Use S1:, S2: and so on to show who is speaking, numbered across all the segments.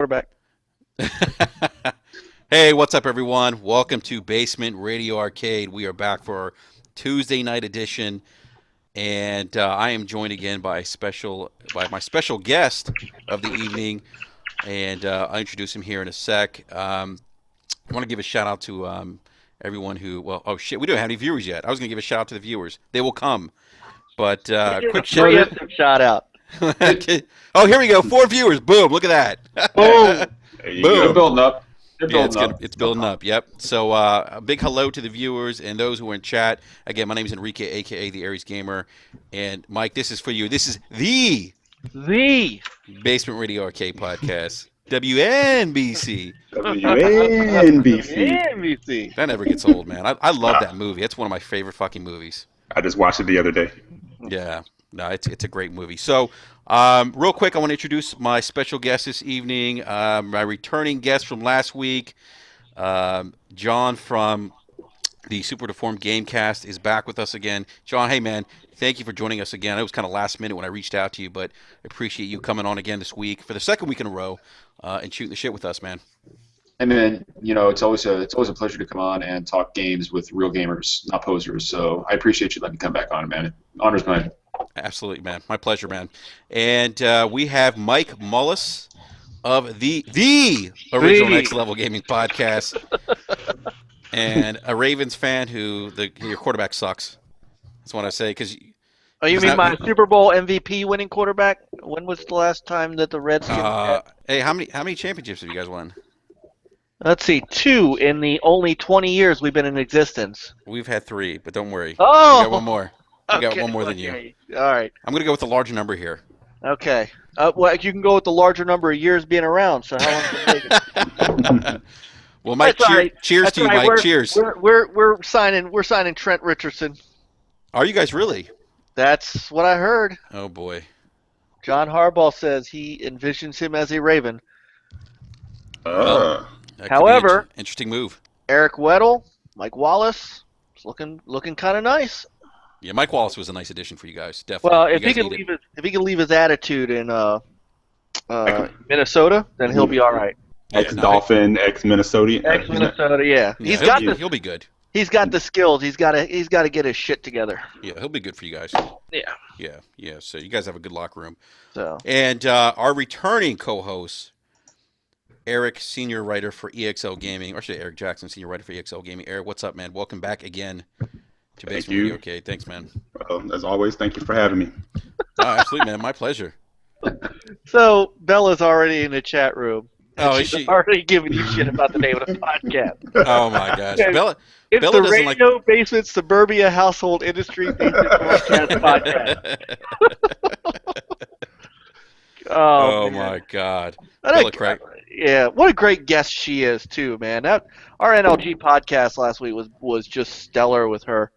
S1: quarterback.
S2: Hey, what's up, everyone? Welcome to Basement Radio Arcade. We are back for our Tuesday night edition, and I am joined again by my special guest of the evening, and I'll introduce him here in a sec. I want to give a shout out to everyone who. Well, oh shit, we don't have any viewers yet. I was going to give a shout out to the viewers. They will come, but
S1: Here's a
S2: quick shout.
S1: preemptive shout out.
S2: Oh, here we go. 4 viewers. Boom! Look at
S1: Boom.
S2: that.
S3: There you go. They're
S2: Boom.
S3: building up. They're
S2: Yeah,
S3: building up.
S2: it's building up. Yep. So a big hello to the viewers and those who are in chat. Again, my name is Enrique, aka the Aries Gamer, and Mike, this is for you. This is the
S1: The
S2: Basement Radio Arcade Podcast, WNBC.
S3: WNBC.
S1: NBC.
S2: That never gets old, man. I love that movie. It's one of my favorite fucking movies.
S3: I just watched it the other day.
S2: Yeah. No, it's a great movie. So, real quick, I want to introduce my special guest this evening. My returning guest from last week, John from the Super Deformed Gamecast, is back with us again. John, hey man, thank you for joining us again. It was kind of last minute when I reached out to you, but I appreciate you coming on again this week for the second week in a row and shooting the shit with us, man.
S4: Hey man, it's always a pleasure to come on and talk games with real gamers, not posers. So I appreciate you letting me come back on, man. Honor's mine.
S2: Absolutely, man. My pleasure, man. And we have Mike Mullis of the original Next Level Gaming Podcast, and a Ravens fan who your quarterback sucks. That's what I say because.
S1: Oh, you mean my Super Bowl MVP winning quarterback? When was the last time that the Redskins?
S2: Hey, how many championships have you guys won?
S1: Let's see, 2 in the only 20 years we've been in existence.
S2: We've had 3, but don't worry.
S1: Oh,
S2: we got one more. We got one more than you.
S1: All right.
S2: I'm gonna go with the larger number here.
S1: Okay. Well, you can go with the larger number of years being around. So how long did it take?
S2: Well, Mike, cheers to you, Mike. Cheers.
S1: We're signing Trent Richardson.
S2: Are you guys really?
S1: That's what I heard.
S2: Oh boy.
S1: John Harbaugh says he envisions him as a Raven.
S2: That could
S1: However,
S2: be an interesting move.
S1: Eric Weddle, Mike Wallace, it's looking kind of nice.
S2: Yeah, Mike Wallace was a nice addition for you guys. Definitely.
S1: Well,
S2: You
S1: if he
S2: guys
S1: can leave his attitude in Minnesota, then he'll be all right.
S3: Ex-Dolphin, ex-Minnesota.
S1: Ex-Minnesota, yeah.
S2: He'll be good.
S1: He's got the skills. He's got to get his shit together.
S2: Yeah, he'll be good for you guys.
S1: Yeah.
S2: Yeah. So you guys have a good locker room.
S1: So.
S2: And our returning co-host, Eric, senior writer for EXL Gaming, or actually Eric Jaxson, senior writer for EXL Gaming. Eric, what's up, man? Welcome back again to Basement Radio. Okay, thanks, man.
S3: As always, thank you for having me.
S2: Oh, absolutely, man. My pleasure.
S1: So Bella's already in the chat room.
S2: Oh, is
S1: She's
S2: she?
S1: already giving you shit about the name of the podcast.
S2: Oh my gosh, Bella
S1: It's
S2: Bella
S1: the
S2: doesn't
S1: Radio Basement Suburbia Household Industry Themed Broadcast Podcast.
S2: Oh
S1: man.
S2: my God,
S1: What
S2: Bella
S1: a-
S2: Craig.
S1: Yeah, what a great guest she is too, man. Our NLG podcast last week was just stellar with her.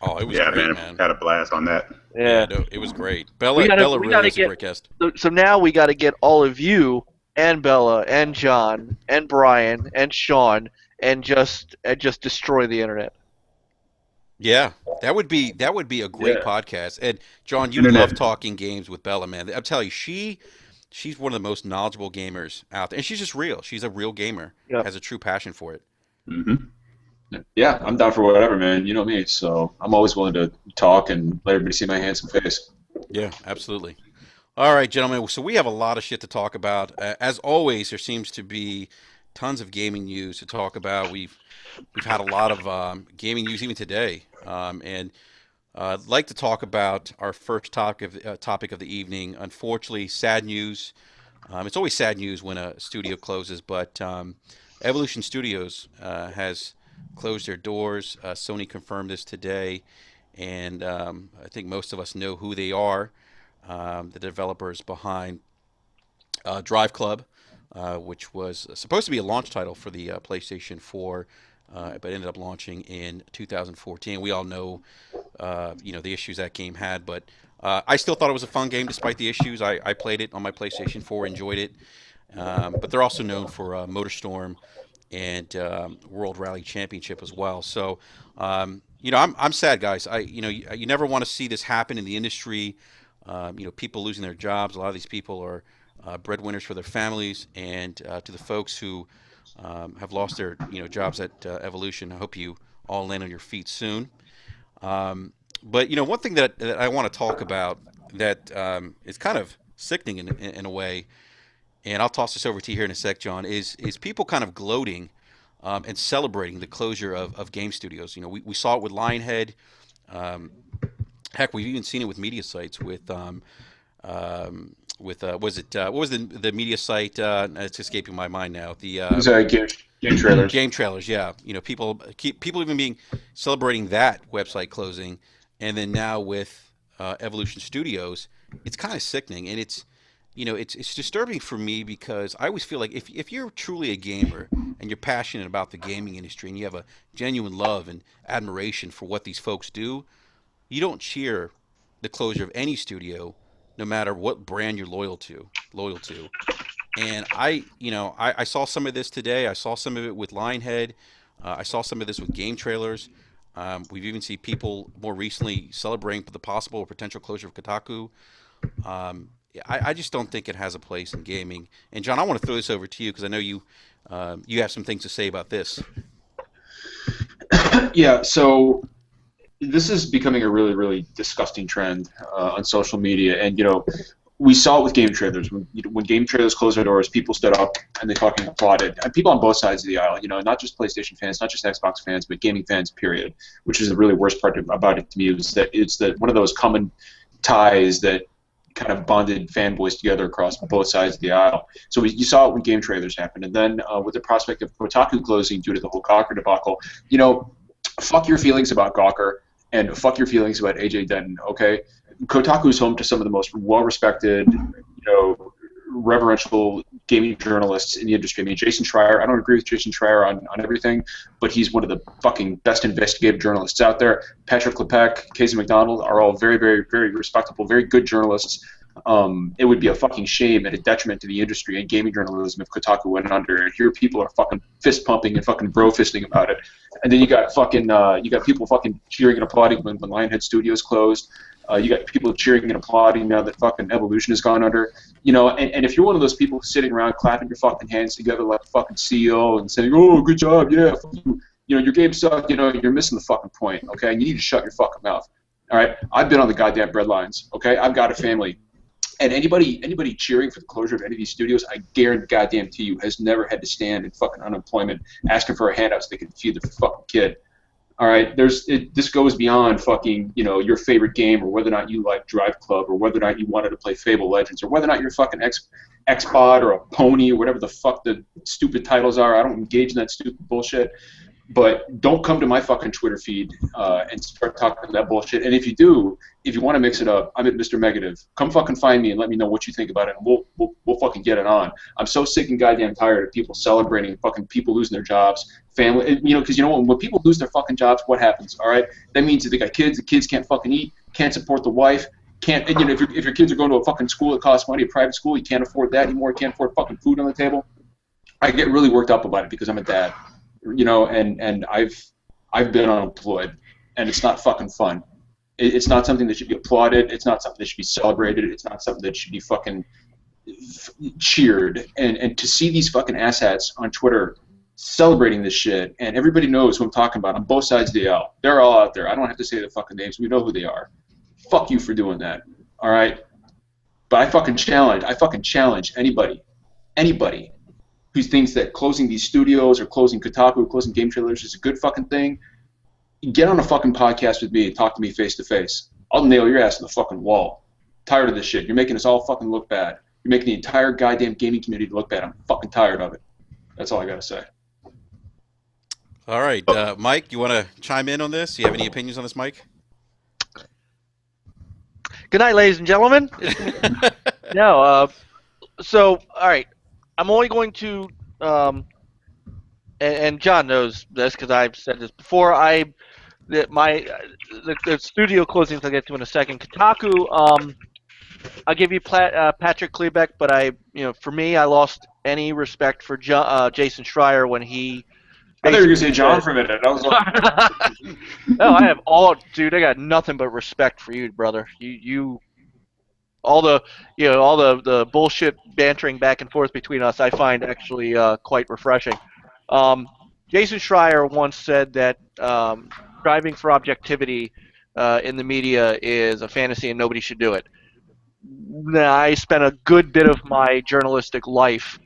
S2: Oh, it was
S3: Yeah,
S2: great,
S3: man.
S2: man.
S3: Had a blast on that.
S1: Yeah.
S2: No, it was great. Bella
S1: We gotta
S2: really is a
S1: get-
S2: great guest.
S1: So now we got to get all of you and Bella and John and Brian and Sean and just destroy the internet.
S2: Yeah, that would be a great podcast. And John, you
S3: Internet.
S2: love talking games with Bella, man. I'm telling you, she's one of the most knowledgeable gamers out there, and she's just real. She's a real gamer.
S1: Yep.
S2: Has a true passion for it.
S3: Mm-hmm.
S4: Yeah, I'm down for whatever, man. You know me, so I'm always willing to talk and let everybody see my handsome face.
S2: Yeah, absolutely. All right, gentlemen. So we have a lot of shit to talk about. As always, there seems to be tons of gaming news to talk about. We've had a lot of gaming news even today, and I'd like to talk about our first topic of the evening. Unfortunately, sad news. It's always sad news when a studio closes, but Evolution Studios has closed their doors. Sony confirmed this today, and I think most of us know who they are. The developers behind Drive Club, which was supposed to be a launch title for the PlayStation 4, but ended up launching in 2014. We all know, the issues that game had, but I still thought it was a fun game despite the issues. I played it on my PlayStation 4, enjoyed it. But they're also known for MotorStorm and World Rally Championship as well. So, I'm sad, guys. You never want to see this happen in the industry. People losing their jobs. A lot of these people are breadwinners for their families, and to the folks who have lost their jobs at Evolution. I hope you all land on your feet soon. But one thing that I want to talk about that is kind of sickening in a way, and I'll toss this over to you here in a sec, John, is people kind of gloating and celebrating the closure of game studios. We saw it with Lionhead. Heck, we've even seen it with media sites was it what was the media site? It's escaping my mind now. The
S4: These are game trailers.
S2: game trailers, yeah. People even being celebrating that website closing, and then now with Evolution Studios, it's kind of sickening, and it's disturbing for me because I always feel like if you're truly a gamer and you're passionate about the gaming industry and you have a genuine love and admiration for what these folks do, you don't cheer the closure of any studio, no matter what brand you're loyal to. And I saw some of this today. I saw some of it with Lionhead. I saw some of this with game trailers. We've even seen people more recently celebrating the possible or potential closure of Kotaku. I just don't think it has a place in gaming. And John, I want to throw this over to you because I know you have some things to say about this.
S4: Yeah, so this is becoming a really, really disgusting trend on social media, and we saw it with game trailers. When game trailers closed their doors, people stood up and they fucking applauded. And people on both sides of the aisle, not just PlayStation fans, not just Xbox fans, but gaming fans, period. Which is the really worst part about it to me is that it's one of those common ties that kind of bonded fanboys together across both sides of the aisle. So you saw it when game trailers happened, and then with the prospect of Kotaku closing due to the whole Gawker debacle, fuck your feelings about Gawker and fuck your feelings about AJ Denton. Okay, Kotaku is home to some of the most well-respected, reverential gaming journalists in the industry. I mean, Jason Schreier, I don't agree with Jason Schreier on everything, but he's one of the fucking best investigative journalists out there. Patrick Lepek, Casey McDonald are all very, very, very respectable, very good journalists. It would be a fucking shame and a detriment to the industry and gaming journalism if Kotaku went under. And here people are fucking fist pumping and fucking bro fisting about it. And then you got people fucking cheering and applauding when Lionhead Studios closed. You got people cheering and applauding now that fucking Evolution has gone under. And if you're one of those people sitting around clapping your fucking hands together like a fucking CEO and saying, "Oh, good job, yeah, fuck you. Your game sucked," you're missing the fucking point, okay? And you need to shut your fucking mouth. All right? I've been on the goddamn breadlines, okay? I've got a family. And anybody cheering for the closure of any of these studios, I guarantee you, has never had to stand in fucking unemployment asking for a handout so they can feed their fucking kid. All right, this goes beyond fucking your favorite game, or whether or not you like Drive Club, or whether or not you wanted to play Fable Legends, or whether or not you're fucking Xbot or a Pony or whatever the fuck the stupid titles are. I don't engage in that stupid bullshit. But don't come to my fucking Twitter feed and start talking that bullshit. And if you do, if you want to mix it up, I'm at Mistermegative. Come fucking find me and let me know what you think about it, and we'll fucking get it on. I'm so sick and goddamn tired of people celebrating fucking people losing their jobs, family. Because when people lose their fucking jobs, what happens? All right, that means that they got kids. The kids can't fucking eat, can't support the wife. Can't. And, if your kids are going to a fucking school that costs money, a private school, you can't afford that anymore. You can't afford fucking food on the table. I get really worked up about it because I'm a dad. And I've been unemployed, and it's not fucking fun. It's not something that should be applauded. It's not something that should be celebrated. It's not something that should be fucking cheered. And to see these fucking asshats on Twitter celebrating this shit, and everybody knows who I'm talking about on both sides of the aisle. They're all out there. I don't have to say the fucking names. We know who they are. Fuck you for doing that. All right. But I fucking challenge anybody who thinks that closing these studios or closing Kotaku, closing game trailers is a good fucking thing, get on a fucking podcast with me and talk to me face to face. I'll nail your ass to the fucking wall. Tired of this shit. You're making us all fucking look bad. You're making the entire goddamn gaming community look bad. I'm fucking tired of it. That's all I gotta say.
S2: All right, Mike, you want to chime in on this? Do you have any opinions on this, Mike?
S1: Good night, ladies and gentlemen. So, all right. I'm only going to, and John knows this because I've said this before. The studio closings I'll get to in a second. Kotaku, I'll give you Patrick Klebeck, but for me, I lost any respect for Jason Schreier when he.
S4: I thought you were going to say John for a minute. I was like,
S1: no, I have dude. I got nothing but respect for you, brother. You all the all the bullshit bantering back and forth between us, I find actually quite refreshing. Um, Jason Schreier once said that striving for objectivity in the media is a fantasy and nobody should do it. Now, I spent a good bit of my journalistic life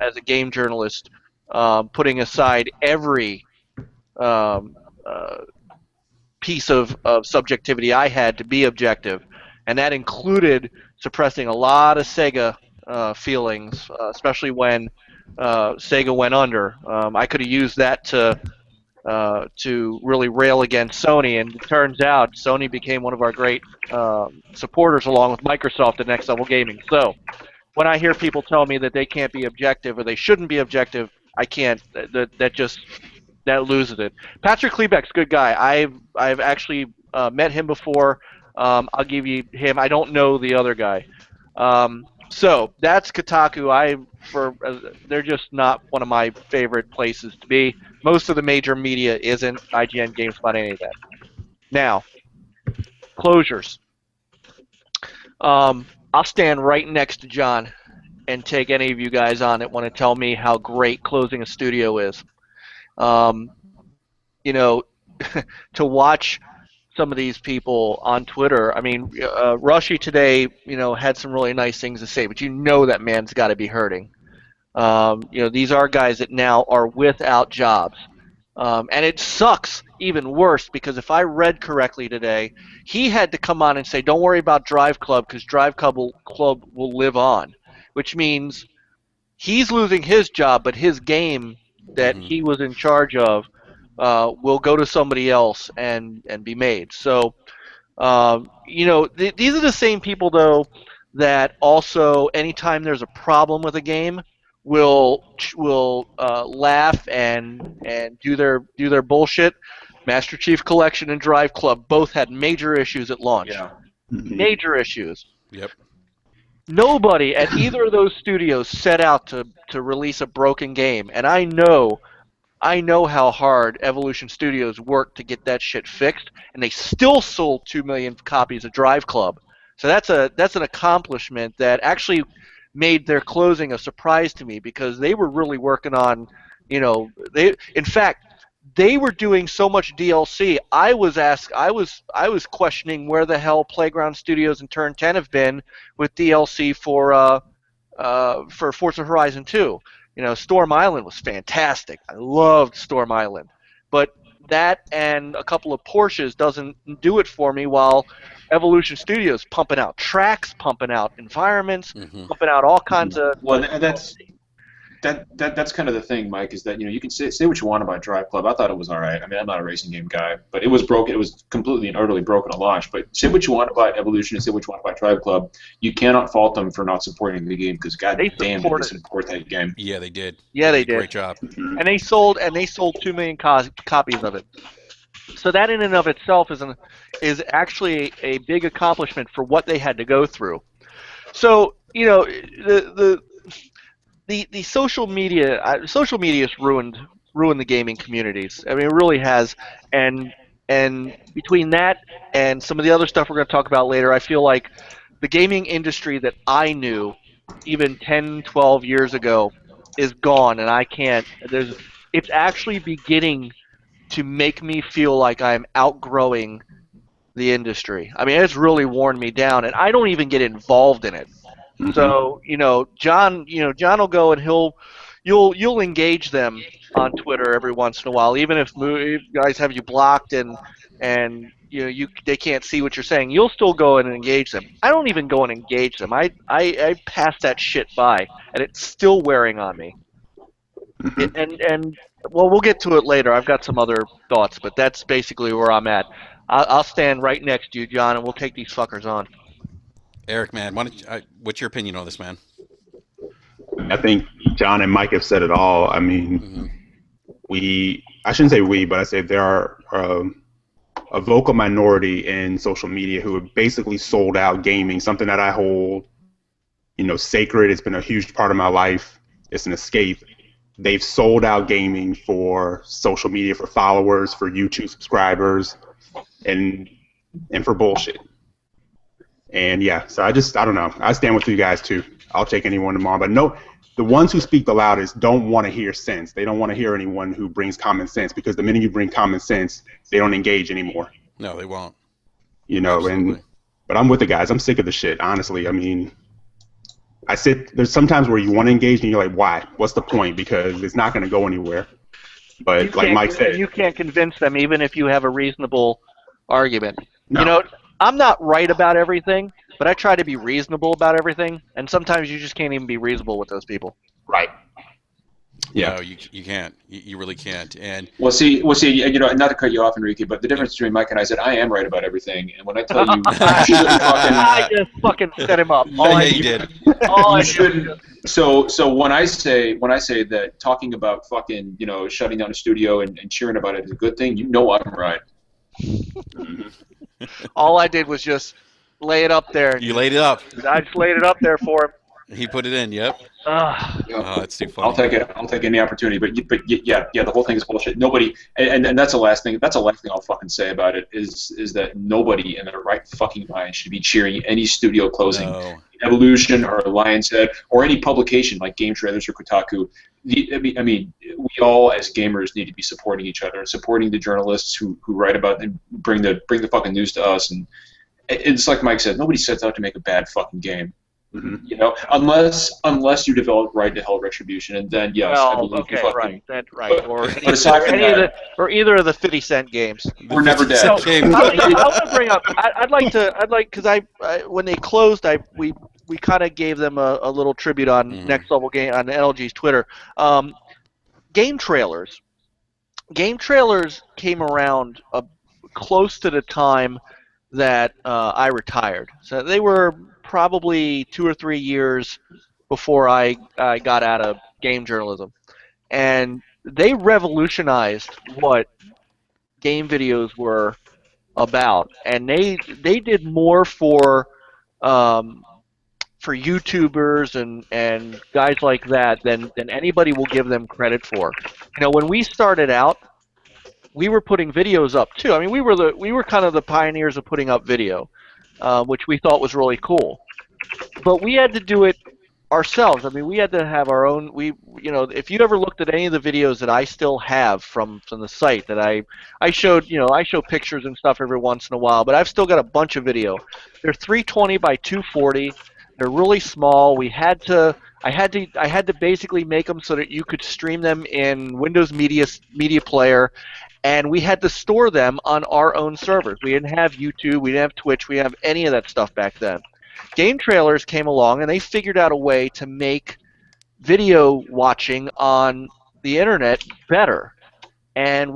S1: as a game journalist putting aside every um, uh, piece of subjectivity I had to be objective, and that included suppressing a lot of Sega feelings, especially when Sega went under. I could have used that to really rail against Sony, and it turns out Sony became one of our great supporters along with Microsoft at Next Level Gaming. So when I hear people tell me that they can't be objective or they shouldn't be objective, I can't. That loses it. Patrick Klebeck's a good guy. I've actually met him before. I'll give you him. I don't know the other guy. So that's Kotaku. They're just not one of my favorite places to be. Most of the major media isn't IGN, GameSpot, any of that. Now, closures. I'll stand right next to John and take any of you guys on that want to tell me how great closing a studio is. You know, to watch some of these people on Twitter. I mean, Rushy today, had some really nice things to say, but that man's got to be hurting. These are guys that now are without jobs. And it sucks even worse because if I read correctly today, he had to come on and say, don't worry about Drive Club because Drive Club will live on, which means he's losing his job, but his game that he was in charge of will go to somebody else and be made. So, these are the same people, though, that also, anytime there's a problem with a game, will laugh and do their bullshit. Master Chief Collection and Drive Club both had major issues at launch.
S4: Yeah.
S1: Major issues.
S2: Yep.
S1: Nobody at either of those studios set out to release a broken game, and I know how hard Evolution Studios worked to get that shit fixed, and they still sold 2 million copies of Drive Club. So that's an accomplishment that actually made their closing a surprise to me because they were really working on, in fact, they were doing so much DLC. I was questioning where the hell Playground Studios and Turn 10 have been with DLC for Forza Horizon 2. Storm Island was fantastic. I loved Storm Island. But that and a couple of Porsches doesn't do it for me while Evolution Studios pumping out tracks, pumping out environments, pumping out all kinds of...
S4: Well, and that's kind of the thing, Mike, is that you can say what you want about Drive Club. I thought it was all right. I mean, I'm not a racing game guy, but it was broken. It was completely and utterly broken at launch. But say what you want about Evolution and say what you want about Drive Club, you cannot fault them for not supporting the game because god damn, did they support that game.
S2: Yeah, they did.
S1: Yeah, they did.
S2: Great job.
S1: And they sold 2 million copies of it. So that in and of itself is actually a big accomplishment for what they had to go through. So the social media has ruined the gaming communities. I mean, it really has. And between that and some of the other stuff we're going to talk about later, I feel like the gaming industry that I knew even 10, 12 years ago is gone, and I can't. It's actually beginning to make me feel like I'm outgrowing the industry. I mean, it's really worn me down, and I don't even get involved in it. So John will go and you'll engage them on Twitter every once in a while, even if guys have you blocked and they can't see what you're saying. You'll still go and engage them. I don't even go and engage them. I pass that shit by, and it's still wearing on me. And well, we'll get to it later. I've got some other thoughts, but that's basically where I'm at. I'll stand right next to you, John, and we'll take these fuckers on.
S2: Eric, man, what's your opinion on this, man?
S3: I think John and Mike have said it all. I mean, I shouldn't say we, but I say there are a vocal minority in social media who have basically sold out gaming, something that I hold, sacred. It's been a huge part of my life. It's an escape. They've sold out gaming for social media, for followers, for YouTube subscribers, and for bullshit. And yeah, so I don't know. I stand with you guys too. I'll take anyone tomorrow, but no, the ones who speak the loudest don't want to hear sense. They don't want to hear anyone who brings common sense, because the minute you bring common sense, they don't engage anymore.
S2: No, they won't.
S3: You know,
S2: Absolutely.
S3: but I'm with the guys. I'm sick of the shit, honestly. I mean, there's sometimes where you want to engage and you're like, why? What's the point? Because it's not going to go anywhere. But like Mike said,
S1: you can't convince them even if you have a reasonable argument.
S3: No.
S1: You know, I'm not right about everything, but I try to be reasonable about everything, and sometimes you just can't even be reasonable with those people.
S3: right. Yeah.
S2: No, you can't. You really can't. And
S4: Well, see, you know, not to cut you off, Enrique, but the difference between Mike and I is that I am right about everything, and when I tell you, you shouldn't
S1: I just fucking set him up.
S2: yeah, you did.
S4: you shouldn't. So when I say that talking about fucking, you know, shutting down a studio and cheering about it is a good thing, you know I'm right.
S1: All I did was just lay it up there.
S2: You laid it up.
S1: I just laid it up there for him.
S2: He put it in. Yep.
S1: Ugh.
S2: Oh, that's too funny.
S4: I'll take it. I'll take any opportunity. But yeah, the whole thing is bullshit. Nobody, and that's the last thing. That's the last thing I'll fucking say about it is that nobody in their right fucking mind should be cheering any studio closing.
S2: No.
S4: Evolution or Lion's Head or any publication like Game Trailers or Kotaku. I mean, we all as gamers need to be supporting each other and supporting the journalists who write about and bring the fucking news to us. And it's like Mike said, nobody sets out to make a bad fucking game.
S3: Mm-hmm.
S4: You know, unless you develop Right to Hell Retribution, and then yes, I
S1: Well,
S4: believe you
S1: okay,
S4: fucking.
S1: right, that's right. Or
S4: But aside from that,
S1: or either of the 50-cent games.
S4: we're never dead.
S1: So,
S2: Game.
S1: I want to bring up. I'd like because I when they closed, we kind of gave them a little tribute on Next Level Game on NLG's Twitter. Game trailers. Game trailers came around close to the time that I retired. So they were probably 2 or 3 years before I got out of game journalism, and they revolutionized what game videos were about, and they did more for YouTubers and guys like that than anybody will give them credit for. You know, when we started out, we were putting videos up too. I mean, we were kind of the pioneers of putting up video, which we thought was really cool. But we had to do it ourselves. I mean, we had to have our own. If you ever looked at any of the videos that I still have from the site that I showed, I show pictures and stuff every once in a while, but I've still got a bunch of video. They're 320 by 240. They're really small. I had to basically make them so that you could stream them in Windows Media Player, and we had to store them on our own servers. We didn't have YouTube, we didn't have Twitch, we didn't have any of that stuff back then. Game Trailers came along, and they figured out a way to make video watching on the internet better. And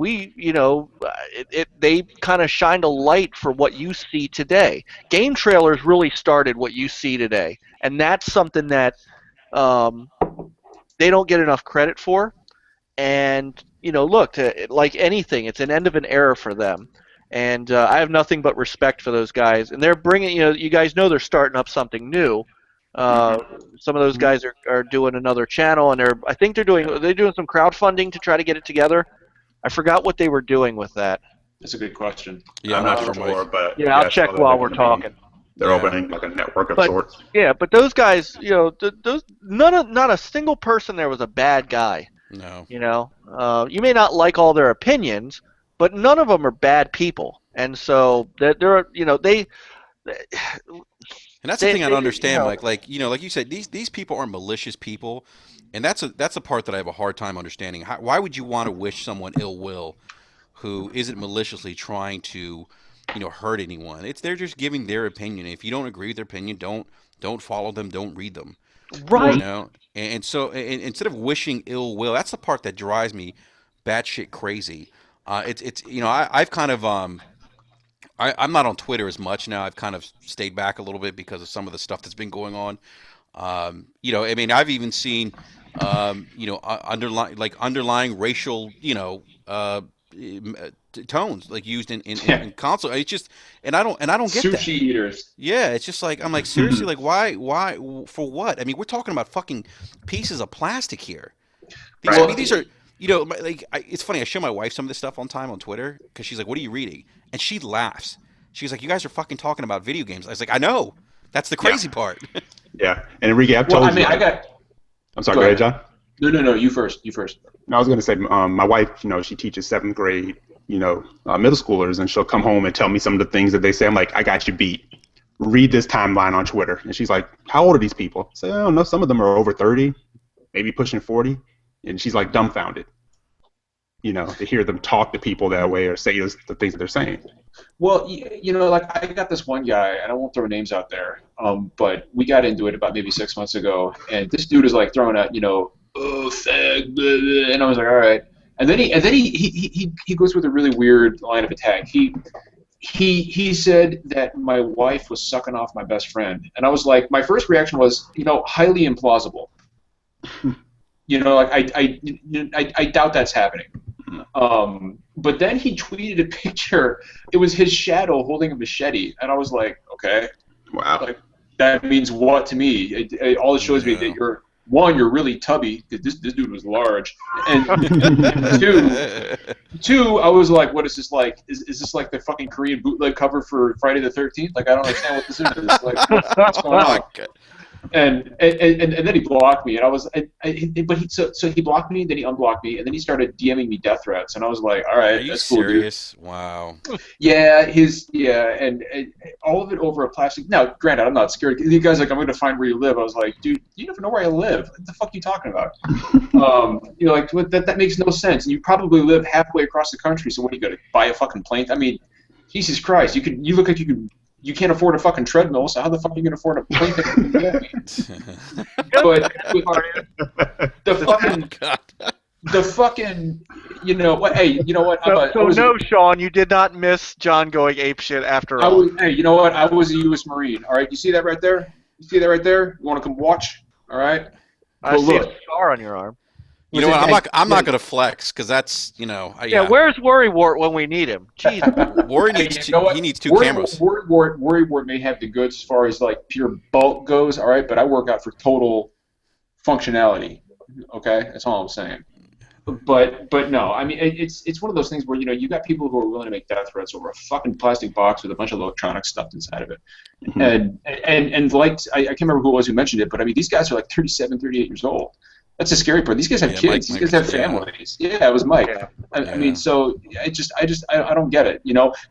S1: they kind of shined a light for what you see today. Game Trailers really started what you see today, and that's something that they don't get enough credit for. And look, like anything, it's an end of an era for them. And I have nothing but respect for those guys. And they're bringing, you guys know they're starting up something new. Some of those guys are doing another channel, and I think they're doing some crowdfunding to try to get it together. I forgot what they were doing with that.
S4: That's a good question.
S2: Yeah,
S3: I'm not sure, but
S1: yeah, I'll check while we're talking.
S3: They're opening like a network of
S1: But-
S3: sorts.
S1: Yeah, but those guys, those not a single person there was a bad guy.
S2: No.
S1: You may not like all their opinions, but none of them are bad people, and so they're they.
S2: And that's the thing I don't understand, Mike. Like you said, these people are malicious people, and that's a part that I have a hard time understanding. Why would you want to wish someone ill will who isn't maliciously trying to, hurt anyone? They're just giving their opinion. If you don't agree with their opinion, don't follow them, don't read them.
S1: Right.
S2: And so instead of wishing ill will, that's the part that drives me batshit crazy. I've kind of I'm not on Twitter as much now. I've kind of stayed back a little bit because of some of the stuff that's been going on. I've even seen underlying racial tones like used in console. It's just and I don't get that.
S4: Sushi eaters.
S2: Yeah, it's just like I'm like seriously like why for what? I mean, we're talking about fucking pieces of plastic here. These are it's funny. I show my wife some of this stuff on Twitter because she's like, "What are you reading?" And she laughs. She's like, "You guys are fucking talking about video games." I was like, "I know." That's the crazy part.
S3: Yeah, and Enrique, I've told you. I'm sorry. Go ahead, John.
S4: No. You first.
S3: No, I was going to say, my wife, she teaches 7th grade, middle schoolers, and she'll come home and tell me some of the things that they say. I'm like, I got you beat. Read this timeline on Twitter. And she's like, how old are these people? I say, I don't know. Some of them are over 30, maybe pushing 40. And she's like dumbfounded, to hear them talk to people that way or say the things that they're saying.
S4: Well, like I got this one guy, and I won't throw names out there, but we got into it about maybe 6 months ago, and this dude is like throwing out, oh, fag, blah, blah, and I was like, all right. And then he goes with a really weird line of attack. He said that my wife was sucking off my best friend, and I was like, my first reaction was, highly implausible. Like I doubt that's happening. But then he tweeted a picture. It was his shadow holding a machete, and I was like, okay,
S3: wow,
S4: like that means what to me? All it shows me that you're really tubby. This dude was large, and two, I was like, what is this like? Is this like the fucking Korean bootleg cover for Friday the 13th? Like I don't understand what this is. Like what's going on? And then he blocked me, and I was, so he blocked me, then he unblocked me, and then he started DMing me death threats, and I was like, all right, that's cool,
S2: serious?
S4: Dude.
S2: Wow.
S4: Yeah, and all of it over a plastic. Now, granted, I'm not scared. The guy's like, I'm going to find where you live. I was like, dude, you never know where I live. What the fuck are you talking about? Like that makes no sense. And you probably live halfway across the country, so what are you going to buy a fucking plane? I mean, Jesus Christ, you look like you can't afford a fucking treadmill, so how the fuck are you going to afford a plane ticket? But the fucking, hey, you know what?
S1: No, Sean, you did not miss John going apeshit after all.
S4: Hey, you know what? I was a U.S. Marine. All right, you see that right there? You want to come watch? All right.
S1: I see a scar on your arm.
S2: You know what? I'm not going to flex because that's
S1: Where's Worrywart when we need him? Jeez.
S2: Worry needs he needs two cameras.
S4: Worrywart may have the goods as far as like pure bulk goes. All right, but I work out for total functionality. Okay, that's all I'm saying. But no, I mean it's one of those things where you got people who are willing to make death threats over a fucking plastic box with a bunch of electronics stuffed inside of it, and like I can't remember who it was who mentioned it, but I mean these guys are like 37, 38 years old. That's the scary part. These guys have kids. These guys have families. Yeah, it was Mike. Yeah. I mean, so I don't get it.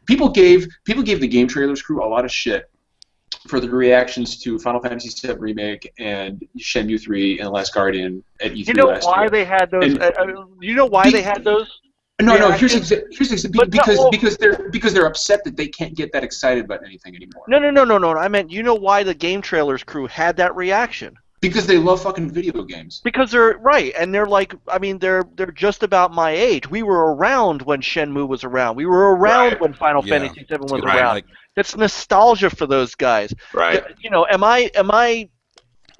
S4: People gave the game trailers crew a lot of shit for the reactions to Final Fantasy VII Remake and Shenmue 3 and The Last Guardian at E3 last year.
S1: They had those? You know why they had those?
S4: No. Here's because they're upset that they can't get that excited about anything anymore.
S1: No. I meant why the game trailers crew had that reaction.
S4: Because they love fucking video games.
S1: Because they're right, and they're like, I mean, they're just about my age. We were around when Shenmue was around. We were around when Final Fantasy VII was around. That's nostalgia for those guys.
S3: Right.
S1: Am I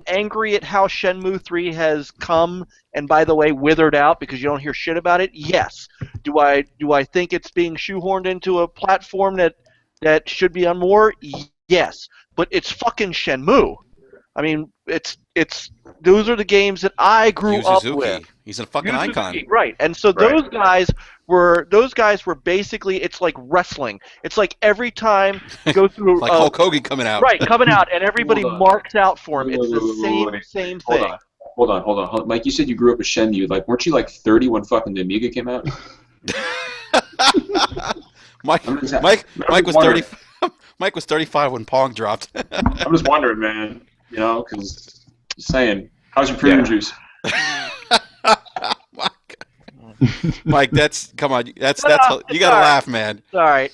S1: angry at how Shenmue 3 has come and, by the way, withered out because you don't hear shit about it? Yes. Do I think it's being shoehorned into a platform that should be on more? Yes. But it's fucking Shenmue. I mean, it's those are the games that I grew up with.
S2: He's a fucking icon,
S1: right? And so those guys were basically, it's like wrestling. It's like every time you go through
S2: like Hulk Hogan coming out,
S1: and everybody marks out for him. It's the same thing.
S4: Hold on, Mike. You said you grew up with Shenmue. Like, weren't you like 30 when fucking the Amiga came out?
S2: Mike was 30. Mike was 35 when Pong dropped.
S4: I'm just wondering, man. Because just saying, how's your premium juice?
S2: Mike, come on, that's you gotta laugh, man.
S1: All right,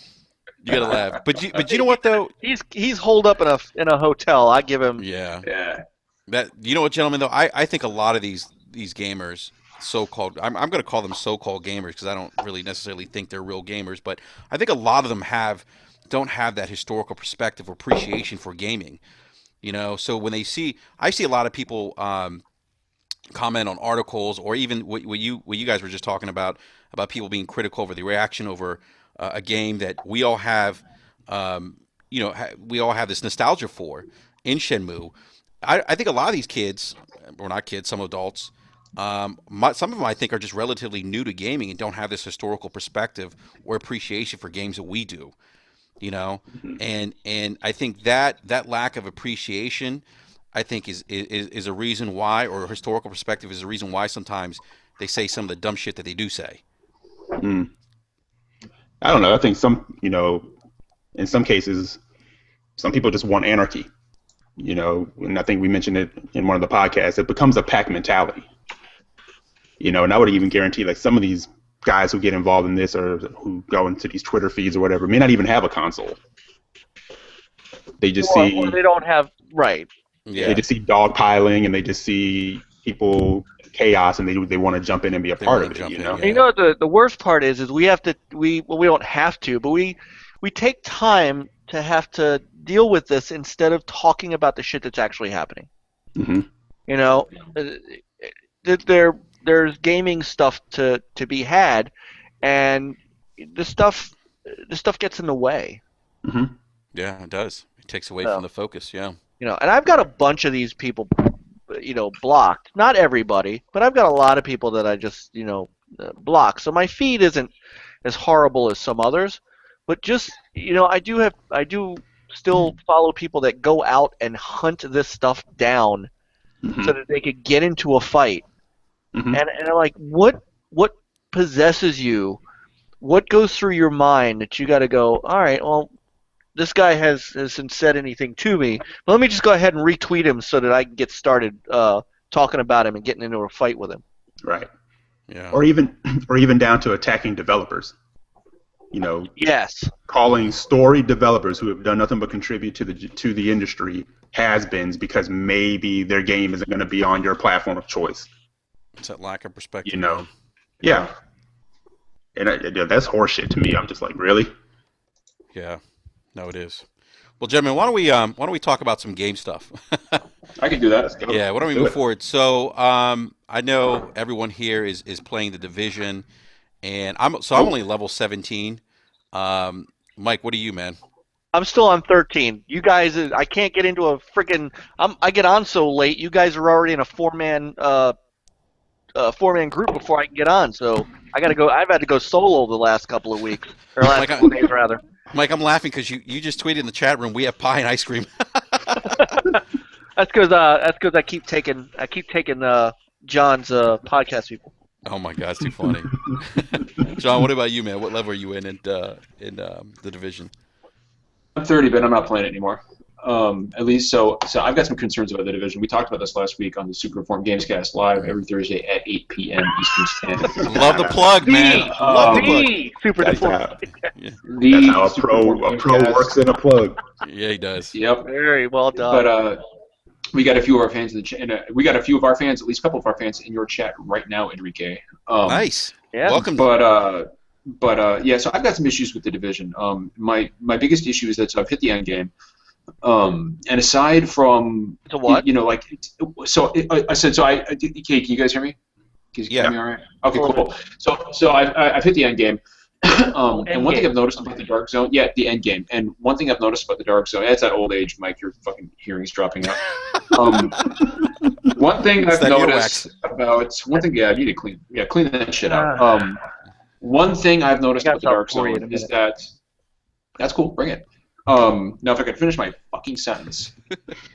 S2: you gotta laugh. But you know what though?
S1: He's holed up in a hotel. I give him.
S4: Yeah.
S2: That you know what, gentlemen? Though I think a lot of these gamers, so-called, I'm going to call them so-called gamers because I don't really necessarily think they're real gamers, but I think a lot of them don't have that historical perspective or appreciation for gaming. So when I see a lot of people comment on articles, or even what you guys were just talking about people being critical over the reaction over a game that we all have, we all have this nostalgia for in Shenmue. I think a lot of these kids, or not kids, some adults, some of them I think are just relatively new to gaming and don't have this historical perspective or appreciation for games that we do. you know,
S3: Mhm.
S2: and I think that lack of appreciation, I think is a reason why, or historical perspective is a reason why sometimes they say some of the dumb shit that they do say.
S3: Mm. I don't know. I think in some cases, some people just want anarchy. And I think we mentioned it in one of the podcasts. It becomes a pack mentality. And I would even guarantee like some of these guys who get involved in this or who go into these Twitter feeds or whatever may not even have a console. They just
S1: or
S3: see
S1: they don't have right.
S3: they
S2: Yeah,
S3: just see dogpiling and they just see people chaos and they want to jump in and be a
S2: they
S3: part
S2: want
S3: of
S2: to
S3: it.
S2: jump in.
S1: And
S2: Yeah,
S1: you know what the worst part is we have to we don't have to, but we take time to have to deal with this instead of talking about the shit that's actually happening.
S3: Hmm.
S1: You know, there's gaming stuff to be had, and the stuff gets in the way.
S3: Hmm.
S2: yeah, it does. It takes away from
S1: So,
S2: the focus. Yeah.
S1: and I've got a bunch of these people, blocked. Not everybody, but I've got a lot of people that I just, block. So my feed isn't as horrible as some others, but just, I do still follow people that go out and hunt this stuff down
S3: Hmm.
S1: so that they could get into a fight.
S3: Hmm.
S1: And I'm like, what possesses you? What goes through your mind that you got to go? All right, well, this guy hasn't said anything to me. But let me just go ahead and retweet him so that I can get started talking about him and getting into a fight with him.
S3: Right.
S2: Yeah.
S3: Or even down to attacking developers.
S1: Yes.
S3: Calling story developers who have done nothing but contribute to the industry has-beens because maybe their game isn't going to be on your platform of choice.
S2: It's that lack of perspective.
S3: Yeah. And that's horseshit to me. I'm just like, really?
S2: Yeah. No, it is. Well, gentlemen, why don't we talk about some game stuff?
S4: I can do that.
S2: Yeah, why don't we move forward? So, I know everyone here is playing the Division, and I'm only level 17. Mike, what are you, man?
S1: I'm still on 13. You guys, I can't get into a freaking. I get on so late. You guys are already in a four-man group before I can get on. So I got to go. I've had to go solo the last couple of weeks, or last couple of days rather.
S2: Mike, I'm laughing because you just tweeted in the chat room we have pie and ice cream.
S1: That's because I keep taking John's podcast people.
S2: Oh my God, it's too funny. John, what about you, man? What level are you in the Division?
S4: I'm 30, but I'm not playing it anymore. At least so I've got some concerns about the Division. We talked about this last week on the Super Deformed Gamescast live every Thursday at 8 p.m. Eastern Standard Time.
S2: Love the plug, man. Love the plug.
S1: Super
S3: That's
S1: Deformed.
S3: that's how a pro works in a plug.
S2: Yeah, he does.
S4: Yep.
S1: Very well done.
S4: But we got a few of our fans in the chat. We got a few of our fans, at least a couple of our fans, in your chat right now, Enrique.
S2: Nice.
S1: Yeah.
S2: Welcome.
S4: But yeah, so I've got some issues with the Division. My biggest issue is that so I've hit the end game. And aside from
S1: To what?
S4: I said so. Okay, can you guys hear me? Can you hear me all right? Okay, cool. So I've hit the end game. And one thing I've noticed about the Dark Zone, the end game. And one thing I've noticed about the Dark Zone, it's that old age, Mike. Your fucking hearing's dropping out. One thing I've noticed about I need to clean that shit out. One thing I've noticed about the Dark Zone is that's cool. Bring it. Now, if I could finish my fucking sentence,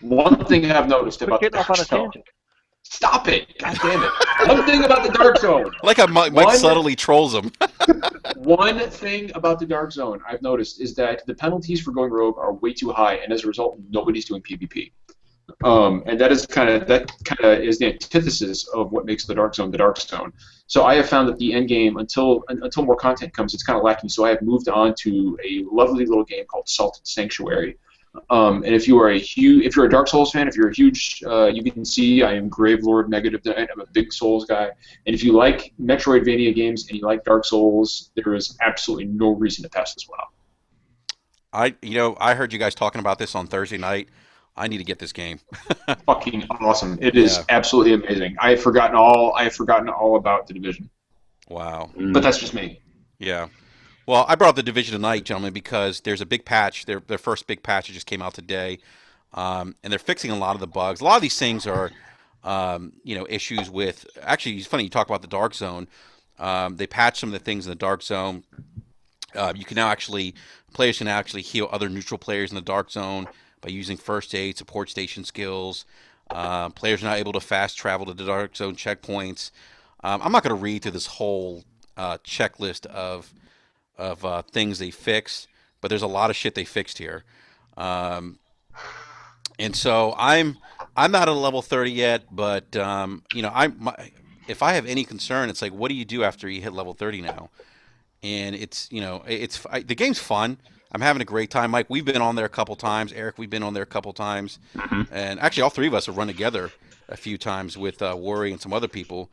S4: one thing I've noticed about the Dark Zone. Stop it! God damn it! One thing about the Dark Zone.
S2: Like how Mike subtly trolls him.
S4: One thing about the Dark Zone I've noticed is that the penalties for going rogue are way too high, and as a result, nobody's doing PvP. And that kind of is the antithesis of what makes the Dark Zone the Dark Zone. So I have found that the end game, until more content comes, it's kind of lacking. So I have moved on to a lovely little game called Salted Sanctuary. And if you're a Dark Souls fan, if you're a huge, you can see I am Gravelord Negative. I'm a big Souls guy. And if you like Metroidvania games and you like Dark Souls, there is absolutely no reason to pass this one up.
S2: I heard you guys talking about this on Thursday night. I need to get this game.
S4: Fucking awesome! It is absolutely amazing. I had forgotten all about the Division.
S2: Wow.
S4: But that's just me.
S2: Yeah. Well, I brought up the Division tonight, gentlemen, because there's a big patch. Their first big patch that just came out today, and they're fixing a lot of the bugs. A lot of these things are, issues with. Actually, it's funny you talk about the Dark Zone. They patched some of the things in the Dark Zone. You can now actually players can actually heal other neutral players in the Dark Zone by using first aid, support station skills. Players are now able to fast travel to the Dark Zone checkpoints. I'm not going to read through this whole checklist of things they fixed, but there's a lot of shit they fixed here. And so I'm not at a level 30 yet, but if I have any concern, it's like, what do you do after you hit level 30 now? And it's the game's fun. I'm having a great time. Mike, we've been on there a couple times. Eric, we've been on there a couple times, and actually all three of us have run together a few times with Worry and some other people.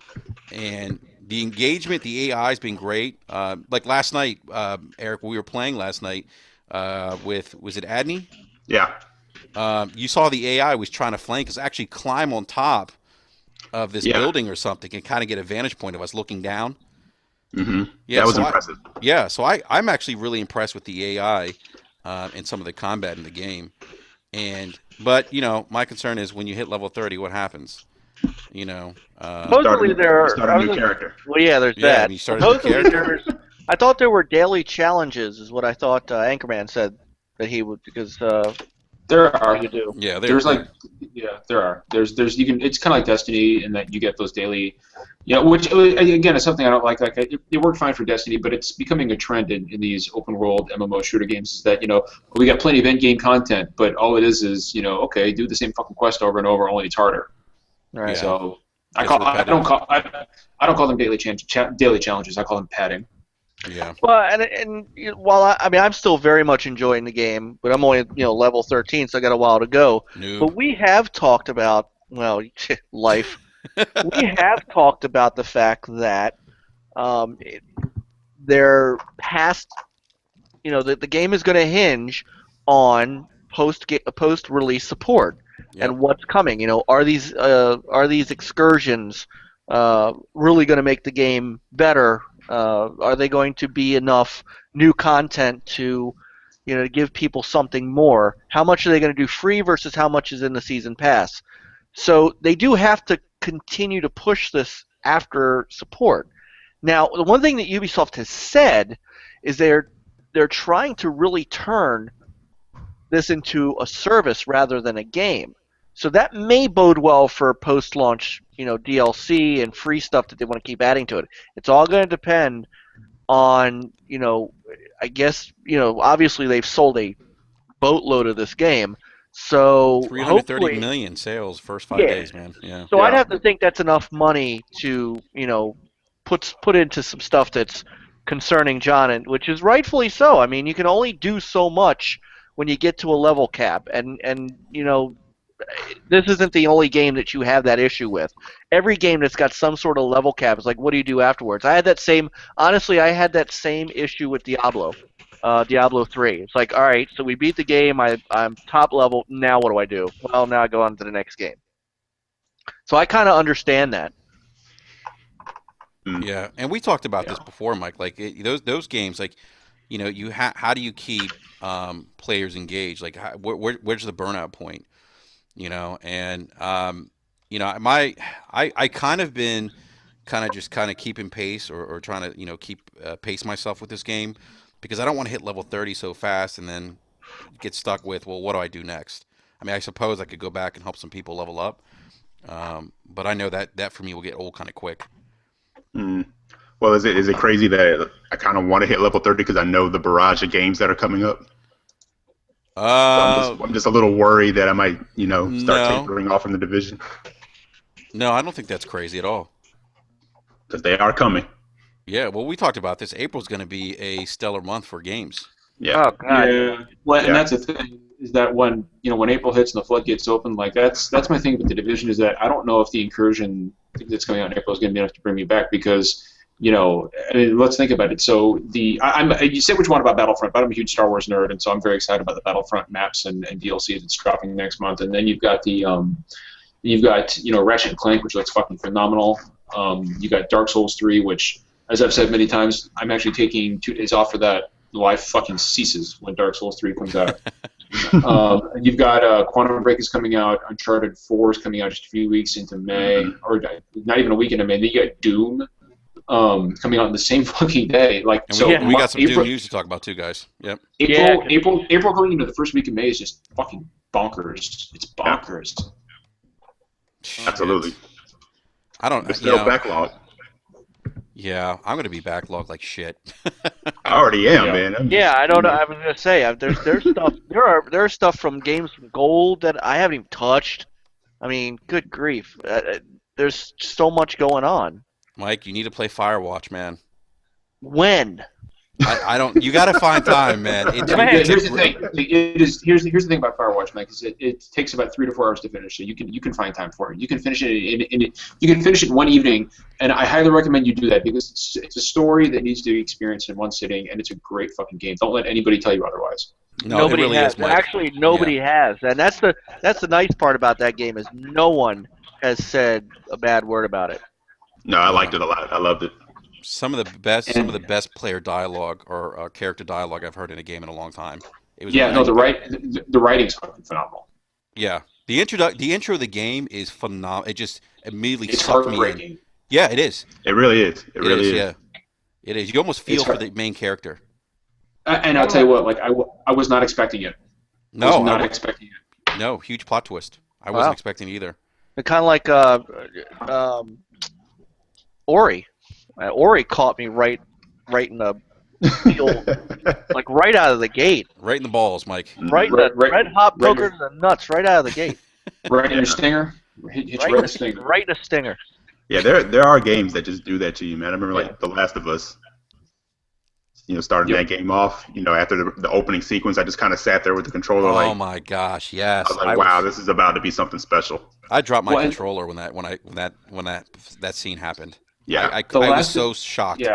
S2: And the engagement, the AI has been great. Like last night, Eric, we were playing last night with, was it Adney?
S3: Yeah.
S2: You saw the AI was trying to flank us, actually climb on top of this building or something and kind of get a vantage point of us looking down.
S3: Mm-hmm.
S2: Yeah,
S3: that was impressive.
S2: So I'm actually really impressed with the AI and some of the combat in the game. But my concern is when you hit level 30, what happens?
S1: Supposedly
S3: you start a new character.
S1: Well, yeah, there's that.
S2: You start a new character.
S1: I thought there were daily challenges, is what I thought Anchorman said that he would, because
S4: there are.
S1: you do.
S2: Yeah,
S4: there are. There's you can. It's kind of like Destiny in that you get those daily. Which again is something I don't like. Like it worked fine for Destiny, but it's becoming a trend in these open world MMO shooter games. Is that we got plenty of end game content, but all it is okay, do the same fucking quest over and over, only it's harder.
S1: Right.
S2: Yeah.
S4: So I don't call them daily challenges. I call them padding.
S2: Yeah.
S1: Well, and while I'm still very much enjoying the game, but I'm only level 13, so I got a while to go.
S2: Noob.
S1: But we have talked about life. We have talked about the fact that they're past. The game is going to hinge on post-release support and what's coming. Are these excursions really going to make the game better? Are they going to be enough new content to give people something more? How much are they going to do free versus how much is in the season pass? So they do have to continue to push this after support. Now, the one thing that Ubisoft has said is they're trying to really turn this into a service rather than a game. So that may bode well for post-launch, DLC and free stuff that they want to keep adding to it. It's all going to depend on, I guess, obviously they've sold a boatload of this game. So
S2: 330 million sales first 5 days, man. Yeah.
S1: So I'd have to think that's enough money to, put into some stuff that's concerning John, and which is rightfully so. I mean, you can only do so much when you get to a level cap, and this isn't the only game that you have that issue with. Every game that's got some sort of level cap is like, what do you do afterwards? I had that same issue with Diablo 3. It's like, all right, so we beat the game, I'm top level, now what do I do? Well, now I go on to the next game. So I kind of understand that.
S2: Yeah, and we talked about this before, Mike. Like those games, like how do you keep players engaged? Like where's the burnout point? And I kind of been keeping pace or trying to keep pace myself with this game, because I don't want to hit level 30 so fast and then get stuck with, well, what do I do next? I mean, I suppose I could go back and help some people level up, but I know that for me will get old kind of quick.
S3: Well, is it crazy that I kind of want to hit level 30 because I know the barrage of games that are coming up? I'm just a little worried that I might, start tapering off from the division.
S2: No, I don't think that's crazy at all.
S3: Because they are coming.
S2: Yeah, well, we talked about this. April's going to be a stellar month for games.
S3: Yeah.
S1: Oh, God.
S4: Yeah. Well, and that's the thing, is that when April hits and the floodgates open, like that's my thing with the division, is that I don't know if the incursion that's coming out in April is going to be enough to bring me back, because let's think about it. So you said what you want about Battlefront, but I'm a huge Star Wars nerd, and so I'm very excited about the Battlefront maps and DLC that's dropping next month. And then you've got Ratchet and Clank, which looks fucking phenomenal. You got Dark Souls 3, which, as I've said many times, I'm actually taking 2 days off for that. Life fucking ceases when Dark Souls 3 comes out. And you've got Quantum Break is coming out, Uncharted 4 is coming out just a few weeks into May, or not even a week into May. Then you got Doom, coming out on the same fucking day. Like,
S2: And
S4: so
S2: we got some
S4: April,
S2: Doom news to talk about too, guys. Yep.
S4: April going into the first week of May is just fucking bonkers. It's bonkers.
S3: Absolutely.
S2: I don't.
S3: There's still backlog.
S2: Yeah, I'm gonna be backlogged like shit.
S3: I already am, man.
S1: Yeah, I don't know. I was gonna say there's stuff. There's stuff from games from Gold that I haven't even touched. I mean, good grief. There's so much going on.
S2: Mike, you need to play Firewatch, man.
S1: When?
S2: I don't. You got to find time, man.
S4: Here's the thing. Here's the thing about Firewatch, Mike. Is it takes about 3 to 4 hours to finish. So you can find time for it. You can finish it you can finish it in one evening, and I highly recommend you do that because it's a story that needs to be experienced in one sitting, and it's a great fucking game. Don't let anybody tell you otherwise.
S2: No,
S1: nobody
S2: it really
S1: has.
S2: is, Mike.
S1: Actually, nobody has, and that's the nice part about that game is no one has said a bad word about it.
S3: No, I liked it a lot. I loved it.
S2: Some of the best player dialogue or character dialogue I've heard in a game in a long time. It was
S4: the writing's fucking phenomenal.
S2: Yeah, the intro of the game is phenomenal. It just immediately
S4: It's
S2: sucked me in.
S4: heartbreaking.
S2: Yeah, it is.
S3: It really is. It really is.
S2: Yeah, it is. You almost feel for the main character.
S4: And I'll tell you what, like I was not expecting it.
S2: No,
S4: I was not expecting it.
S2: No, huge plot twist. I wasn't expecting it either.
S1: It's kind of like Ori. Ori caught me right in the field, like right out of the gate.
S2: Right in the balls, Mike.
S1: Right, red hot poker to the nuts, right out of the gate.
S4: Right in your stinger. Hit you right in the stinger.
S1: Right in the stinger.
S3: Yeah, there are games that just do that to you, man. I remember like The Last of Us. Starting that game off. After the opening sequence, I just kind of sat there with the controller.
S2: Oh my gosh, yes.
S3: I was like, wow, this is about to be something special.
S2: I dropped my controller when that scene happened.
S3: Yeah,
S2: I was so shocked.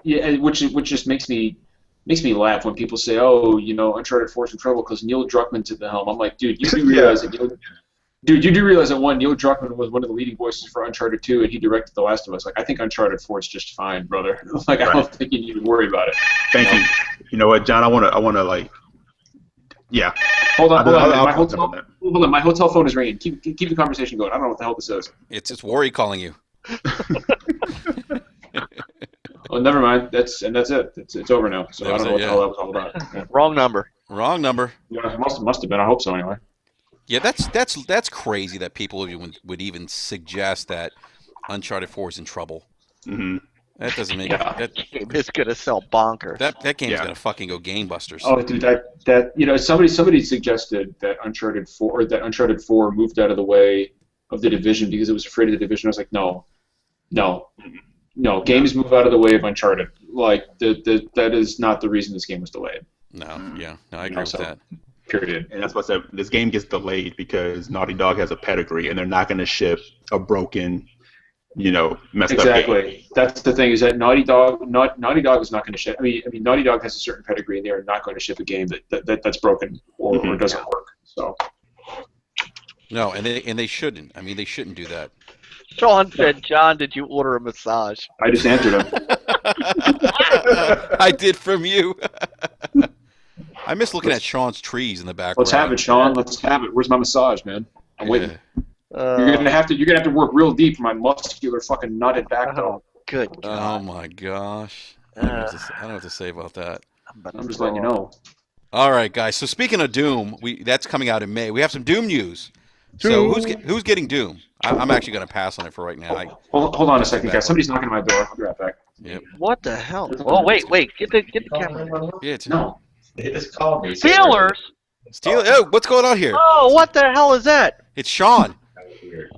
S4: Yeah, which just makes me laugh when people say, "Oh, Uncharted 4's in trouble because Neil Druckmann's at the helm." I'm like, dude, you do realize that Neil Druckmann was one of the leading voices for Uncharted 2, and he directed The Last of Us. Like, I think Uncharted 4 is just fine, brother. Like, I don't think you need to worry about it.
S3: Thank you. You know what, John? I wanna like. Yeah.
S4: Hold on. My hotel phone is ringing. Keep the conversation going. I don't know what the hell this is.
S2: It's Worry calling you.
S4: Oh, never mind. That's it. It's over now. So I don't know what the hell that was all about. Yeah.
S1: Wrong number.
S4: Yeah, it must have been. I hope so anyway.
S2: Yeah, that's crazy that people would even suggest that Uncharted 4 is in trouble.
S3: Mm-hmm.
S2: That doesn't make
S1: It's gonna sell bonkers.
S2: That game's gonna fucking go gangbusters.
S4: Oh, dude, somebody suggested that Uncharted 4 moved out of the way of the Division because it was afraid of the Division. I was like, no. Games move out of the way of Uncharted. Like that is not the reason this game was delayed.
S2: No, I agree with that.
S4: Period.
S3: And that's what I said. This game gets delayed because Naughty Dog has a pedigree, and they're not going to ship a broken, messed up game.
S4: Exactly. That's the thing is that Naughty Dog is not going to ship. I mean, Naughty Dog has a certain pedigree, and they are not going to ship a game that's broken or doesn't work. So.
S2: No, and they shouldn't. I mean, they shouldn't do that.
S1: Sean said, "John, did you order a massage?"
S4: I just answered him.
S2: I did from you. I miss looking at Sean's trees in the background.
S4: Let's have it, Sean. Let's have it. Where's my massage, man? I'm waiting. You're gonna have to work real deep for my muscular fucking knotted back.
S1: Good God.
S2: Oh my gosh. I don't know what to say about that.
S4: I'm just letting you know.
S2: All right, guys. So speaking of Doom, that's coming out in May. We have some Doom news. So who's getting Doom? I'm actually going to pass on it for right now.
S4: Hold on a second, guys. Somebody's knocking on my door. I'll be right back.
S2: Yep.
S1: What the hell? Oh wait. Get the camera.
S2: Yeah,
S4: no.
S5: They just called me.
S1: Steelers.
S2: Oh, what's going on here?
S1: Oh, what the hell is that?
S2: It's Sean.
S5: That was weird.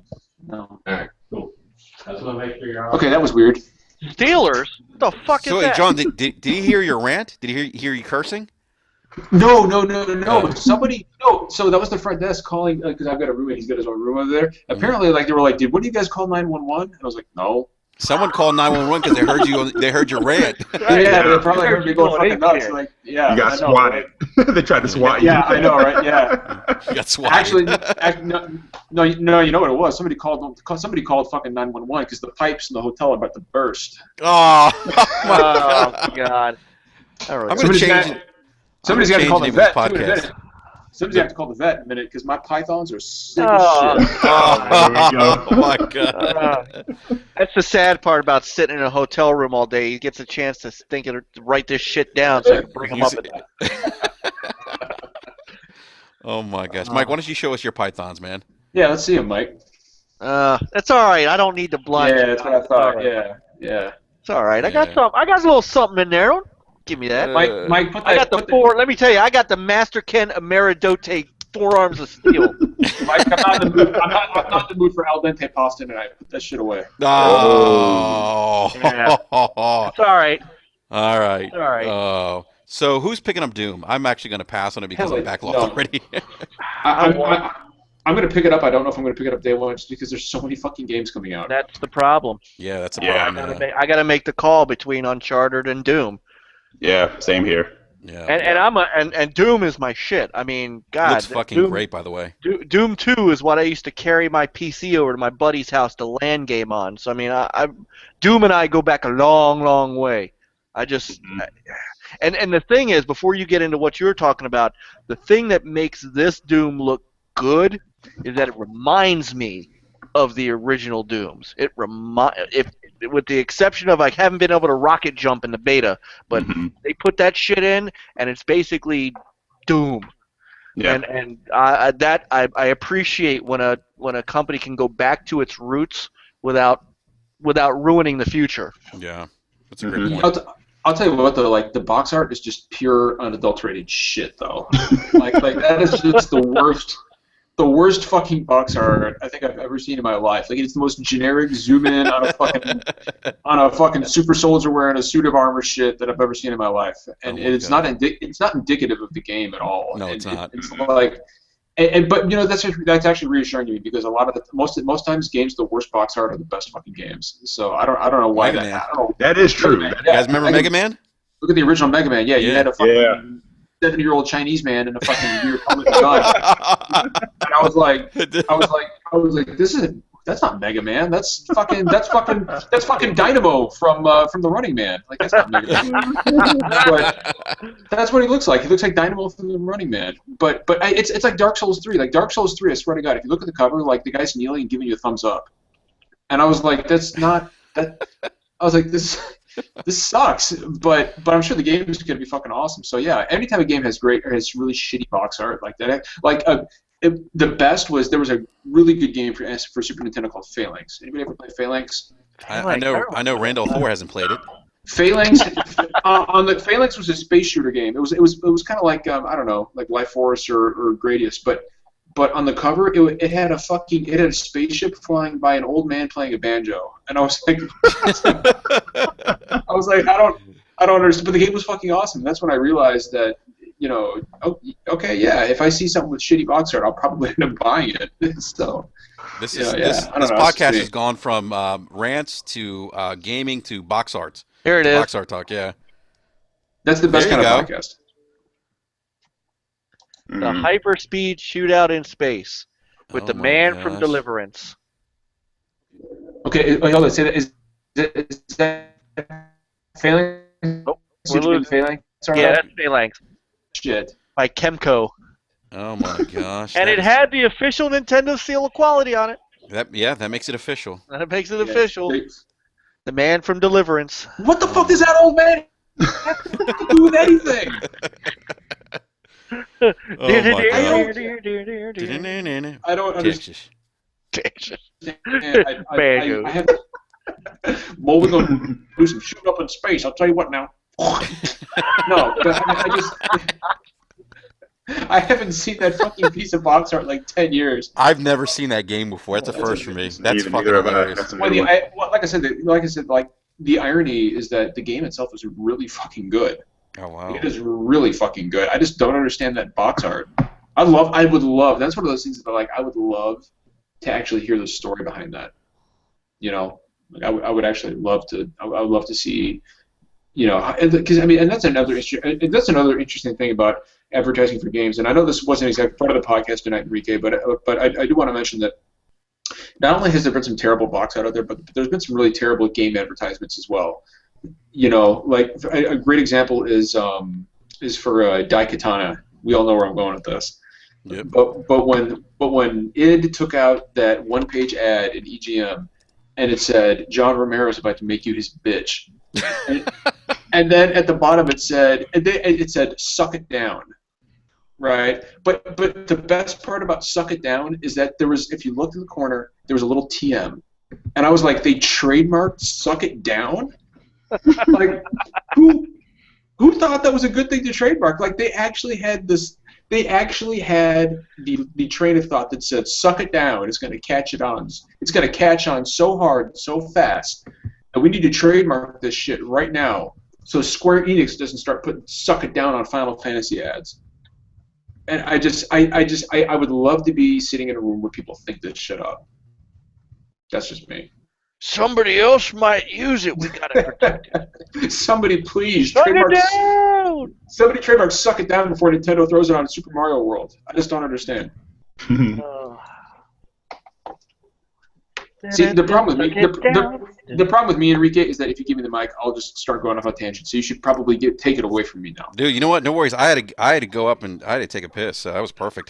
S4: No.
S5: Alright, cool. I just want to make sure you're on.
S4: Okay, that was weird.
S1: Steelers? What the fuck is that?
S2: So, John, did he hear your rant? Did he hear you cursing?
S4: No. Somebody. No. So that was the front desk calling because I've got a roommate. He's got his own room over there. Apparently, they were like, "Did one of you guys call 911?" And I was like, "No."
S2: Someone called 911 because they heard you. They heard your rant.
S4: Yeah, they probably heard me going fucking nuts. Like, yeah,
S3: you got swatted. They tried to swat you.
S4: Yeah, I know, right? Yeah.
S2: You got swatted.
S4: Actually, no. You know what it was? Somebody called fucking 911 because the pipes in the hotel are about to burst.
S2: Oh
S1: my God.
S2: I'm going to change it.
S4: Somebody's got to call the vet. Somebody's have to call the vet in a minute because my pythons are sick
S1: Oh.
S4: as shit.
S2: Oh my god.
S1: That's the sad part about sitting in a hotel room all day. He gets a chance to write this shit down so I can bring him up.
S2: Oh my gosh, Mike, why don't you show us your pythons, man?
S4: Yeah, let's see him, Mike.
S1: That's all right. I don't need to blind.
S4: Yeah, that's what I thought. Yeah.
S1: It's all right. I got
S2: Yeah.
S1: some. I got a little something in there. Don't give me that.
S4: Mike, put that.
S1: I got the four. Let me tell you, I got the Master Ken Emeridote forearms of steel.
S4: Mike, I'm not in the mood for al dente pasta tonight. Put that shit away.
S2: Oh.
S1: Yeah. It's all right.
S2: All right.
S1: All right.
S2: Oh. So who's picking up Doom? I'm actually going to pass on it because I'm backlogged already.
S4: I'm going to pick it up. I don't know if I'm going to pick it up day one just because there's so many fucking games coming out.
S1: That's the problem.
S2: Yeah, that's a
S3: Yeah.
S2: problem.
S1: I got to make the call between Uncharted and Doom.
S3: Yeah, same here.
S2: Yeah.
S1: And Doom is my shit. I mean, God,
S2: Looks fucking
S1: Doom,
S2: great, by the way.
S1: Doom 2 is what I used to carry my PC over to my buddy's house to LAN game on. So I mean, Doom and I go back a long, long way. And the thing is, before you get into what you're talking about, the thing that makes this Doom look good is that it reminds me of the original Dooms. With the exception of I haven't been able to rocket jump in the beta, but they put that shit in, and it's basically Doom.
S3: Yeah.
S1: And I appreciate when a company can go back to its roots without ruining the future.
S2: Yeah, that's a great point.
S4: I'll tell you what though, like the box art is just pure unadulterated shit though. like that is just the worst fucking box art I think I've ever seen in my life. Like it's the most generic zoom in on a fucking super soldier wearing a suit of armor shit that I've ever seen in my life. And it's not indicative of the game at all.
S2: No, it's not.
S4: It's like but you know that's actually reassuring to me because a lot of most times games the worst box art are the best fucking games. So I don't know why
S2: Mega Man.
S3: That is true.
S2: You guys remember Mega Man?
S4: Look at the original Mega Man. Yeah, you had a fucking 70-year-old Chinese man in a fucking weird helmet and gun. And I was like, that's not Mega Man. That's fucking Dynamo from the Running Man. Like that's not Mega Man. But that's what he looks like. He looks like Dynamo from the Running Man. But it's like Dark Souls 3. Like Dark Souls 3, I swear to God, if you look at the cover, like the guy's kneeling and giving you a thumbs up. And I was like, that's not that. I was like, this sucks, but I'm sure the game is going to be fucking awesome. So yeah, anytime a game has really shitty box art like that, the best was there was a really good game for Super Nintendo called Phalanx. Anybody ever play Phalanx?
S2: I know Randall Thor hasn't played it.
S4: Phalanx Phalanx was a space shooter game. It was kind of like I don't know, like Life Force or Gradius, but on the cover it had a spaceship flying by an old man playing a banjo, and I was like, I don't understand. But the game was fucking awesome. That's when I realized that if I see something with shitty box art, I'll probably end up buying it. So
S2: this podcast has gone from rants to gaming to box art.
S1: Here it is.
S2: Box art talk, yeah.
S4: That's the best kind of podcast.
S1: The hyperspeed shootout in space with the man from Deliverance.
S4: Okay, hold on. Say that. Is that Phalanx?
S1: Nope.
S4: Phalanx?
S1: Yeah, that's Phalanx.
S4: Shit.
S1: By Chemco.
S2: Oh my gosh.
S1: And it had the official Nintendo seal of quality on it.
S2: That makes it official.
S1: That makes it official. The man from Deliverance.
S4: What the fuck is that old man have to do with anything? I don't understand. I have Well, we're going to do some shooting up in space. I'll tell you what now. No, but I haven't seen that fucking piece of box art in like 10 years.
S2: I've never seen that game before. That's a first for me. That's fucking hilarious.
S4: Like I said, the irony is that the game itself is really fucking good.
S2: Oh wow!
S4: It is really fucking good. I just don't understand that box art. I would love. That's one of those things that I would love to actually hear the story behind that. You know, like I would actually love to. I would love to see. You know, because and that's another issue. That's another interesting thing about advertising for games. And I know this wasn't exactly part of the podcast tonight, Enrique, but I do want to mention that not only has there been some terrible box art out there, but there's been some really terrible game advertisements as well. You know, like a great example is for Daikatana. We all know where I'm going with this.
S2: Yep.
S4: But when id took out that one-page ad in EGM, and it said John Romero is about to make you his bitch, and then at the bottom it said suck it down, right? But the best part about suck it down is that there was, if you looked in the corner, there was a little TM, and I was like, they trademarked suck it down. Like, who thought that was a good thing to trademark? Like, they actually had this. They actually had the train of thought that said, "Suck it down. It's going to catch it on. It's going to catch on so hard, so fast, and we need to trademark this shit right now, so Square Enix doesn't start putting 'Suck it down' on Final Fantasy ads." And I would love to be sitting in a room where people think this shit up. That's just me.
S1: Somebody else might use it. We gotta protect it.
S4: Somebody please
S1: Suck
S4: trademark.
S1: it down!
S4: Somebody trademark "Suck it down" before Nintendo throws it on Super Mario World. I just don't understand.
S1: Oh.
S4: See, the problem with me, Enrique, is that if you give me the mic, I'll just start going off on a tangent. So you should probably take it away from me now.
S2: Dude, you know what? No worries. I had to go up and I had to take a piss. So that was perfect.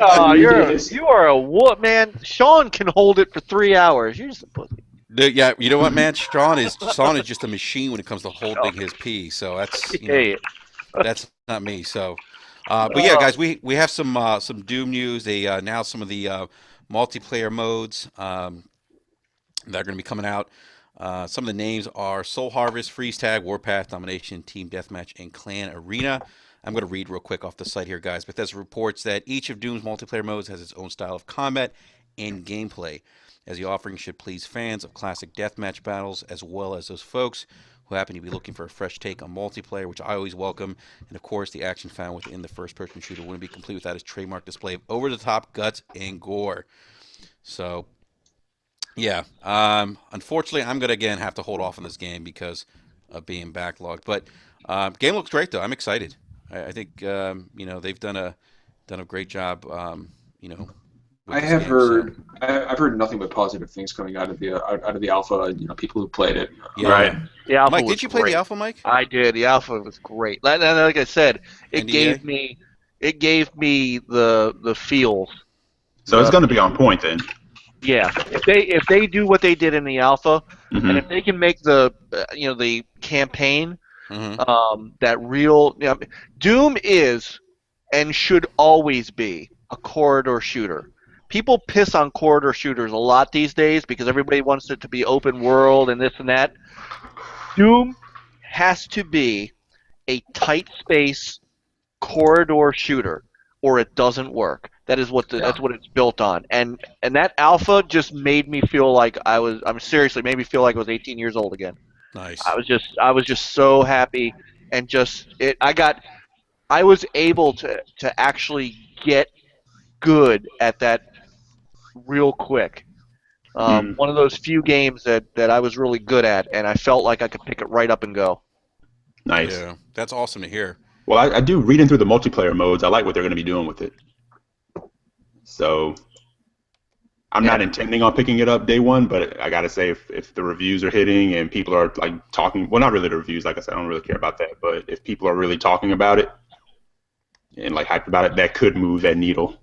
S1: Oh, you are a what, man? Sean can hold it for 3 hours. You're just a pussy.
S2: Dude, yeah, you know what, man? Sean is just a machine when it comes to holding his pee. So that's that's not me. So, but yeah, guys, we have some Doom news. They announced some of the multiplayer modes that are going to be coming out. Some of the names are Soul Harvest, Freeze Tag, Warpath, Domination, Team Deathmatch, and Clan Arena. I'm going to read real quick off the site here, guys. Bethesda reports that each of Doom's multiplayer modes has its own style of combat and gameplay, as the offering should please fans of classic deathmatch battles, as well as those folks who happen to be looking for a fresh take on multiplayer, which I always welcome. And of course, the action found within the first-person shooter wouldn't be complete without its trademark display of over-the-top guts and gore. So, yeah. Unfortunately, I'm going to, again, have to hold off on this game because of being backlogged. But game looks great, though. I'm excited. I think they've done a great job.
S4: I've heard nothing but positive things coming out of the alpha. People who played it.
S2: Yeah.
S3: Right.
S1: The alpha
S2: Mike,
S1: was
S2: did you play
S1: great.
S2: the alpha, Mike?
S1: I did. The alpha was great. Like I said, it
S2: NDA?
S1: gave me the feels.
S3: So it's going to be on point then.
S1: Yeah, if they do what they did in the alpha,
S3: Mhm.
S1: and if they can make the campaign
S2: Mm-hmm.
S1: that real, Doom is and should always be a corridor shooter. People piss on corridor shooters a lot these days because everybody wants it to be open world and this and that. Doom has to be a tight space corridor shooter, or it doesn't work. That is that's what it's built on. And that alpha just made me feel like seriously made me feel like I was 18 years old again.
S2: Nice.
S1: I was just so happy, and I was able to actually get good at that real quick. One of those few games that I was really good at, and I felt like I could pick it right up and go.
S3: Nice.
S2: Yeah, that's awesome to hear.
S3: Well, I do reading through the multiplayer modes. I like what they're going to be doing with it. So I'm not intending on picking it up day one, but I gotta say, if the reviews are hitting and people are like talking, well, not really the reviews, like I said, I don't really care about that. But if people are really talking about it and like hyped about it, that could move that needle.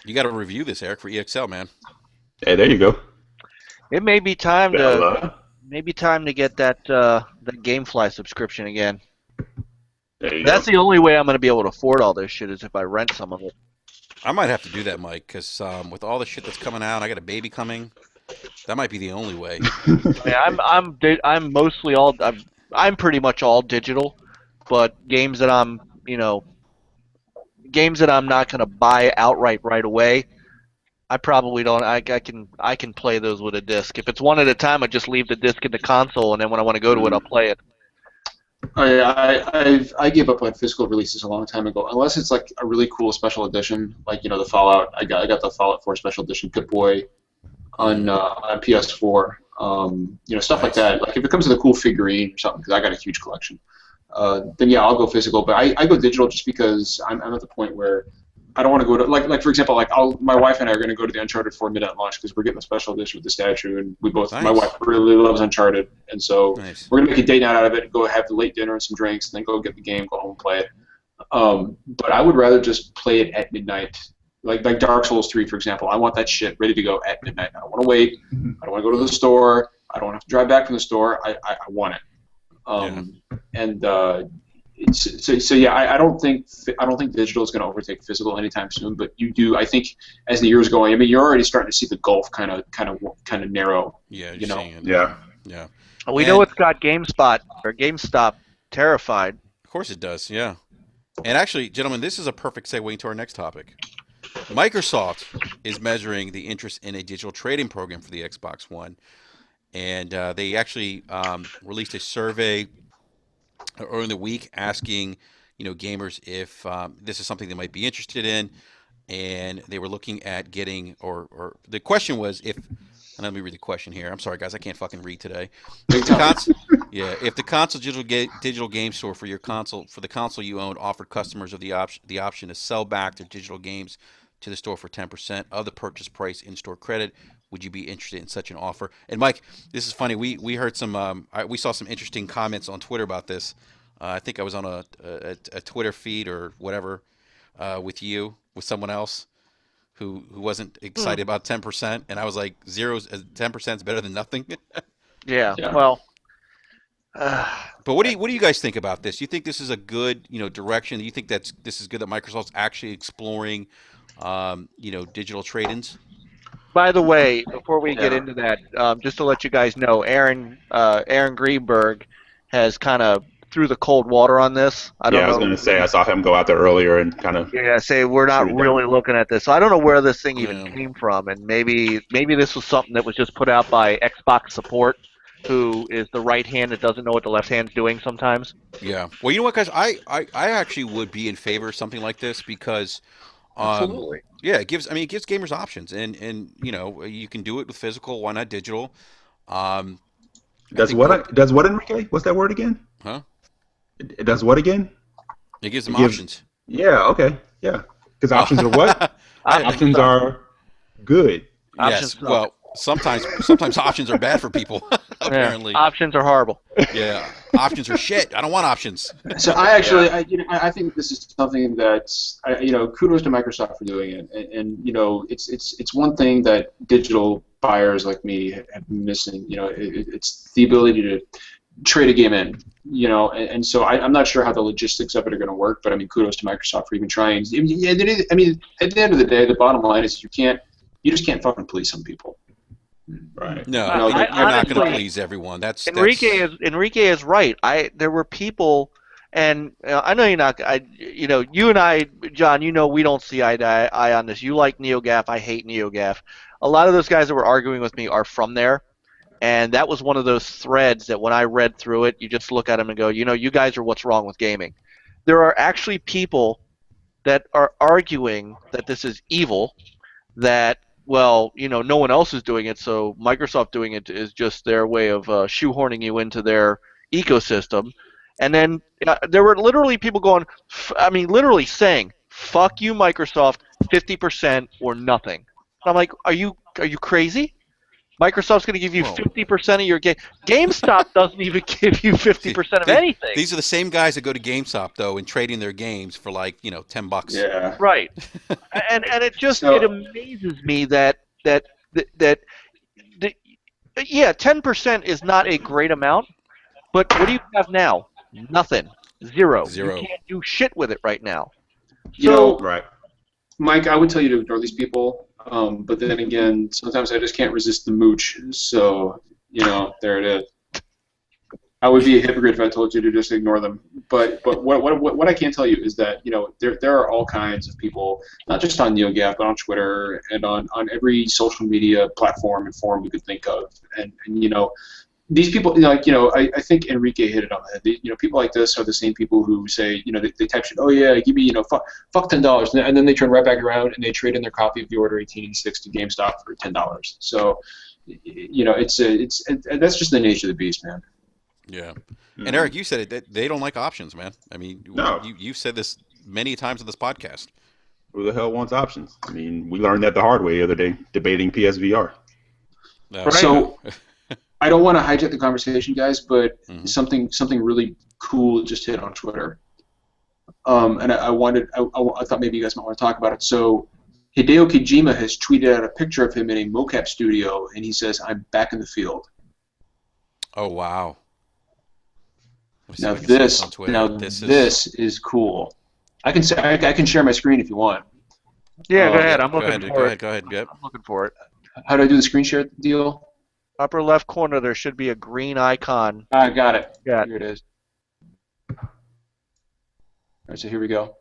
S2: You got to review this, Eric, for EXL, man.
S3: Hey, there you go.
S1: It may be time
S3: Bella.
S1: to get that GameFly subscription again.
S3: There you
S1: That's
S3: go.
S1: the only way I'm going to be able to afford all this shit is if I rent some of it.
S2: I might have to do that, Mike, because with all the shit that's coming out, I got a baby coming. That might be the only way.
S1: I'm mostly I'm pretty much all digital, but games that I'm not going to buy outright right away, I probably don't. I can play those with a disc. If it's one at a time, I just leave the disc in the console, and then when I want to go to it, I'll play it.
S4: I gave up on physical releases a long time ago, unless it's like a really cool special edition, like the Fallout. I got the Fallout 4 special edition Pip-Boy on PS4. Stuff like that. Like if it comes with a cool figurine or something, because I got a huge collection, then yeah, I'll go physical. But I go digital just because I'm at the point where I don't want to go to like for example, my wife and I are going to go to the Uncharted 4 midnight launch because we're getting a special edition with the statue, and we both.
S2: Nice.
S4: My wife really loves Uncharted, and so
S2: Nice.
S4: we're going to make a date night out of it, go have the late dinner and some drinks, and then go get the game, go home and play it. But I would rather just play it at midnight. Like Dark Souls 3, for example. I want that shit ready to go at midnight. I don't want to wait. I don't want to go to the store. I don't want to have to drive back from the store. I want it. And yeah, I don't think digital is going to overtake physical anytime soon. But you do, I think, as the years going. I mean, you're already starting to see the gulf kind of narrow.
S2: Yeah,
S4: you know.
S3: Yeah.
S2: Yeah.
S1: We know it's got GameStop terrified.
S2: Of course it does. Yeah. And actually, gentlemen, this is a perfect segue into our next topic. Microsoft is measuring the interest in a digital trading program for the Xbox One, and they actually released a survey early in the week asking, gamers if this is something they might be interested in, and they were looking at getting, or the question was if. And let me read the question here. I'm sorry, guys, I can't fucking read today. If the console digital game store for the console you own offered customers of the option to sell back their digital games to the store for 10% of the purchase price in store credit, would you be interested in such an offer? And Mike, this is funny. We heard we saw some interesting comments on Twitter about this. I think I was on a Twitter feed or whatever with someone else who wasn't excited about 10%, and I was like, 10% is better than nothing.
S1: Yeah. Well.
S2: But what do you guys think about this? Do you think this is a good direction? Do you think this is good that Microsoft's actually exploring digital trade-ins?
S1: By the way, before we get into that, just to let you guys know, Aaron Greenberg has kind of threw the cold water on this. I was
S3: going to say, I saw him go out there earlier and kind of...
S1: Yeah, say we're not really looking at this. So I don't know where this thing even came from, and maybe this was something that was just put out by Xbox support, who is the right hand that doesn't know what the left hand's doing sometimes.
S2: Yeah. Well, you know what, guys? I actually would be in favor of something like this because...
S1: Absolutely.
S2: Yeah, it gives gamers options, and you can do it with physical. Why not digital?
S3: Does what, Enrique? What's that word again?
S2: Huh?
S3: It does what again?
S2: It gives them options.
S3: Yeah. Okay. Yeah. Because options are what? Options are good.
S2: Yes. Well, sometimes options are bad for people. Apparently,
S1: options are horrible.
S2: Yeah, options are shit. I don't want options.
S4: So I think this is something that's kudos to Microsoft for doing it, and it's one thing that digital buyers like me have been missing. It's the ability to trade a game in. And so I'm not sure how the logistics of it are going to work, but kudos to Microsoft for even trying. At the end of the day, the bottom line is you just can't fucking please some people.
S3: Right.
S2: No, you're not going to please everyone.
S1: Enrique is right. There were people, and I know you're not. You and I, John. We don't see eye to eye on this. You like NeoGAF. I hate NeoGAF. A lot of those guys that were arguing with me are from there, and that was one of those threads that when I read through it, you just look at them and go, you guys are what's wrong with gaming. There are actually people that are arguing that this is evil, that. Well, no one else is doing it, so Microsoft doing it is just their way of shoehorning you into their ecosystem. And then there were literally people going, literally saying, "Fuck you, Microsoft, 50% or nothing." And I'm like, are you crazy? Microsoft's going to give you 50% of your game. GameStop doesn't even give you 50% of anything.
S2: These are the same guys that go to GameStop though and trading their games for like $10.
S4: Yeah.
S1: Right. and it just it amazes me that 10% is not a great amount, but what do you have now? Nothing. Zero. You can't do shit with it right now.
S3: Right.
S4: Mike, I would tell you to ignore these people. But then again, sometimes I just can't resist the mooch. So, there it is. I would be a hypocrite if I told you to just ignore them. But what I can tell you is that there are all kinds of people, not just on NeoGAF, but on Twitter and on every social media platform and forum you could think of. And these people, I think Enrique hit it on the head. People like this are the same people who say, they text you, oh yeah, give me, fuck $10, and then they turn right back around and they trade in their copy of the Order 1886 to GameStop for $10. So, it's that's just the nature of the beast, man.
S2: Yeah. And Eric, you said it, that they don't like options, man.
S3: No.
S2: You've said this many times on this podcast.
S3: Who the hell wants options? We learned that the hard way the other day debating PSVR.
S4: So. I don't want to hijack the conversation, guys, but something really cool just hit on Twitter. And I thought maybe you guys might want to talk about it. So Hideo Kojima has tweeted out a picture of him in a mocap studio, and he says, "I'm back in the field."
S2: Oh wow!
S4: Now this is cool. I can share my screen if you want.
S1: Yeah, go ahead. I'm looking for it.
S2: Go ahead. Yep.
S1: I'm looking for it.
S4: How do I do the screen share deal?
S1: Upper left corner, there should be a green icon.
S4: I got it.
S1: Yeah.
S4: Here it is. All right, so here we go.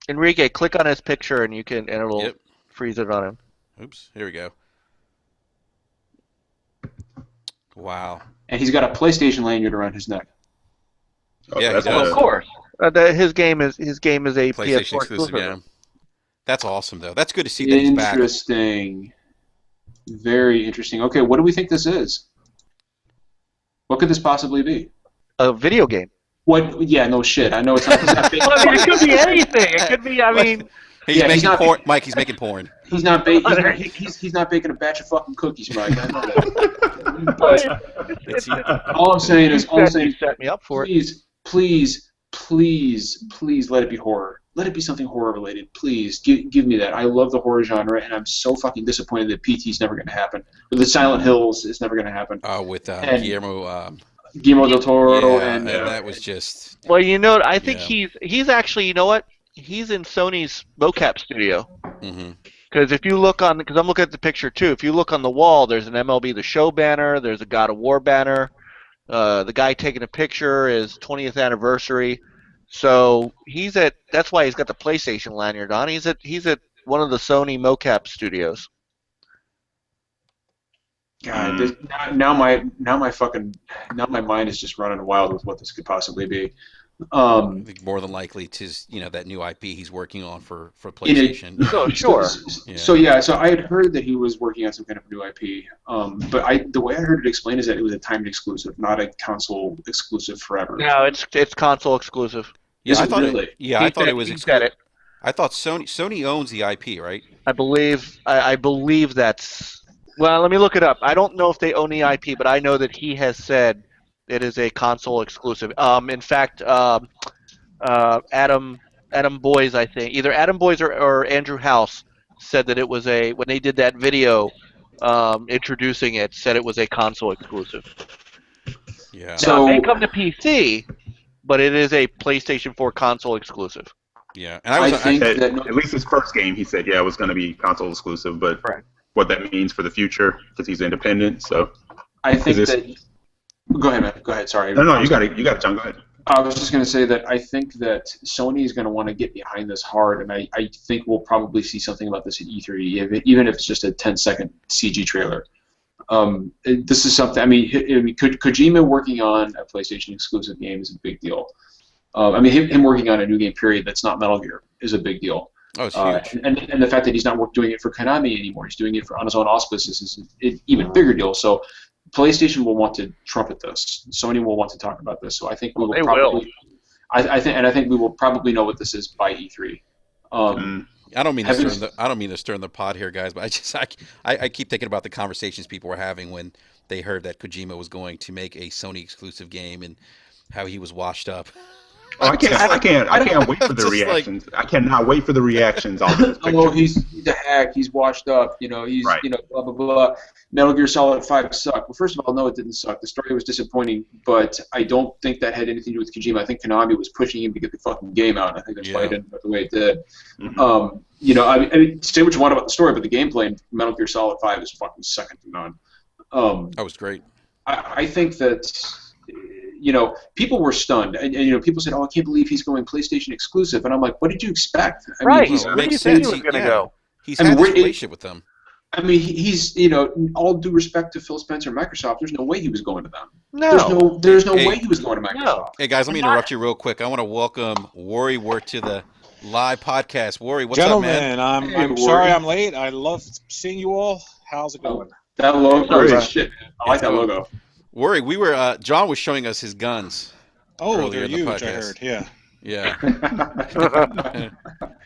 S1: Enrique, click on his picture and it'll freeze it on him.
S2: Oops, here we go. Wow.
S4: And he's got a PlayStation lanyard around his neck.
S3: Oh,
S2: Yeah,
S3: that's
S2: he does.
S1: Of course. His game is a
S2: PlayStation
S1: PS4
S2: exclusive. Yeah. That's awesome, though. That's good to see that he's back.
S4: Interesting. Very interesting. Okay, what do we think this is? What could this possibly be?
S1: A video game.
S4: What? Yeah, no shit. I know it's not.
S1: Well, I mean, it could be anything. It could be. I mean,
S2: he's making porn. Mike, he's making porn.
S4: He's not baking a batch of fucking cookies, Mike. I know that. But all I'm saying is,
S1: you set me up for it.
S4: Please let it be horror. Let it be something horror related. Please give me that. I love the horror genre, and I'm so fucking disappointed that PT's never going to happen. Or the Silent Hills is never going to happen.
S2: With Guillermo
S4: del Toro,
S2: and that was just.
S1: Well, I think he's actually, you know what? He's in Sony's mocap studio. Because if you look because I'm looking at the picture too. If you look on the wall, there's an MLB The Show banner. There's a God of War banner. The guy taking a picture is 20th anniversary. So that's why he's got the PlayStation lanyard on. He's at one of the Sony mocap studios.
S4: God, now my mind is just running wild with what this could possibly be.
S2: I think more than likely it is that new IP he's working on for PlayStation.
S1: Sure.
S4: So I had heard that he was working on some kind of new IP. But the way I heard it explained is that it was a timed exclusive, not a console exclusive forever.
S1: No, it's console exclusive.
S2: Yeah, I thought it was exclusive. I thought Sony owns the IP, right?
S1: I believe that's. Well, let me look it up. I don't know if they own the IP, but I know that he has said it is a console exclusive. In fact, Adam Boyes, I think, either Adam Boyes or Andrew House said that it was when they did that video introducing it, said it was a console exclusive.
S2: Yeah.
S1: So it may come to PC, but it is a PlayStation 4 console exclusive.
S2: Yeah, and I think
S3: that at least his first game, he said, it was going to be console exclusive, but what that means for the future, because he's independent. So
S4: I think that. Go ahead, man. Go ahead. Sorry.
S3: No, you got it, John. Go ahead.
S4: I was just going to say that I think that Sony is going to want to get behind this hard, and I think we'll probably see something about this at E3, even if it's just a 10-second CG trailer. This is something. I mean, Kojima working on a PlayStation exclusive game is a big deal. Him working on a new game, period, that's not Metal Gear is a big deal.
S2: Oh, it's huge.
S4: And the fact that he's not doing it for Konami anymore, he's doing it on his own auspices is an even bigger deal. So PlayStation will want to trumpet this. Sony will want to talk about this. So I think we will probably. I think we will probably know what this is by E3.
S2: I don't mean to stir in the pot here, guys, but I keep thinking about the conversations people were having when they heard that Kojima was going to make a Sony exclusive game and how he was washed up.
S3: Oh, I can't wait for the reactions. I cannot wait for the reactions on this picture.
S4: Oh, he's a hack. He's washed up. He's
S3: right.
S4: Blah blah blah. Metal Gear Solid 5 sucked. Well, first of all, no, it didn't suck. The story was disappointing, but I don't think that had anything to do with Kojima. I think Konami was pushing him to get the fucking game out. I think that's why it ended up the way it did. Say what you want about the story, but the gameplay in Metal Gear Solid 5 is fucking second to none.
S2: That was great.
S4: I think that. People were stunned, and people said, "Oh, I can't believe he's going PlayStation exclusive." And I'm like, "What did you expect?"
S1: Where do you think he was going to go?
S2: He's had this relationship with them.
S4: I mean, he's all due respect to Phil Spencer and Microsoft. There's no way he was going to them.
S1: No,
S4: there's no way he was going to Microsoft.
S1: No.
S2: Hey guys, let me interrupt you real quick. I want to welcome Worry Wart to the live podcast. Worry, what's up, man?
S6: I'm sorry I'm late. I love seeing you all. How's it going?
S4: That logo is shit. I like that logo.
S2: Worry, John was showing us his guns.
S6: Oh, they're huge, I heard, yeah.
S2: Yeah.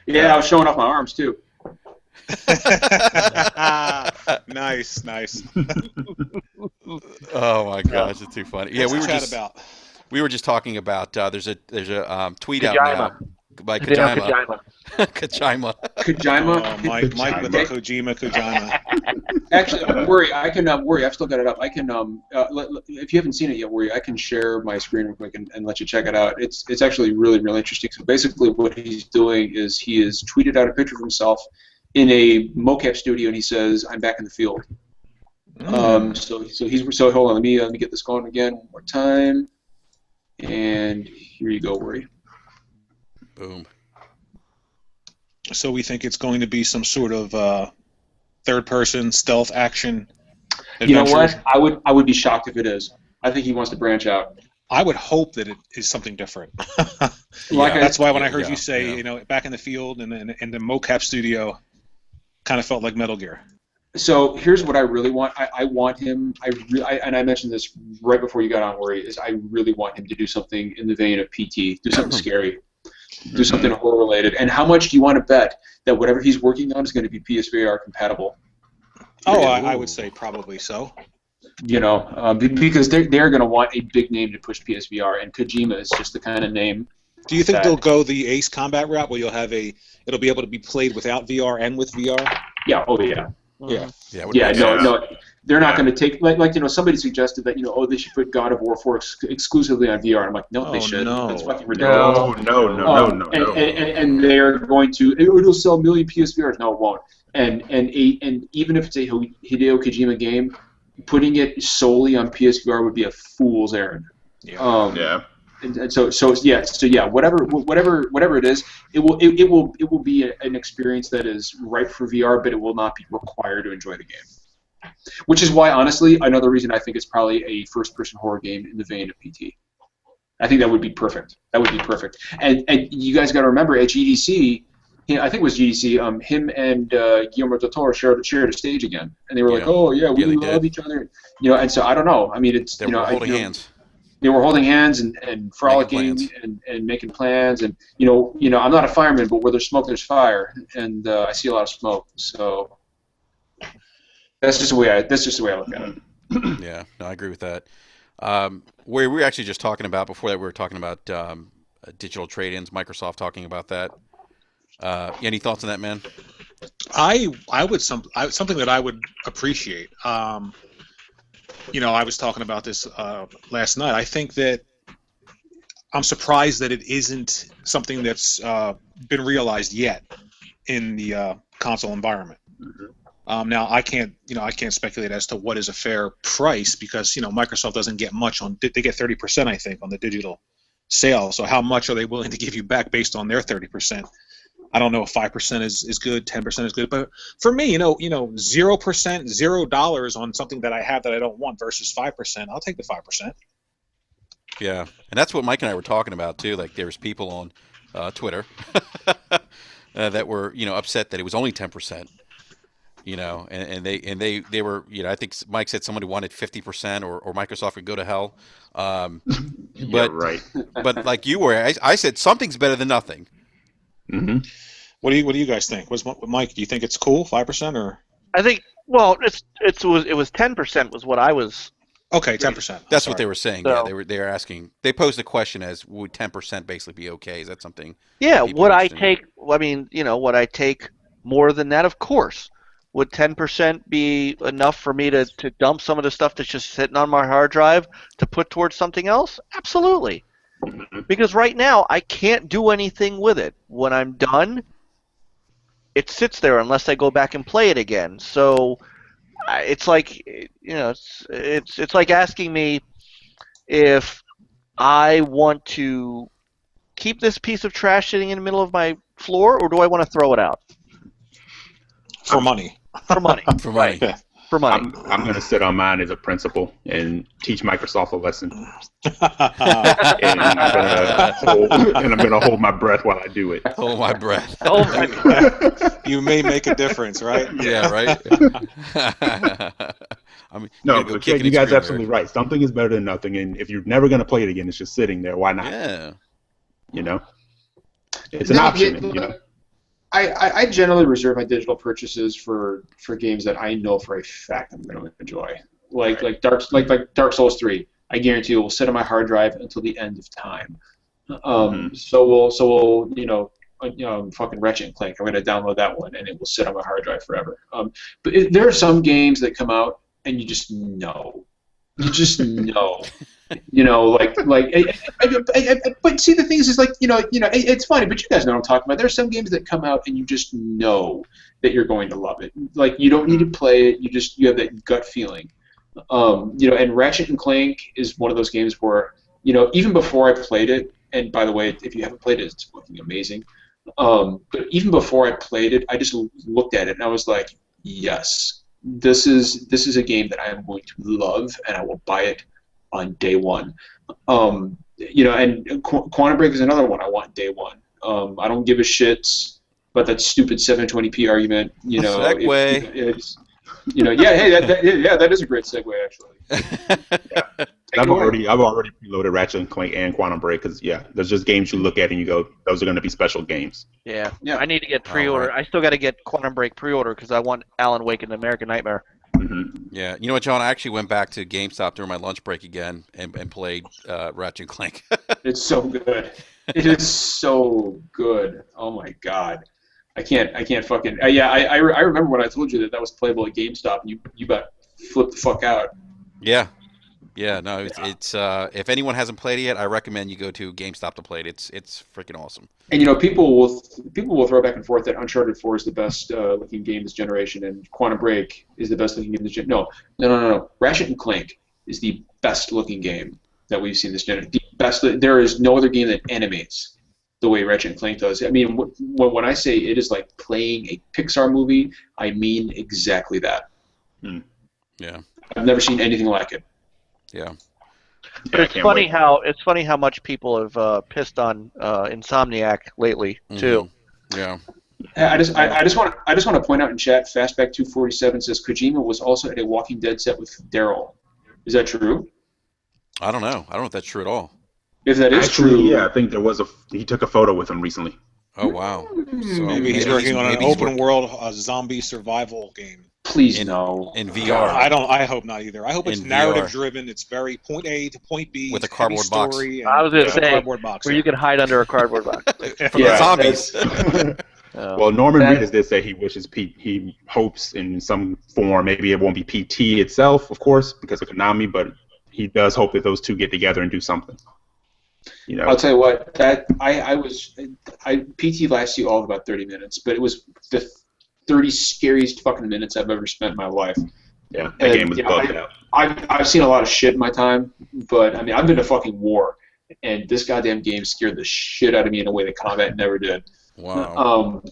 S4: Yeah, I was showing off my arms, too.
S6: Nice.
S2: Oh my gosh, it's too funny. Yeah, we were just talking about there's a tweet out now by Kojima. Kojima.
S4: Kojima.
S6: Oh, Mike with the Kojima.
S4: Actually, worry. I can worry. I've still got it up. I can if you haven't seen it yet, worry. I can share my screen real quick and let you check it out. It's actually really interesting. So basically, what he's doing is he has tweeted out a picture of himself in a mocap studio, and he says, "I'm back in the field." So hold on. Let me get this going again one more time. And here you go, worry.
S2: Boom.
S6: So we think it's going to be some sort of third-person stealth action adventure.
S4: You know what? I would be shocked if it is. I think he wants to branch out.
S6: I would hope that it is something different. That's why when I heard you say, back in the field and the mocap studio, kind of felt like Metal Gear.
S4: So here's what I really want. I want him. And I mentioned this right before you got on, Worry. Is I really want him to do something in the vein of PT. Do something scary. Do something horror related. And how much do you want to bet that whatever he's working on is going to be PSVR compatible?
S6: Oh, I would say probably so.
S4: Because they're going to want a big name to push PSVR, and Kojima is just the kind of name.
S6: Do you think they'll go the Ace Combat route, where it'll be able to be played without VR and with VR?
S4: Yeah. Oh yeah.
S6: Yeah.
S4: No. They're not going to take somebody suggested that they should put God of War 4 exclusively on VR. I'm like, no, they should.
S6: No.
S4: That's fucking ridiculous.
S3: No.
S4: And they're going to. It'll sell a million PSVRs. No, it won't. And even if it's a Hideo Kojima game, putting it solely on PSVR would be a fool's errand.
S3: Yeah.
S4: And so whatever it is, it will be an experience that is ripe for VR, but it will not be required to enjoy the game. Which is why, honestly, another reason I think it's probably a first-person horror game in the vein of PT. I think that would be perfect. And you guys got to remember at GDC, I think it was GDC. Him and Guillermo del Toro shared a stage again, and they were like, "Oh yeah, we love each other," And so I don't know. I mean, it's
S2: they were holding hands.
S4: They were holding hands and frolicking and making plans, and I'm not a fireman, but where there's smoke, there's fire, and I see a lot of smoke. So that's just the way I look at it.
S2: Yeah, no, I agree with that. We were actually just talking about before that. We were talking about digital trade-ins. Microsoft talking about that. Any thoughts on that, man?
S6: I would something that I would appreciate. I was talking about this last night. I think that I'm surprised that it isn't something that's been realized yet in the console environment. Now I can't speculate as to what is a fair price because Microsoft doesn't get much on. They get 30%, I think, on the digital sale. So how much are they willing to give you back based on their 30%? I don't know if 5% is good, 10% is good, but for me, 0%, $0 on something that I have that I don't want versus 5%, I'll take the 5%.
S2: Yeah, and that's what Mike and I were talking about too. Like there was people on Twitter that were upset that it was only 10%. And they were I think Mike said somebody wanted 50% or Microsoft would go to hell. But
S3: right.
S2: But like you were, I said something's better than nothing.
S3: Mm-hmm.
S6: What do you guys think? Mike? Do you think it's cool, 5% or?
S1: I think it was 10% was what I was.
S6: Okay, 10%.
S2: That's what they were saying.
S1: So,
S2: yeah, they were asking. They posed the question as would 10% basically be okay? Is that something?
S1: Yeah, would I take? I mean, would I take more than that? Of course. Would 10% be enough for me to dump some of the stuff that's just sitting on my hard drive to put towards something else? Absolutely. Because right now, I can't do anything with it. When I'm done, it sits there unless I go back and play it again. So it's like, it's like asking me if I want to keep this piece of trash sitting in the middle of my floor, or do I want to throw it out?
S6: For money.
S1: For money.
S2: For money.
S6: Yeah.
S1: For money.
S3: I'm going to sit on mine as a principal and teach Microsoft a lesson. And I'm going to hold my breath while I do it.
S2: Hold my breath.
S1: Oh my God.
S6: You may make a difference, right?
S2: Yeah, right. I mean,
S3: no, but you guys are absolutely right. Something is better than nothing, and if you're never going to play it again, it's just sitting there. Why not?
S2: Yeah.
S3: It's an option.
S4: I generally reserve my digital purchases for games that I know for a fact I'm going to enjoy. like Dark Souls 3. I guarantee it will sit on my hard drive until the end of time. So will fucking Ratchet and Clank. I'm going to download that one, and it will sit on my hard drive forever. But there are some games that come out, and you just know. You just know. But see, the thing is like, it's funny, but you guys know what I'm talking about. There's some games that come out, and you just know that you're going to love it. Like, you don't need to play it. You have that gut feeling. And Ratchet and Clank is one of those games where, even before I played it, and by the way, if you haven't played it, it's fucking amazing. But even before I played it, I just looked at it and I was like, yes, this is a game that I am going to love, and I will buy it on day one. And Quantum Break is another one I want day one. I don't give a shit about that stupid 720p argument.
S2: Segue.
S4: That is a great segue, actually.
S3: I've already preloaded Ratchet and Clank and Quantum Break because there's just games you look at and you go, those are going to be special games.
S1: Yeah. I need to get pre-order. Right. I still got to get Quantum Break pre-order because I want Alan Wake and American Nightmare.
S3: Mm-hmm.
S2: Yeah, you know what, John? I actually went back to GameStop during my lunch break again and played Ratchet and Clank.
S4: It's so good. It is so good. Oh my god. I can't fucking. I remember when I told you that was playable at GameStop, and you about flipped the fuck out.
S2: Yeah. No, it's if anyone hasn't played it yet, I recommend you go to GameStop to play it. It's freaking awesome.
S4: And people will throw back and forth that Uncharted 4 is the best looking game this generation, and Quantum Break is the best looking game this generation. No. Ratchet and Clank is the best looking game that we've seen this generation. The best. There is no other game that animates the way Ratchet and Clank does. I mean, when I say it is like playing a Pixar movie, I mean exactly that.
S2: Yeah.
S4: I've never seen anything like it.
S2: Yeah.
S1: But it's funny how much people have pissed on Insomniac lately too.
S2: Yeah.
S4: I just want to point out in chat. Fastback 247 says Kojima was also at a Walking Dead set with Daryl. Is that true?
S2: I don't know. I don't know if that's true at all.
S4: If that is true,
S3: yeah, I think he took a photo with him recently.
S2: Oh wow. So
S6: maybe he's working on an open world zombie survival game.
S4: Please no.
S2: In VR.
S6: I hope not either. I hope it's
S2: In
S6: narrative
S2: VR.
S6: Driven. It's very point A to point B
S2: With a cardboard box.
S1: I was going to say
S6: cardboard box,
S1: where you can hide under a cardboard box.
S2: From the zombies.
S3: Well, Norman Reedus did say he wishes he hopes in some form, maybe it won't be PT itself, of course, because of Konami, but he does hope that those two get together and do something.
S4: I'll tell you what, PT lasts you all of about 30 minutes, but it was the 30 scariest fucking minutes I've ever spent in my life.
S3: Yeah, that game was bugged out.
S4: I've seen a lot of shit in my time, but I mean, I've been to fucking war, and this goddamn game scared the shit out of me in a way that combat never did.
S2: Wow.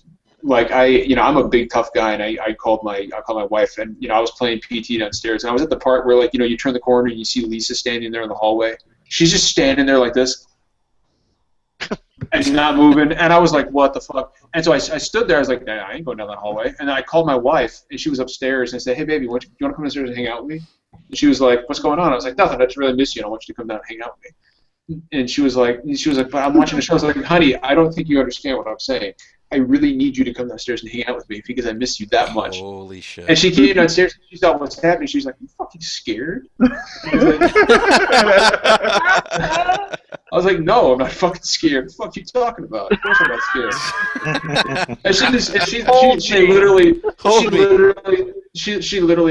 S4: I'm a big tough guy, and I called my wife, and I was playing PT downstairs, and I was at the part where you turn the corner and you see Lisa standing there in the hallway. She's just standing there like this. And she's not moving, and I was like, what the fuck? And so I stood there, I was like, nah, I ain't going down that hallway. And then I called my wife, and she was upstairs, and I said, hey, baby, you want to come downstairs and hang out with me? And she was like, what's going on? I was like, nothing, I just really miss you, and I want you to come down and hang out with me. And she was like, but I'm watching the show. I was like, honey, I don't think you understand what I'm saying. I really need you to come downstairs and hang out with me because I miss you that much.
S2: Holy shit.
S4: And she came downstairs and she saw what's happening. She was like, you fucking scared? I was like, no, I'm not fucking scared. What the fuck are you talking about? Of course I'm not scared. And she literally, I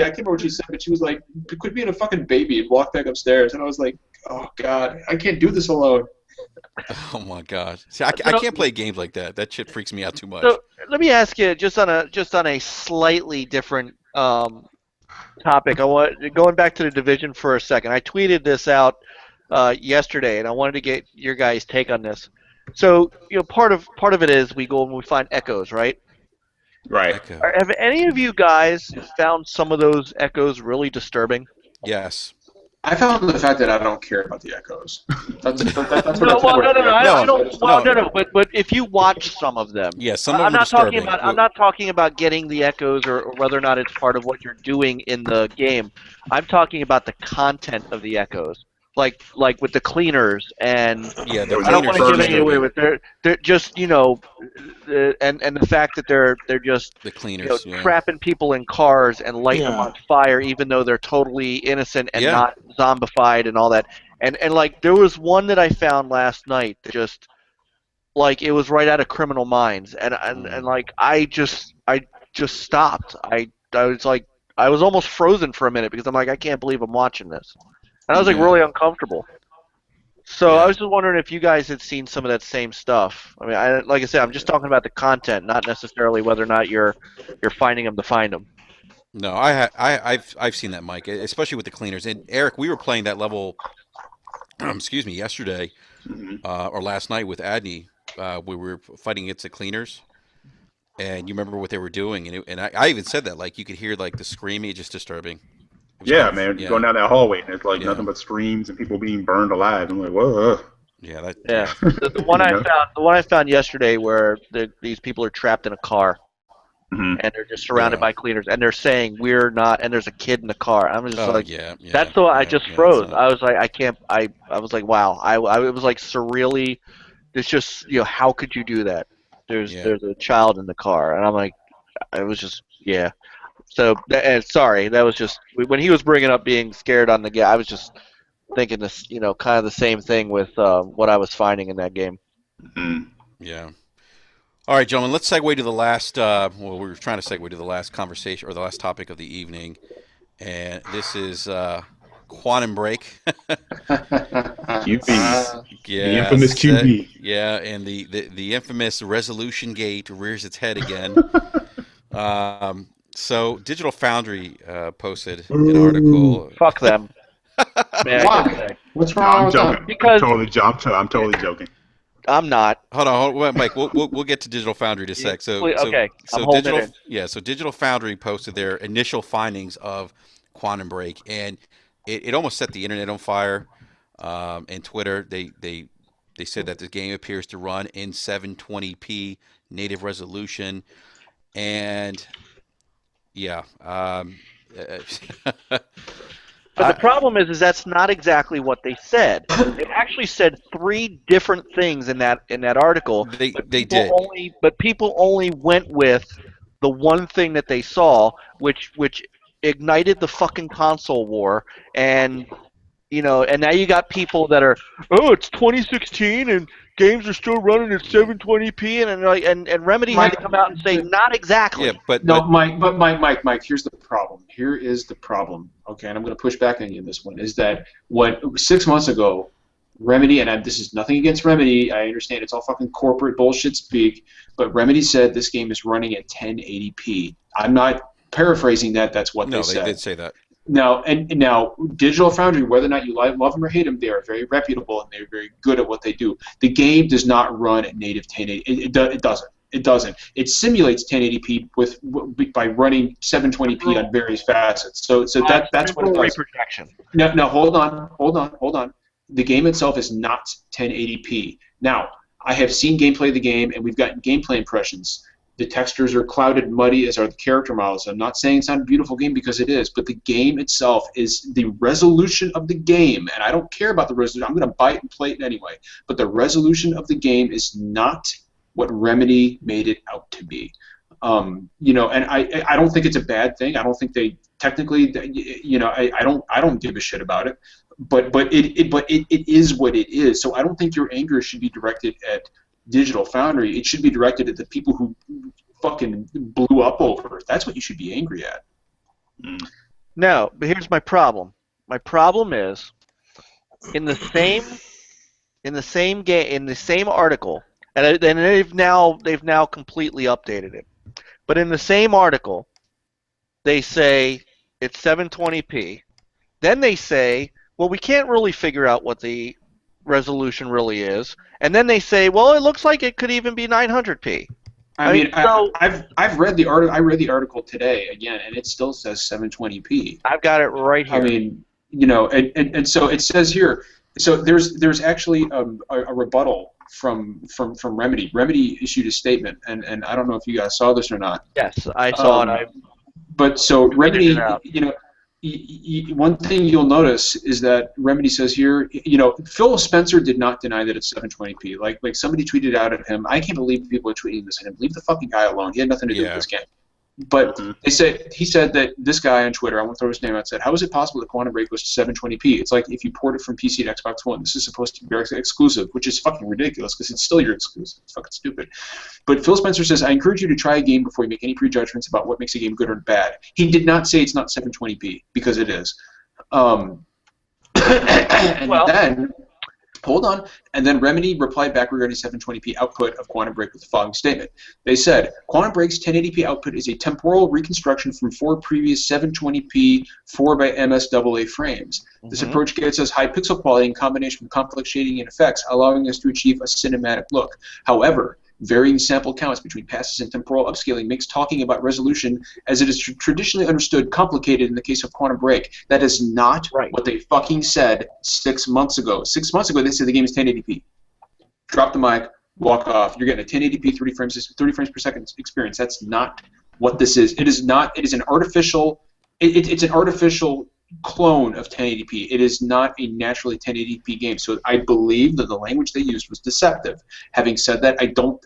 S4: can't remember what she said, but she was like, quit being a fucking baby, and walked back upstairs. And I was like, oh God, I can't do this alone.
S2: Oh my God! See, I can't play games like that. That shit freaks me out too much.
S1: So let me ask you, just on a slightly different topic. Going back to the Division for a second. I tweeted this out yesterday, and I wanted to get your guys' take on this. So part of it is we go and we find echoes, right?
S3: Right.
S2: Echo.
S1: Have any of you guys found some of those echoes really disturbing?
S2: Yes.
S4: I found the fact that I don't care about the echoes. That's
S1: No. But if you watch some of them,
S2: yeah, some of them are disturbing.
S1: I'm not talking about getting the echoes or whether or not it's part of what you're doing in the game. I'm talking about the content of the echoes. like with the cleaners, and
S2: Yeah, the
S1: I don't want to
S2: cleaners
S1: give any away,
S2: disturbing.
S1: but they're just and the fact that they're just
S2: The cleaners, yeah.
S1: trapping people in cars and lighting them
S6: Yeah.
S1: on fire, even though they're totally innocent and
S2: Yeah.
S1: not zombified and all that. And like there was one that I found last night that just like it was right out of Criminal Minds, and like I just stopped. I was like I was almost frozen for a minute because I'm like I can't believe I'm watching this, and I was like
S2: Yeah.
S1: really uncomfortable. So
S2: Yeah.
S1: I was just wondering if you guys had seen some of that same stuff. I mean, like I said, I'm just talking about the content, not necessarily whether or not you're finding them to find them.
S2: No, I've seen that, Mike, especially with the cleaners. And Eric, we were playing that level, excuse me, yesterday or last night with Adney. We were fighting against the cleaners, and you remember what they were doing, and I even said that, like you could hear like the screaming, just disturbing. It was
S3: Yeah,
S2: kind of-
S3: man,
S2: yeah,
S3: going down that hallway and it's like
S2: Yeah.
S3: nothing but screams and people being burned alive. I'm like, whoa.
S2: yeah, that,
S1: Yeah, the one
S3: You know?
S1: the one I found yesterday, where these people are trapped in a car
S3: Mhm.
S1: and they're just surrounded
S2: Yeah.
S1: by cleaners, and they're saying we're not, and there's a kid in the car. I'm just
S2: Oh
S1: like,
S2: yeah, yeah.
S1: that's the I
S2: yeah,
S1: just
S2: yeah,
S1: froze.
S2: it's not-
S1: I was like, I can't. I was like, wow. It was like surreally. It's just how could you do that? There's
S2: Yeah.
S1: a child in the car, and I'm like, I was just yeah. So sorry, that was just when he was bringing up being scared on the game. I was just thinking this, kind of the same thing with what I was finding in that game.
S3: Mhm.
S2: Yeah. All right, gentlemen, let's segue to the last. Well, we were trying to segue to the last conversation or the last topic of the evening, and this is Quantum Break.
S3: QB.
S2: Yeah,
S3: The infamous QB.
S2: Yeah, and the infamous Resolution Gate rears its head again. So Digital Foundry posted an article.
S1: Fuck them. Man, I can say.
S4: What's
S3: No,
S4: wrong
S3: I'm
S4: with
S3: joking.
S4: that?
S1: Because-
S3: I'm totally joking.
S1: I'm not.
S2: Hold on, Mike. We'll get to Digital Foundry in a sec. So
S1: Okay,
S2: so
S1: I'm holding
S2: Digital
S1: it in.
S2: yeah, so Digital Foundry posted their initial findings of Quantum Break, and it almost set the internet on fire. And Twitter, they said that the game appears to run in 720p native resolution, and yeah.
S1: But the problem is that's not exactly what they said. They actually said 3 different things in that article.
S2: They
S1: people
S2: did.
S1: But people only went with the one thing that they saw, which ignited the fucking console war, and and now you got people that are, oh, it's 2016 and games are still running at 720p, and like and Remedy had to come out and say not exactly.
S2: Yeah, but
S4: Mike, here's the problem. Here is the problem. Okay, and I'm going to push back on you on this one. Is that what 6 months ago, Remedy, and this is nothing against Remedy. I understand it's all fucking corporate bullshit speak, but Remedy said this game is running at 1080p. I'm not paraphrasing that. That's what they said.
S2: They did say that.
S4: Now, now, Digital Foundry, whether or not you love them or hate them, they are very reputable and they're very good at what they do. The game does not run at native 1080. It doesn't. It doesn't. It simulates 1080p by running 720p on various facets. So that's what it does.
S1: Protection.
S4: No, hold on. The game itself is not 1080p. Now, I have seen gameplay of the game, and we've gotten gameplay impressions. The textures are clouded, muddy, as are the character models. I'm not saying it's not a beautiful game, because it is, but the game itself is the resolution of the game, and I don't care about the resolution. I'm going to buy it and play it anyway. But the resolution of the game is not what Remedy made it out to be. And I don't think it's a bad thing. I don't think they technically, I don't give a shit about it. But it is what it is. So I don't think your anger should be directed at Digital Foundry. It should be directed at the people who fucking blew up over it. That's what you should be angry at.
S1: No, but here's my problem. My problem is in the same article, and they've now completely updated it. But in the same article, they say it's 720p. Then they say, well, we can't really figure out what the resolution really is. And then they say, well, it looks like it could even be 900p.
S4: I've read the article. I read the article today again, and it still says 720p.
S1: I've got it right here.
S4: I mean, and so it says here. So there's actually a rebuttal from Remedy. Remedy issued a statement, and I don't know if you guys saw this or not.
S1: Yes, I saw it.
S4: But so Remedy, one thing you'll notice is that Remedy says here, Phil Spencer did not deny that it's 720p. Like somebody tweeted out at him, I can't believe people are tweeting this at him. Leave the fucking guy alone. He had nothing to do with this game. But he said that this guy on Twitter, I won't throw his name out, said, how is it possible that Quantum Break goes to 720p? It's like if you port it from PC to Xbox One. This is supposed to be exclusive, which is fucking ridiculous because it's still your exclusive. It's fucking stupid. But Phil Spencer says, I encourage you to try a game before you make any prejudgments about what makes a game good or bad. He did not say it's not 720p, because it is. And then... Hold on. And then Remedy replied back regarding 720p output of Quantum Break with the following statement. They said, Quantum Break's 1080p output is a temporal reconstruction from 4 previous 720p 4x MSAA frames. This approach gets us high pixel quality in combination with complex shading and effects, allowing us to achieve a cinematic look. However, varying sample counts between passes and temporal upscaling makes talking about resolution, as it is traditionally understood, complicated in the case of Quantum Break. That is not what they fucking said 6 months ago. 6 months ago, they said the game is 1080p. Drop the mic, walk off. You're getting a 1080p 30 frames per second experience. That's not what this is. It is not. It is an artificial. It's an artificial clone of 1080p. It is not a naturally 1080p game. So I believe that the language they used was deceptive. Having said that, I don't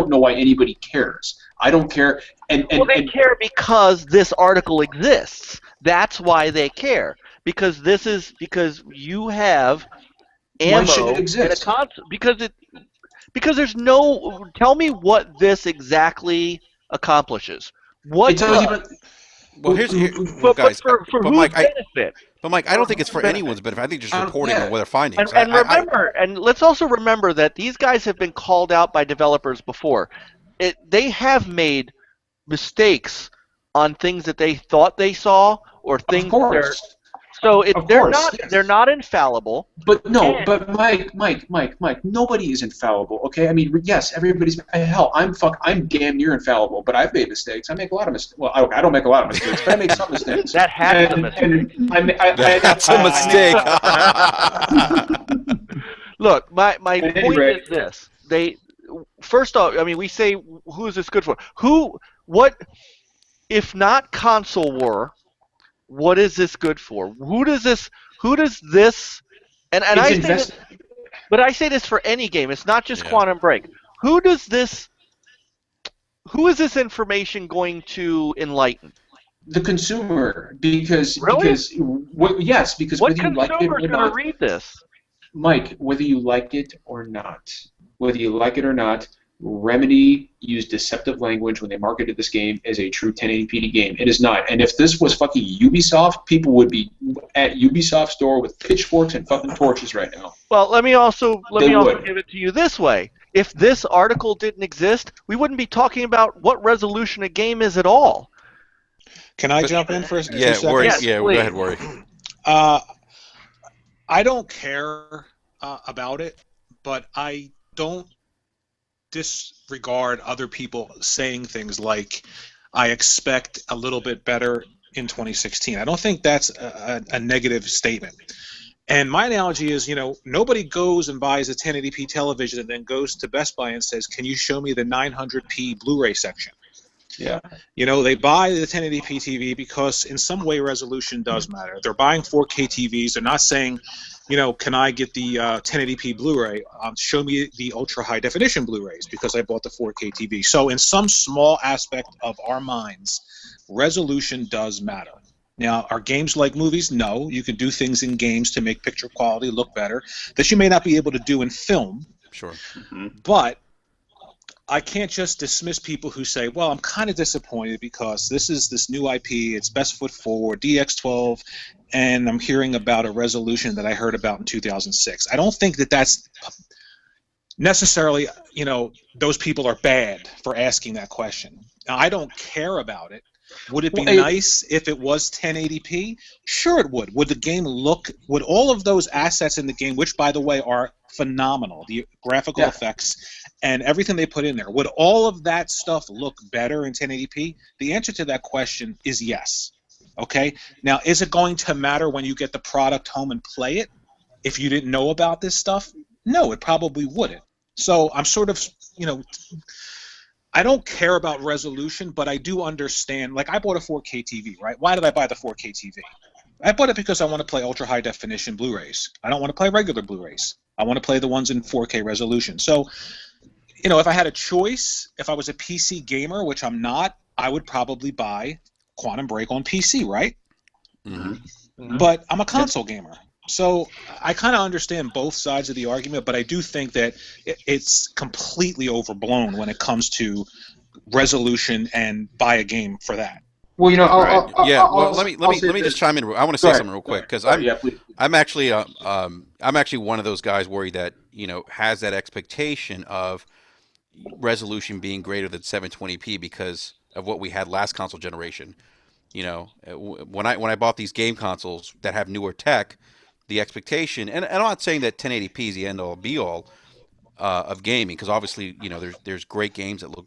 S4: know why anybody cares. I don't care. And
S1: they care because this article exists. That's why they care. Because you have ammo.
S4: Why should it exist?
S1: Because there's no. Tell me what this exactly accomplishes. What
S4: it tells you.
S2: Well, guys,
S1: for whose benefit?
S2: But Mike, I don't think it's for anyone's benefit. I think just reporting on what they're finding.
S1: And let's also remember that these guys have been called out by developers before. They have made mistakes on things that they thought they saw or things.
S4: Of course.
S1: So they're not infallible.
S4: But no, but Mike, nobody is infallible. Okay, I mean, yes, everybody's hell. I'm damn near infallible, but I've made mistakes. I make a lot of mistakes. Well, I don't make a lot of mistakes, but I make some mistakes.
S1: That's a mistake.
S2: That's a mistake.
S1: Look, my point is this: first off, I mean, we say, who is this good for? What, if not console war? What is this good for? Who does this? And I say this for any game. It's not just Quantum Break. Who is this information going to enlighten?
S4: The consumer, because
S1: really?
S4: Because
S1: what
S4: whether you like it or
S1: consumer's
S4: not,
S1: gonna read this?
S4: Mike, whether you like it or not, Remedy used deceptive language when they marketed this game as a true 1080p game. It is not. And if this was fucking Ubisoft, people would be at Ubisoft store with pitchforks and fucking torches right now.
S1: Well, let me also give it to you this way. If this article didn't exist, we wouldn't be talking about what resolution a game is at all.
S6: Can I jump in for a
S2: yeah,
S6: 2 seconds?
S2: Worry, yeah, go ahead, Worry.
S6: I don't care about it, but I don't disregard other people saying things like, I expect a little bit better in 2016. I don't think that's a negative statement. And my analogy is, nobody goes and buys a 1080p television and then goes to Best Buy and says, can you show me the 900p Blu-ray section?
S4: Yeah.
S6: They buy the 1080p TV because in some way resolution does matter. They're buying 4K TVs. They're not saying, can I get the 1080p Blu-ray? Show me the ultra high definition Blu-rays because I bought the 4K TV. So in some small aspect of our minds, resolution does matter. Now, are games like movies? No. You can do things in games to make picture quality look better that you may not be able to do in film.
S2: Sure.
S6: But I can't just dismiss people who say, well, I'm kind of disappointed because this is this new IP, it's best foot forward, DX12, and I'm hearing about a resolution that I heard about in 2006. I don't think that that's necessarily, those people are bad for asking that question. Now, I don't care about it. Would it be nice if it was 1080p? Sure it would. Would the game would all of those assets in the game, which, by the way, are phenomenal, the graphical effects and everything they put in there, would all of that stuff look better in 1080p? The answer to that question is yes. Okay? Now, is it going to matter when you get the product home and play it if you didn't know about this stuff? No, it probably wouldn't. So I'm sort of, I don't care about resolution, but I do understand. Like, I bought a 4K TV, right? Why did I buy the 4K TV? I bought it because I want to play ultra high definition Blu-rays. I don't want to play regular Blu-rays. I want to play the ones in 4K resolution. So, you know, if I had a choice, if I was a PC gamer, which I'm not, I would probably buy Quantum Break on PC, right?
S2: Mm-hmm.
S6: But I'm a console gamer. So I kind of understand both sides of the argument, but I do think that it's completely overblown when it comes to resolution and buy a game for that.
S4: Well, you know,
S2: let me just chime in. I want to say something real quick because I'm actually one of those guys worried that, you know, has that expectation of resolution being greater than 720p because of what we had last console generation. You know, when I bought these game consoles that have newer tech, the expectation, and I'm not saying that 1080p is the end all be all of gaming, because obviously, you know, there's great games that look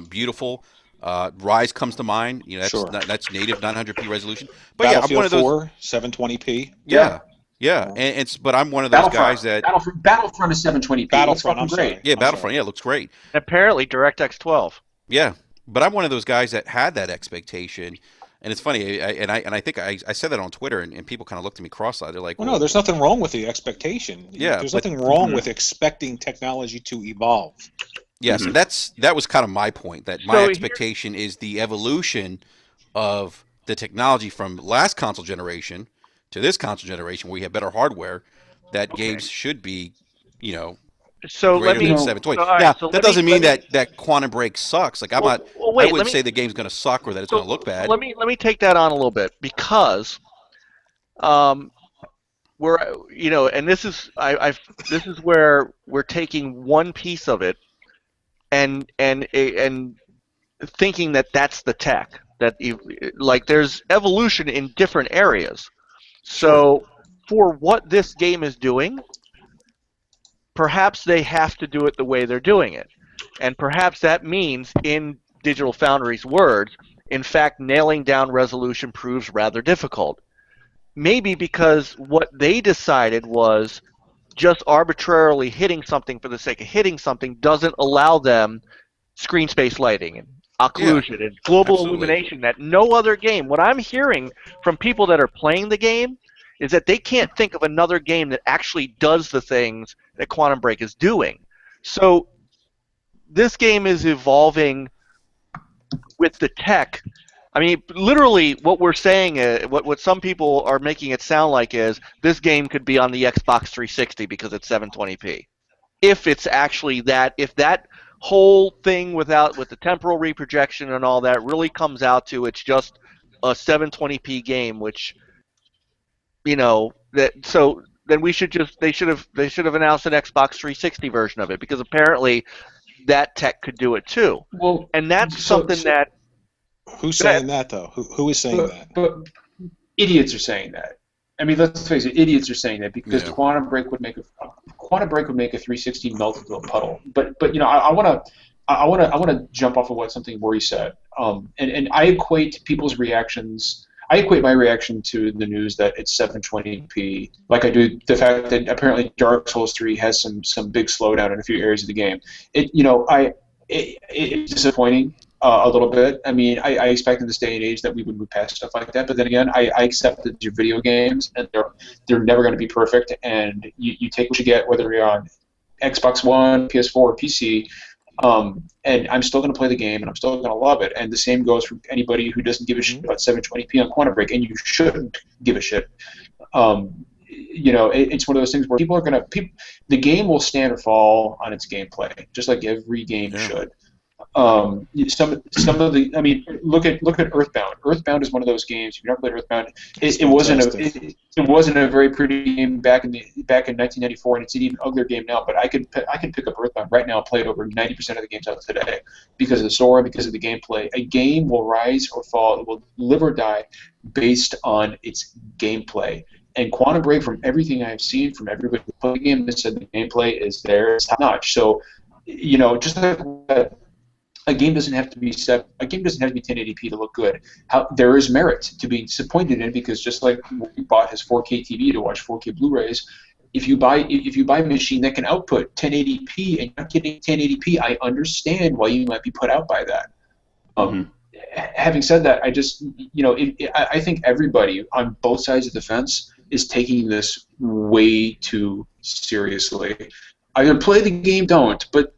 S2: beautiful. Rise comes to mind. You know, that's native 900p resolution. But yeah, I'm one of those.
S6: 4, 720p.
S2: Yeah. But I'm one of those guys that
S4: Battlefront is 720p.
S6: Battlefront, I'm
S4: great.
S6: sorry.
S2: Yeah, Battlefront. Yeah, looks great.
S1: Apparently, DirectX 12.
S2: Yeah, but I'm one of those guys that had that expectation. And it's funny, I think I said that on Twitter, and people kind of looked at me cross-eyed. They're like,
S6: well, no, there's nothing wrong with the expectation.
S2: Yeah,
S6: there's nothing wrong with expecting technology to evolve.
S2: Yes, and that was kind of my point, that my expectation is the evolution of the technology from last console generation to this console generation, where you have better hardware, that games should be, you know, greater than 720. Now, that doesn't mean that Quantum Break sucks. Like, I wouldn't say the game's going to suck or that it's going to look bad.
S1: Let me take that on a little bit, because we're, you know, and this is this is where we're taking one piece of it and thinking that that's the tech, that like there's evolution in different areas. So for what this game is doing, perhaps they have to do it the way they're doing it. And perhaps that means, in Digital Foundries' words, in fact, nailing down resolution proves rather difficult. Maybe because what they decided was just arbitrarily hitting something for the sake of hitting something doesn't allow them screen space lighting and occlusion and global illumination that no other game. What I'm hearing from people that are playing the game is that they can't think of another game that actually does the things that Quantum Break is doing. So this game is evolving with the tech. I mean, literally, what we're saying, what some people are making it sound like is this game could be on the Xbox 360 because it's 720p. If it's actually that, if that whole thing with the temporal reprojection and all that really comes out to it's just a 720p game, which, you know, so then they should have announced an Xbox 360 version of it, because apparently that tech could do it too. Well, and that's something that.
S6: Who's saying that though? Who is saying that?
S4: But idiots are saying that. I mean, let's face it, idiots are saying that because Quantum Break would make a 360 melt into a puddle. But you know, I want to jump off of something Maury said. And I equate people's reactions. I equate my reaction to the news that it's 720p, like I do the fact that apparently Dark Souls 3 has some big slowdown in a few areas of the game. It's disappointing a little bit. I mean, I expect in this day and age that we would move past stuff like that. But then again, I accept that they're video games and they're never going to be perfect. And you take what you get, whether you're on Xbox One, PS4, or PC. And I'm still going to play the game, and I'm still going to love it. And the same goes for anybody who doesn't give a shit about 720p on Quantum Break, and you shouldn't give a shit. You know, it's one of those things where the game will stand or fall on its gameplay, just like every game should. Some of the, I mean, look at Earthbound. Earthbound is one of those games. If you've never played Earthbound, it wasn't a very pretty game back in 1994, and it's an even uglier game now. But I can pick up Earthbound right now and play it over 90% of the games out today because of the story, because of the gameplay. A game will rise or fall, it will live or die based on its gameplay. And Quantum Break, from everything I've seen from everybody who played the game, they said the gameplay is there, it's top notch. So, you know, just like that. A game doesn't have to be 1080p to look good. There is merit to being disappointed in, because just like we bought his 4K TV to watch 4K Blu-rays, if you buy a machine that can output 1080p and you're not getting 1080p, I understand why you might be put out by that. Having said that, I think everybody on both sides of the fence is taking this way too seriously. Either play the game, don't, but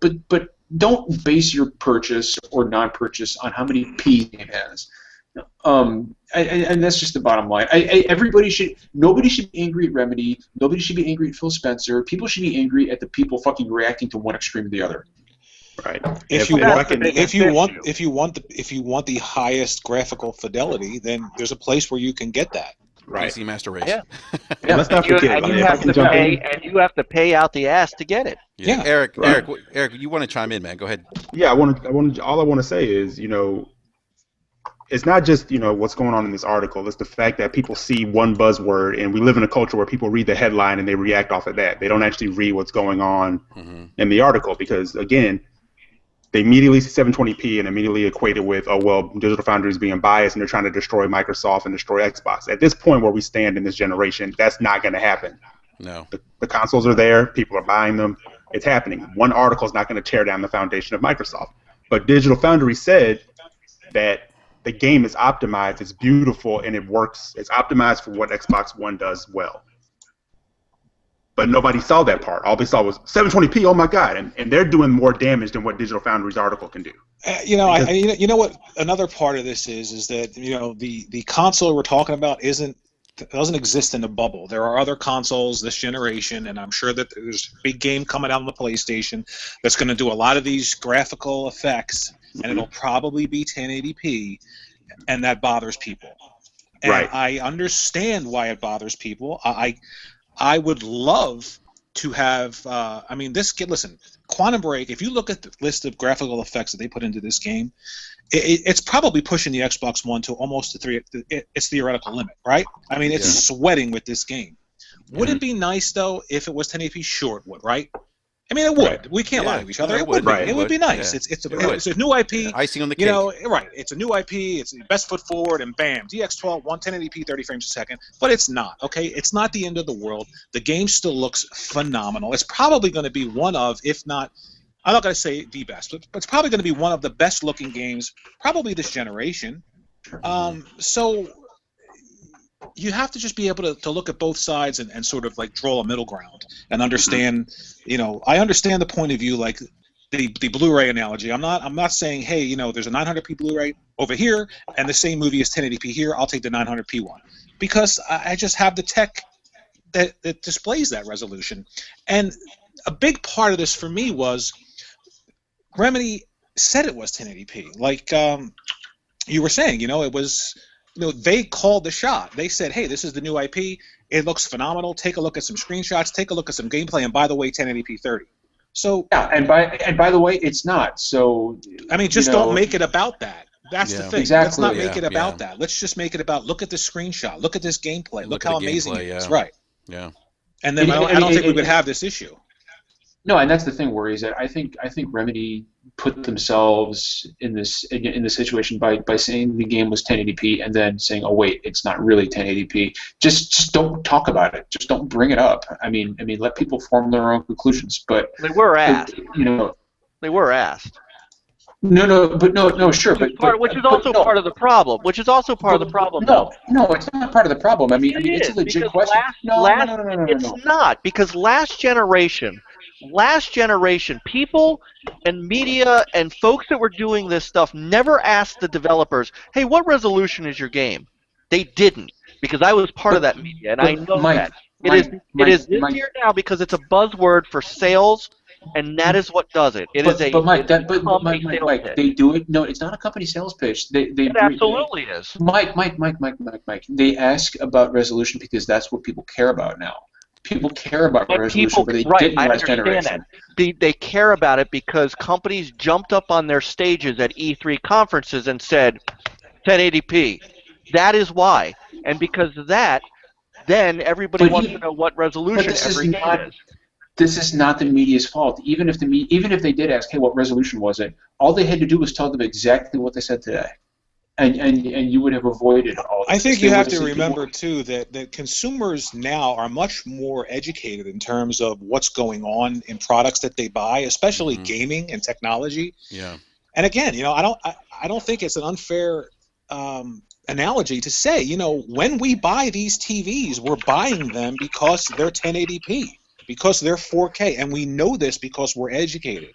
S4: don't base your purchase or non-purchase on how many P's the game has. And that's just the bottom line. Nobody should be angry at Remedy. Nobody should be angry at Phil Spencer. People should be angry at the people fucking reacting to one extreme or the other.
S3: Right.
S6: If you want the highest graphical fidelity, then there's a place where you can get that.
S2: Right. PC Master Race.
S1: Yeah.
S3: Let's not forget.
S1: You have to pay out the ass to get it.
S2: Yeah. Eric, you want to chime in, man? Go ahead.
S3: Yeah, all I want to say is, it's not just, what's going on in this article. It's the fact that people see one buzzword, and we live in a culture where people read the headline and they react off of that. They don't actually read what's going on in the article because, again, they immediately see 720p and immediately equate it with, Digital Foundries being biased and they're trying to destroy Microsoft and destroy Xbox. At this point where we stand in this generation, that's not going to happen.
S2: No.
S3: The consoles are there. People are buying them. It's happening. One article is not going to tear down the foundation of Microsoft. But Digital Foundries said that the game is optimized, it's beautiful, and it works. It's optimized for what Xbox One does well. But nobody saw that part. All they saw was 720p. Oh my God! And they're doing more damage than what Digital Foundries article can do.
S6: You know what? Another part of this is that the console we're talking about doesn't exist in a bubble. There are other consoles this generation, and I'm sure that there's a big game coming out on the PlayStation that's going to do a lot of these graphical effects, and it'll probably be 1080p, and that bothers people. And
S3: right.
S6: I understand why it bothers people. I would love to have. Listen, Quantum Break. If you look at the list of graphical effects that they put into this game, it's probably pushing the Xbox One to almost its theoretical limit, right? I mean, it's sweating with this game. Would it be nice though if it was 1080p? Sure, it would, right? I mean, it would.
S3: Right.
S6: We can't lie to each other. It would.
S3: Right.
S6: It would be nice.
S2: Yeah.
S6: It's a new IP.
S2: Icing on the cake.
S6: Right. It's a new IP. It's best foot forward, and bam, DX12, 1080p, 30 frames a second. But it's not. Okay, it's not the end of the world. The game still looks phenomenal. It's probably going to be one of, if not, I'm not going to say the best, but it's probably going to be one of the best-looking games, probably this generation. So you have to just be able to look at both sides and sort of like draw a middle ground and understand. I understand the point of view, like the Blu-ray analogy. I'm not saying, hey, there's a 900p Blu-ray over here and the same movie is 1080p here. I'll take the 900p one because I just have the tech that displays that resolution. And a big part of this for me was Remedy said it was 1080p. Like you were saying, it was. They called the shot. They said, hey, this is the new IP. It looks phenomenal. Take a look at some screenshots. Take a look at some gameplay. And by the way, 1080p 30. So
S4: yeah, and by the way, it's not. So
S6: I mean, just don't make it about that. That's the thing.
S4: Exactly.
S6: Let's not make it about that. Let's just make it about look at this screenshot. Look at this gameplay. Look how amazing it is. Right.
S2: Yeah.
S6: And then I don't think we would have this issue.
S4: No, and that's the thing, Worry, is that I think Remedy put themselves in this situation by saying the game was 1080p and then saying, oh wait, it's not really 1080p. Just don't talk about it. Just don't bring it up. I mean, let people form their own conclusions. But
S1: they were asked. They were asked.
S4: No, sure,
S1: which is also part of the problem.
S4: No, it's not part of the problem. I mean, it's a legit question. No.
S1: It's not, because last generation, people and media and folks that were doing this stuff never asked the developers, hey, what resolution is your game? They didn't, because I was part of that media, and I know that. It is this year now because it's a buzzword for sales, and that is what does it.
S4: Mike, they do it. No, it's not a company sales pitch.
S1: It absolutely is.
S4: Mike. They ask about resolution because that's what people care about now. People care about resolution, but they didn't last generation.
S1: They care about it because companies jumped up on their stages at E3 conferences and said 1080p. That is why. And because of that, then everybody wants to know what resolution every game is.
S4: This is not the media's fault. Even if they did ask, hey, what resolution was it? All they had to do was tell them exactly what they said today. and you would have avoided all this.
S6: I think
S4: They
S6: you
S4: would
S6: have to
S4: said,
S6: remember too that consumers now are much more educated in terms of what's going on in products that they buy, especially gaming and technology.
S2: Yeah.
S6: And again, I don't think it's an unfair analogy to say, when we buy these TVs, we're buying them because they're 1080p, because they're 4K, and we know this because we're educated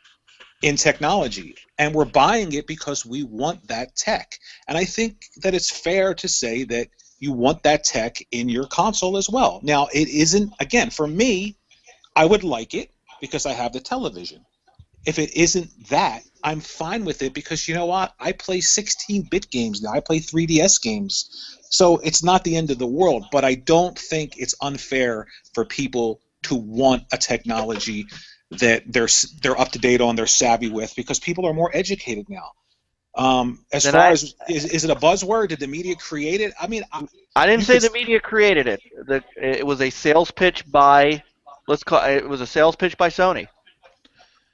S6: in technology, and we're buying it because we want that tech. And I think that it's fair to say that you want that tech in your console as well. Now, it isn't, again, for me, I would like it because I have the television. If it isn't that, I'm fine with it because you know what? I play 16-bit games now. I play 3DS games. So it's not the end of the world, but I don't think it's unfair for people to want a technology that they're up to date on, they're savvy with, because people are more educated now. As
S1: Then
S6: far as is it a buzzword? Did the media create it? I mean,
S1: I didn't
S6: you
S1: say
S6: could-
S1: the media created it. It was a sales pitch by, it was a sales pitch by Sony,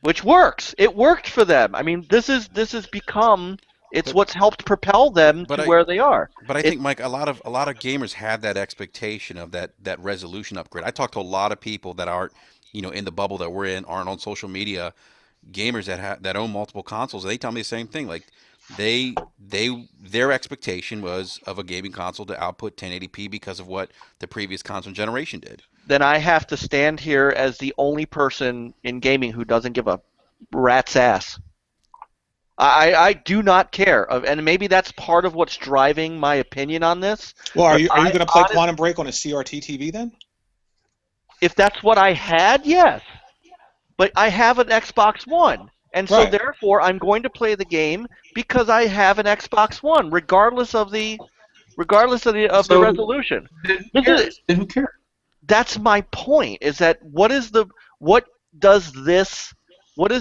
S1: which works. It worked for them. I mean, this has become, it's
S2: But-
S1: what's helped propel them
S2: but
S1: to
S2: I-
S1: where they are.
S2: But I think, Mike, a lot of gamers had that expectation of that resolution upgrade. I talked to a lot of people that aren't, in the bubble that we're in, aren't on social media, gamers that own multiple consoles. They tell me the same thing. Like their expectation was of a gaming console to output 1080p because of what the previous console generation did.
S1: Then I have to stand here as the only person in gaming who doesn't give a rat's ass. I do not care, and maybe that's part of what's driving my opinion on this.
S6: well, are you
S1: I
S6: going to play
S1: honest-
S6: Quantum Break on a CRT TV then?
S1: If that's what I had, yes. But I have an Xbox One, and so
S6: Right.
S1: therefore I'm going to play the game because I have an Xbox One, regardless of the
S4: So-
S1: resolution.
S4: Then
S1: This
S4: who
S1: is-
S4: cares? Then who cares?
S1: That's my point. Is that what does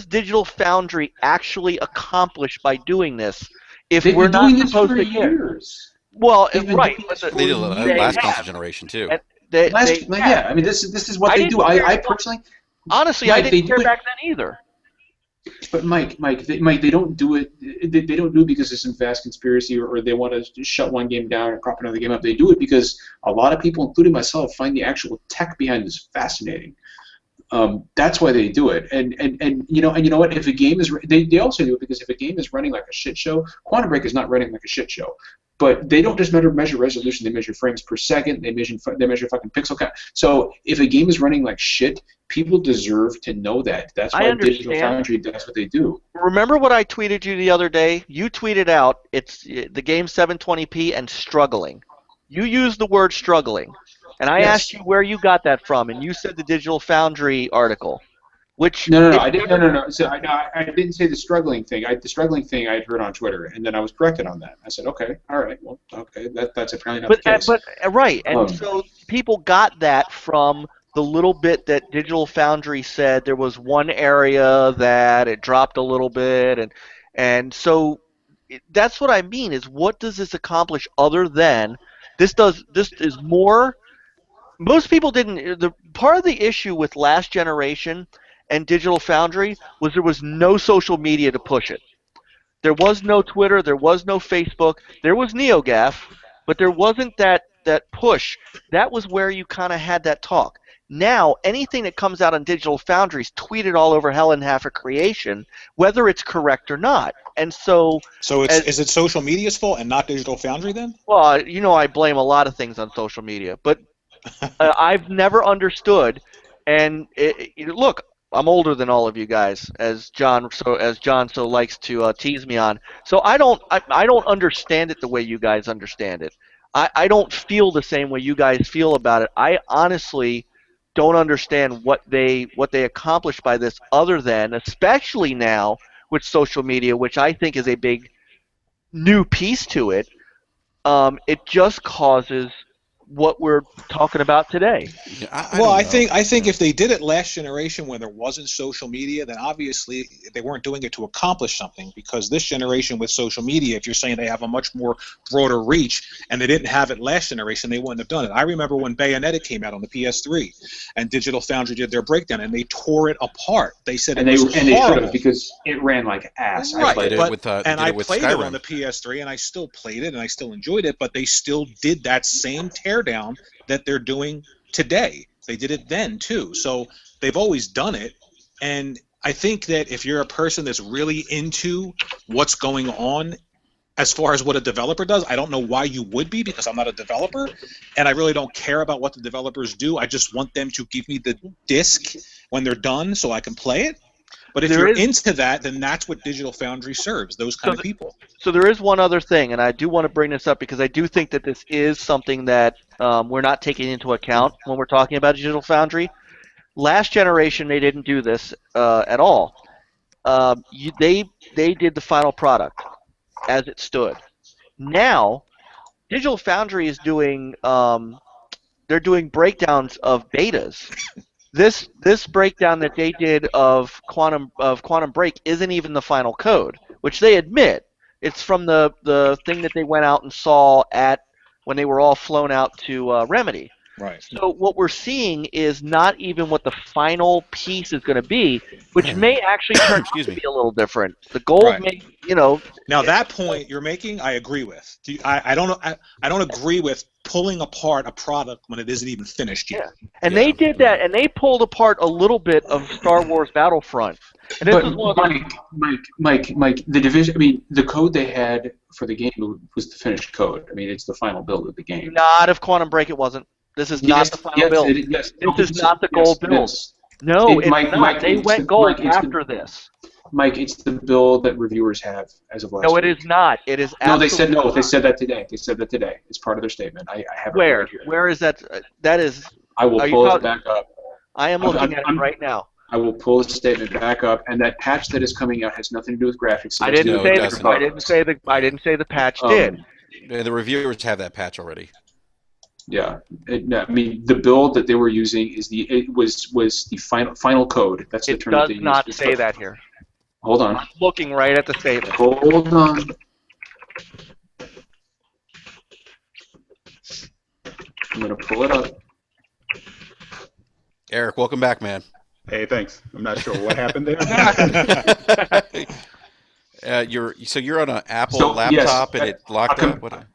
S1: Digital Foundry actually accomplish by doing this? If
S4: They've
S1: we're
S4: been
S1: not
S4: doing this
S1: supposed
S4: for
S1: to care.
S4: years.
S1: Well,
S4: They've been
S1: right.
S4: doing
S1: But
S4: this
S2: They did
S4: for
S2: it last
S4: years.
S2: console generation too.
S1: And they have.
S4: I mean, this is what
S1: I
S4: they
S1: didn't
S4: do.
S1: care.
S4: I personally,
S1: Honestly,
S4: Mike,
S1: I didn't
S4: they
S1: care
S4: do it-
S1: back then either.
S4: but Mike, they don't do it. They don't do it because there's some vast conspiracy or they want to shut one game down and prop another game up. They do it because a lot of people, including myself, find the actual tech behind this fascinating. That's why they do it, and you know what? If a game is, they also do it because if a game is running like a shit show, Quantum Break is not running like a shit show. But they don't just measure resolution; they measure frames per second. They measure fucking pixel count. So if a game is running like shit, people deserve to know that. That's
S1: I
S4: why
S1: understand.
S4: Digital Foundry does what they do.
S1: Remember what I tweeted you the other day? You tweeted out it's the game 720p and struggling. You used the word struggling, and I
S4: Yes.
S1: asked you where you got that from, and you said the Digital Foundry article, which
S4: No, I didn't. No. So I didn't say the struggling thing. The struggling thing I had heard on Twitter, and then I was corrected on that. I said, okay, all right, well, okay, that's apparently not the case.
S1: Right, and
S4: Um,
S1: so people got that from the little bit that Digital Foundry said there was one area that it dropped a little bit, and so that's what I mean is what does this accomplish other than this is more. Most people didn't. The part of the issue with last generation and Digital Foundry was there was no social media to push it. There was no Twitter, there was no Facebook, there was NeoGAF, but there wasn't that push. That was where you kind of had that talk. Now, anything that comes out on Digital Foundry is tweeted all over hell and half a creation, whether it's correct or not. And so,
S6: is it social media's fault and not Digital Foundry then?
S1: well, I blame a lot of things on social media, but I've never understood. And look, I'm older than all of you guys, as John so likes to tease me on. So I don't understand it the way you guys understand it. I don't feel the same way you guys feel about it. I honestly don't understand what they accomplish by this, other than, especially now with social media, which I think is a big new piece to it. It just causes what we're talking about today.
S2: Yeah,
S6: I think if they did it last generation when there wasn't social media, then obviously they weren't doing it to accomplish something. Because this generation with social media, if you're saying they have a much more broader reach, and they didn't have it last generation, they wouldn't have done it. I remember when Bayonetta came out on the PS3, and Digital Foundry did their breakdown, and they tore it apart. They said
S4: and
S6: it was
S4: they should
S6: horrible.
S4: have, because it ran like ass.
S6: Right,
S4: I played it.
S6: I played it on the PS3, and I still played it, and I still enjoyed it, but they still did that same teardown that they're doing today. They did it then, too. So they've always done it, and I think that if you're a person that's really into what's going on as far as what a developer does, I don't know why you would be, because I'm not a developer, and I really don't care about what the developers do. I just want them to give me the disc when they're done so I can play it. But if you're into that, then that's what Digital Foundry serves, those kind of people.
S1: So there is one other thing, and I do want to bring this up because I do think that this is something that we're not taking into account when we're talking about Digital Foundry. Last generation, they didn't do this at all. They did the final product as it stood. Now, Digital Foundry is doing they're doing breakdowns of betas. This breakdown that they did of Quantum Break isn't even the final code, which they admit. It's from the thing that they went out and saw when they were all flown out to Remedy.
S6: Right.
S1: So what we're seeing is not even what the final piece is going to be, which may actually turn out to be a little different. The gold may,
S6: Now that point you're making, I agree with. I don't agree with pulling apart a product when it isn't even finished yet.
S1: Yeah. And they did that, and they pulled apart a little bit of Star Wars Battlefront. And this is one of
S4: Mike, the division. I mean, the code they had for the game was the finished code. I mean, it's the final build of the game.
S1: Not of Quantum Break, it wasn't. This is not the final build. This is not the gold build. No, it's not.
S4: Mike,
S1: they went gold after this.
S4: Mike, it's the build that reviewers have as of last
S1: No,
S4: week.
S1: it is not. It is
S4: No, they said
S1: absolutely
S4: no. They said that today. They said that today. It's part of their statement. I have it right here.
S1: Where is that? That is.
S4: I will pull it back up.
S1: I am looking at it right now.
S4: I will pull the statement back up, and that patch that is coming out has nothing to do with graphics.
S1: I didn't say the patch did.
S2: The reviewers have that patch already.
S4: Yeah, I mean the build that they were using was the final code. That's the term
S1: It
S4: that they
S1: does not
S4: used.
S1: say that here.
S4: Hold on.
S1: I'm looking right at the statement.
S4: Hold on. I'm gonna pull it up.
S2: Eric, welcome back, man.
S3: Hey, thanks. I'm not sure what happened there.
S2: You're on an Apple laptop and it locked up. What?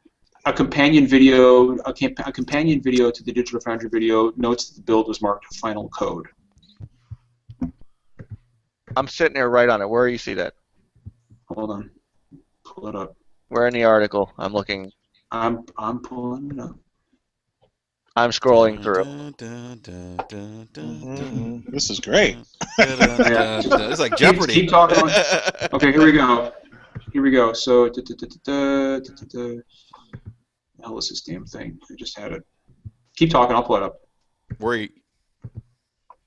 S4: A companion video, a companion video to the Digital Foundry video notes that the build was marked final code.
S1: I'm sitting there right on it. Where do you see that?
S4: Hold on. Pull it up.
S1: Where in the article? I'm looking.
S4: I'm pulling it up.
S1: I'm scrolling through.
S6: This is great.
S2: It's like Jeopardy.
S4: Keep talking. Okay, here we go. So, hell is this damn thing? I just had it. Keep talking. I'll pull it up.
S2: Where you?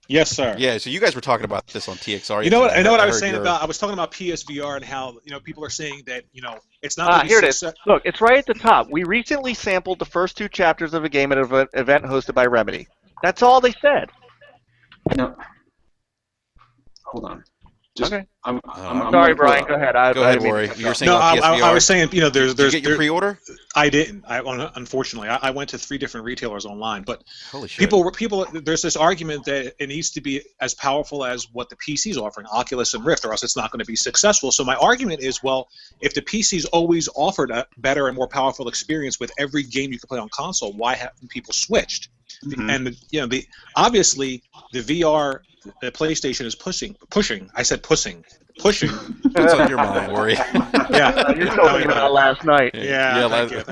S6: Yes, sir.
S2: Yeah. So you guys were talking about this on TXR.
S6: You know what? I know what I was saying about. I was talking about PSVR and how people are saying that it's not.
S1: Here it is. Look, it's right at the top. We recently sampled the first 2 chapters of a game at an event hosted by Remedy. That's all they said.
S4: No. Hold on.
S1: Okay.
S4: I'm
S1: sorry, Brian. Go ahead.
S2: Go ahead, Rory. You were saying
S6: no,
S2: about PSVR.
S6: I was saying, there's.
S2: Did you get your pre-order?
S6: I didn't. Unfortunately, I went to 3 different retailers online, but
S2: holy shit.
S6: People. There's this argument that it needs to be as powerful as what the PC's offering, Oculus and Rift, or else it's not going to be successful. So my argument is, well, if the PC's always offered a better and more powerful experience with every game you can play on console, why haven't people switched? Mm-hmm. And obviously the VR. The PlayStation is pushing. I said pushing. What's
S2: on your mind, Rory?
S6: Yeah,
S1: you're talking about last night.
S6: Yeah, thank you.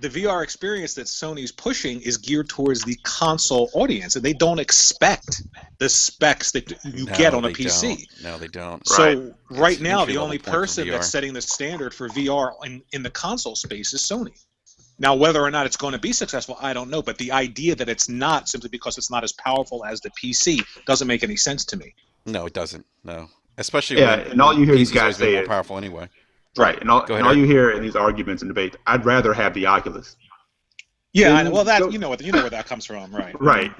S6: The VR experience that Sony's pushing is geared towards the console audience, and they don't expect the specs that you get on a PC.
S2: No, they don't.
S6: So right now, the only person that's setting the standard for VR in the console space is Sony. Now, whether or not it's going to be successful, I don't know. But the idea that it's not simply because it's not as powerful as the PC doesn't make any sense to me.
S2: No, it doesn't. No, especially when
S3: and all you hear these guys say
S2: more
S3: is
S2: powerful anyway.
S3: Right, and all you hear in these arguments and debates, I'd rather have the Oculus.
S6: Yeah, well, that you know where that comes from, right?
S3: Right.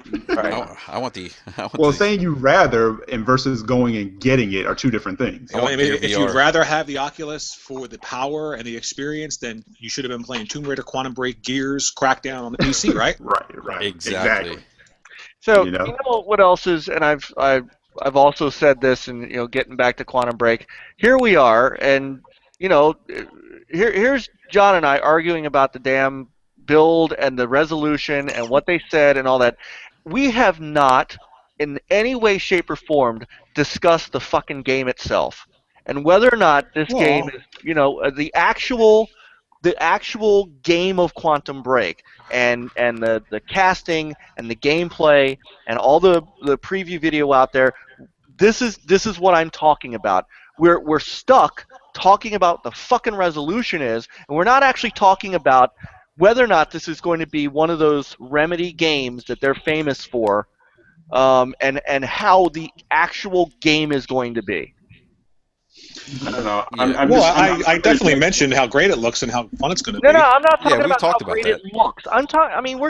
S2: I want the.
S3: Well, saying you rather and versus going and getting it are two different things.
S6: If you'd rather have the Oculus for the power and the experience, then you should have been playing Tomb Raider, Quantum Break, Gears, Crackdown on the PC, right?
S3: Right.
S2: Exactly.
S1: So you know what else is, and I've also said this, and getting back to Quantum Break, here we are, and here's John and I arguing about the damn build and the resolution and what they said and all that. We have not, in any way, shape, or form, discussed the fucking game itself and whether or not this game is, the actual game of Quantum Break and the casting and the gameplay and all the preview video out there. This is what I'm talking about. We're stuck talking about the fucking resolution is, and we're not actually talking about whether or not this is going to be one of those Remedy games that they're famous for, and how the actual game is going to be.
S4: I don't know.
S6: Yeah. I definitely mentioned how great it looks and how fun it's going to be.
S1: No, I'm not talking about how
S2: about
S1: great
S2: that.
S1: it looks. I'm talking. I mean,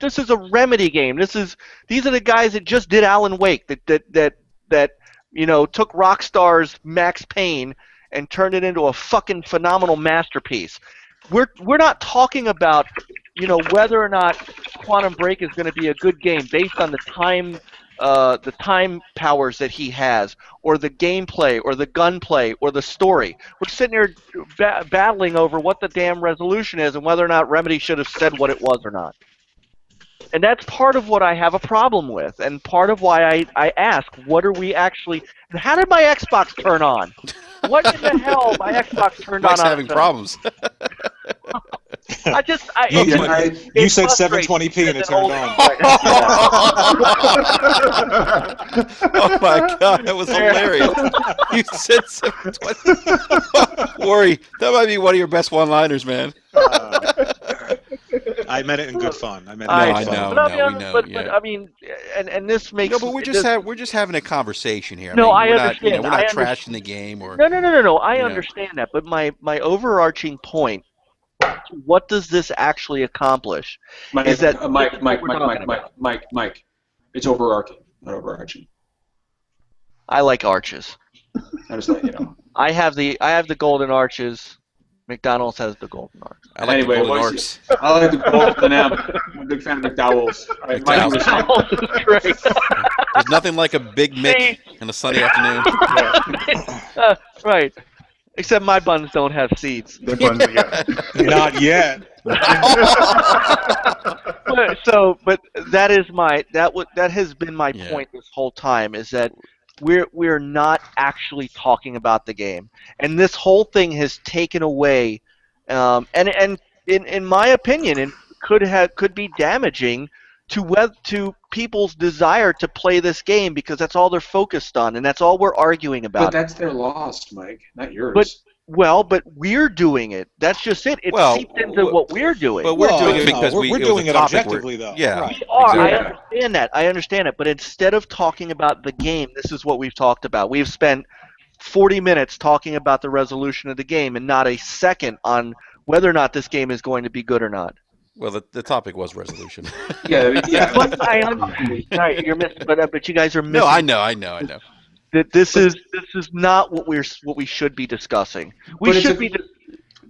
S1: this is a Remedy game. These are the guys that just did Alan Wake. That took Rockstar's Max Payne and turned it into a fucking phenomenal masterpiece. We're not talking about whether or not Quantum Break is going to be a good game based on the time powers that he has, or the gameplay, or the gunplay, or the story. We're sitting here battling over what the damn resolution is and whether or not Remedy should have said what it was or not. And that's part of what I have a problem with, and part of why I ask, what are we actually... How did my Xbox turn on? What in the hell my Xbox turned
S2: Mike's
S1: on?
S2: having problems.
S6: You said 720p and it turned on.
S2: Oh my god, that was hilarious. You said 720. Worry, that might be one of your best one-liners, man.
S6: I meant it in good fun.
S2: I know.
S1: But I mean, and this makes
S2: no, but we're just having a conversation here.
S1: No,
S2: I
S1: understand.
S2: We're not trashing the game or
S1: no. I understand that, but my overarching point. What does this actually accomplish?
S4: Mike,
S1: is that
S4: Mike, it's overarching, not overarching.
S1: I like arches.
S4: I just let you know.
S1: I have the golden arches. McDonald's has the golden arch.
S2: I like the golden arcs.
S4: I like the golden M. I'm a big fan of McDowell's.
S1: McDowell's is great.
S2: There's nothing like a Big Mick on a sunny afternoon.
S1: Right. Except my buns don't have seats.
S3: Their buns together.
S6: Not yet.
S1: But that has been my point this whole time, is that we're not actually talking about the game, and this whole thing has taken away, and in my opinion, it could be damaging to people's desire to play this game, because that's all they're focused on, and that's all we're arguing about.
S4: But that's their loss, Mike, not yours.
S1: But we're doing it. That's just it. It seeps into what we're doing.
S2: But we're doing it because
S6: we're doing it objectively, though.
S2: Yeah,
S6: right.
S1: We are.
S2: Exactly.
S1: I understand it. But instead of talking about the game, this is what we've talked about. We've spent 40 minutes talking about the resolution of the game, and not a second on whether or not this game is going to be good or not.
S2: Well, the topic was resolution.
S4: yeah.
S1: But right, you're missing. But you guys are missing.
S2: No, I know.
S1: That this is not what we should be discussing. Go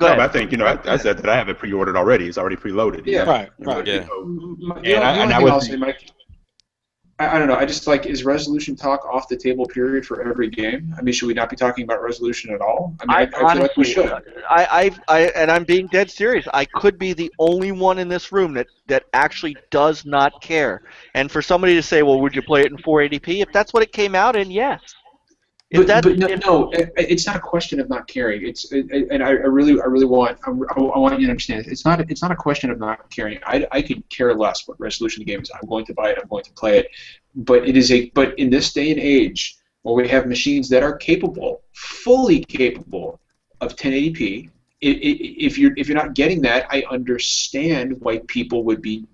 S1: ahead.
S3: I think I said that I have it pre-ordered already. It's already preloaded.
S4: Yeah,
S6: right.
S3: And I would say,
S4: Mike, I don't know. I just is resolution talk off the table, period, for every game? I mean, should we not be talking about resolution at all? I feel like we should.
S1: And I'm being dead serious. I could be the only one in this room that actually does not care. And for somebody to say, well, would you play it in 480p? If that's what it came out in, yes.
S4: It's not a question of not caring. And I really want you to understand. It's not a question of not caring. I could care less what resolution the game is. I'm going to buy it. I'm going to play it. But in this day and age, where we have machines that are fully capable of 1080p, if you're not getting that, I understand why people would be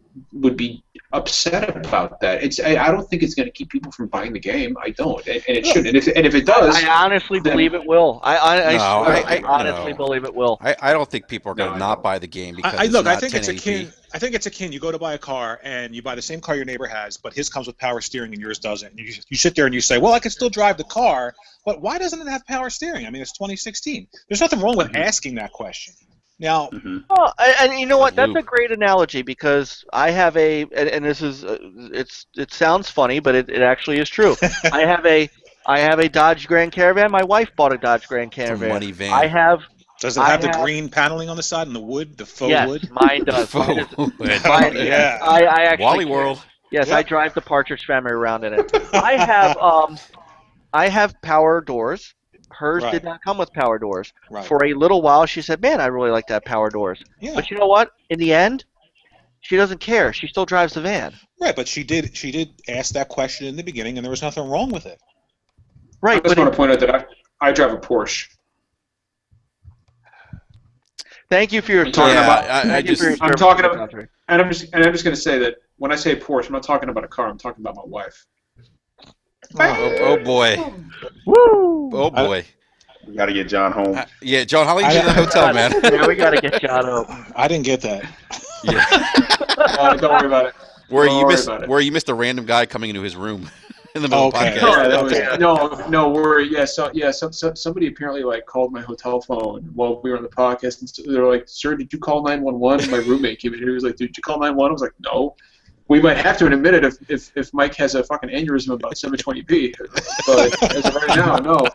S4: upset about that. I don't think it's going to keep people from buying the game. I don't, and it shouldn't. And if it does,
S1: I honestly believe it will. I honestly
S2: no.
S1: believe it will.
S2: I don't think people are going to
S3: No, I
S2: not
S3: don't.
S2: buy the game because
S6: I
S2: it's
S6: look.
S2: not
S6: I think it's
S2: 1080p.
S6: akin. I think it's akin. You go to buy a car and you buy the same car your neighbor has, but his comes with power steering and yours doesn't. And you sit there and you say, "Well, I can still drive the car, but why doesn't it have power steering?" I mean, it's 2016. There's nothing wrong with asking that question. Now,
S1: Well, and you know what? That's
S2: Lou.
S1: a great analogy because I have and this is, it sounds funny, but it actually is true. I have a Dodge Grand Caravan. My wife bought a Dodge Grand
S2: It's a
S1: Caravan.
S2: money van.
S1: I have.
S6: does it
S1: I
S6: have the
S1: have-
S6: green paneling on the side and the wood, the faux
S1: Yes,
S6: wood?
S1: mine does.
S2: Faux wood.
S1: Mine,
S6: Yeah.
S1: yes. I actually.
S2: Wally World.
S1: Yes,
S6: Yep.
S1: I drive the Partridge Family around in it. I have power doors. Hers did
S6: Right.
S1: not come with power doors.
S6: Right.
S1: For a little while, she said, "Man, I really like that power doors."
S6: Yeah.
S1: But you know what? In the end, she doesn't care. She still drives the van.
S6: Right, but she did ask that question in the beginning, and there was nothing wrong with it.
S1: Right,
S4: I just want to point out that I drive a Porsche.
S1: thank you for your
S4: I'm talking
S1: service.
S4: about-
S2: I
S1: Thank you for your
S2: just
S4: I'm
S1: service
S4: talking
S1: to the
S4: about-
S1: country.
S4: And I'm just going to say that when I say Porsche, I'm not talking about a car. I'm talking about my wife.
S2: oh boy.
S1: Woo!
S2: Oh boy.
S3: We got to get John home.
S2: Yeah, John, how long you been in the hotel, man?
S1: Yeah, we gotta get John open.
S6: I didn't get that.
S2: Yeah.
S4: Don't worry about it.
S2: Where
S4: Don't
S2: you
S4: worry
S2: missed
S4: about it.
S2: where you missed a random guy coming into his room in the middle
S6: Okay.
S2: of the
S4: No,
S2: podcast.
S4: that was,
S6: Okay.
S4: no, worry. Yeah, somebody apparently like called my hotel phone while we were on the podcast, and they were like, "Sir, did you call 911?" My roommate came in here. He was like, "Did you call 911?" I was like, "No." We might have to in a minute if Mike has a fucking aneurysm about 720p, but as of right now, no.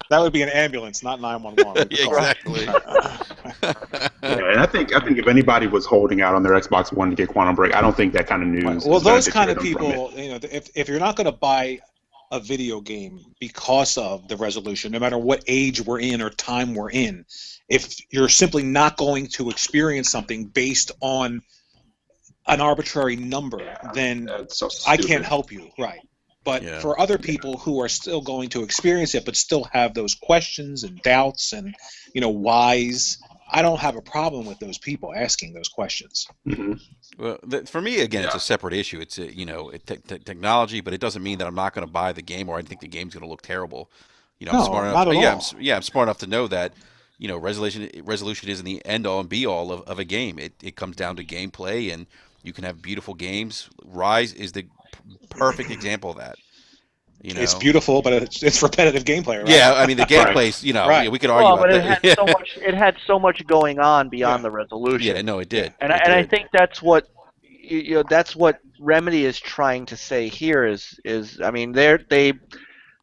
S6: That would be an ambulance, not 911.
S2: Yeah, exactly.
S3: Yeah, and I think if anybody was holding out on their Xbox One to get Quantum Break, I don't think that kind of news.
S6: Well,
S3: is gonna
S6: those kind of
S3: deter them from it.
S6: people, you know, if you're not going to buy a video game because of the resolution, no matter what age we're in or time we're in, if you're simply not going to experience something based on an arbitrary number, then
S4: That's so
S6: I
S4: stupid.
S6: can't help you, right? But
S2: Yeah.
S6: for other people who are still going to experience it, but still have those questions and doubts and, you know, whys, I don't have a problem with those people asking those questions.
S3: Mhm.
S2: Well, for me, again, it's a separate issue. It's technology, but it doesn't mean that I'm not going to buy the game or I think the game's going to look terrible. You know, I'm
S6: No,
S2: smart enough.
S6: not at all.
S2: I'm smart enough to know that, you know, resolution isn't the end all and be all of a game. It comes down to gameplay, and you can have beautiful games. Rise is the perfect example of that. You know,
S6: It's beautiful, but it's repetitive gameplay, right?
S2: yeah. I mean, the gameplay's, you know,
S6: Right.
S2: we could argue
S1: Well,
S2: about
S1: but
S2: that.
S1: it had so much going on beyond
S6: Yeah.
S1: the resolution.
S2: Yeah, no, it did.
S1: And
S2: It
S1: I
S2: did.
S1: think that's what that's what Remedy is trying to say here is I mean the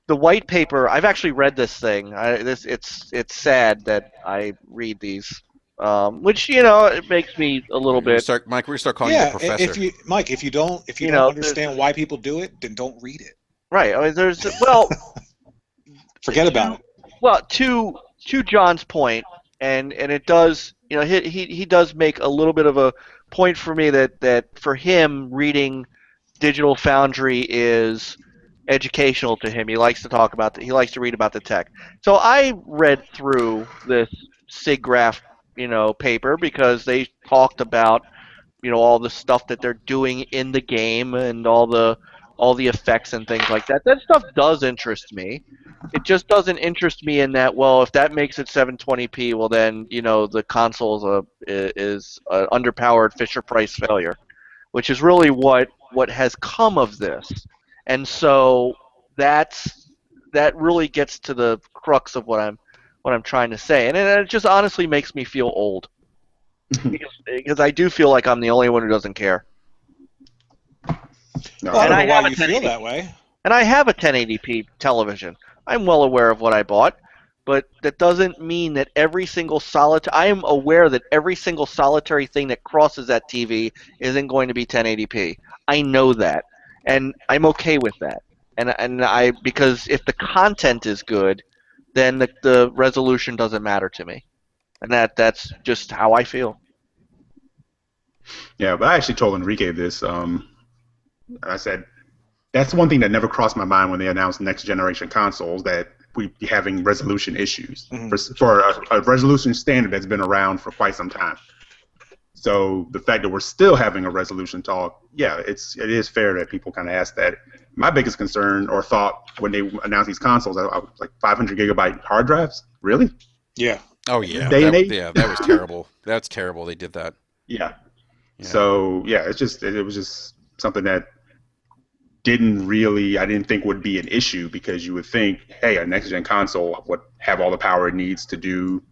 S1: white paper. I've actually read this thing. It's sad that I read these, which you know it makes me a little bit.
S2: Mike, we're gonna start calling you the
S6: Yeah,
S2: professor.
S6: if you don't
S1: You know,
S6: understand why people do it, then don't read it.
S1: Right. I mean,
S6: Forget about it.
S1: Well, to John's point, and it does, you know, he does make a little bit of a point for me that for him reading Digital Foundry is educational to him. He likes to talk about he likes to read about the tech. So I read through this SIGGRAPH, you know, paper because they talked about, you know, all the stuff that they're doing in the game and all the effects and things like that. That stuff does interest me. It just doesn't interest me in that, well, if that makes it 720p, well then, you know, the console is a underpowered Fisher-Price failure, which is really what has come of this. And so that really gets to the crux of what I'm trying to say. And it just honestly makes me feel old. Because I do feel like I'm the only one who doesn't care.
S3: No,
S6: Well, I
S1: And
S6: don't
S1: I
S6: know
S1: have
S6: why
S1: a
S6: you feel
S1: 1080.
S6: that way.
S1: And I have a 1080p television. I'm well aware of what I bought, but that doesn't mean that every single I am aware that every single solitary thing that crosses that TV isn't going to be 1080p. I know that, and I'm okay with that. And I because if the content is good, then the resolution doesn't matter to me, and that's just how I feel.
S3: Yeah, but I actually told Enrique this. I said that's one thing that never crossed my mind when they announced next generation consoles, that we'd be having resolution issues for a resolution standard that's been around for quite some time. So the fact that we're still having a resolution talk, yeah, it is fair that people kind of ask that. My biggest concern or thought when they announced these consoles, I was like 500 gigabyte hard drives, really?
S6: Yeah.
S2: Oh yeah,
S3: Day and age?
S2: yeah, that was terrible. That's terrible. They did that.
S3: Yeah.
S2: Yeah.
S3: So yeah, it was just something that I didn't think would be an issue, because you would think, hey, a next gen console would have all the power it needs to do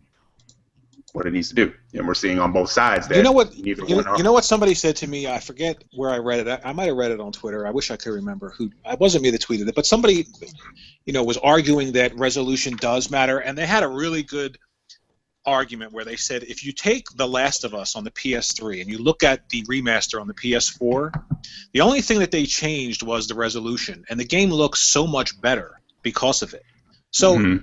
S3: what it needs to do, and we're seeing on both sides that
S6: You know what?
S3: neither
S6: You
S3: one are.
S6: know what somebody said to me? I forget where I read it. I might have read it on Twitter. I wish I could remember who. It wasn't me that tweeted it, but somebody, was arguing that resolution does matter, and they had a really good argument where they said if you take The Last of Us on the PS3 and you look at the remaster on the PS4, the only thing that they changed was the resolution, and the game looks so much better because of it. So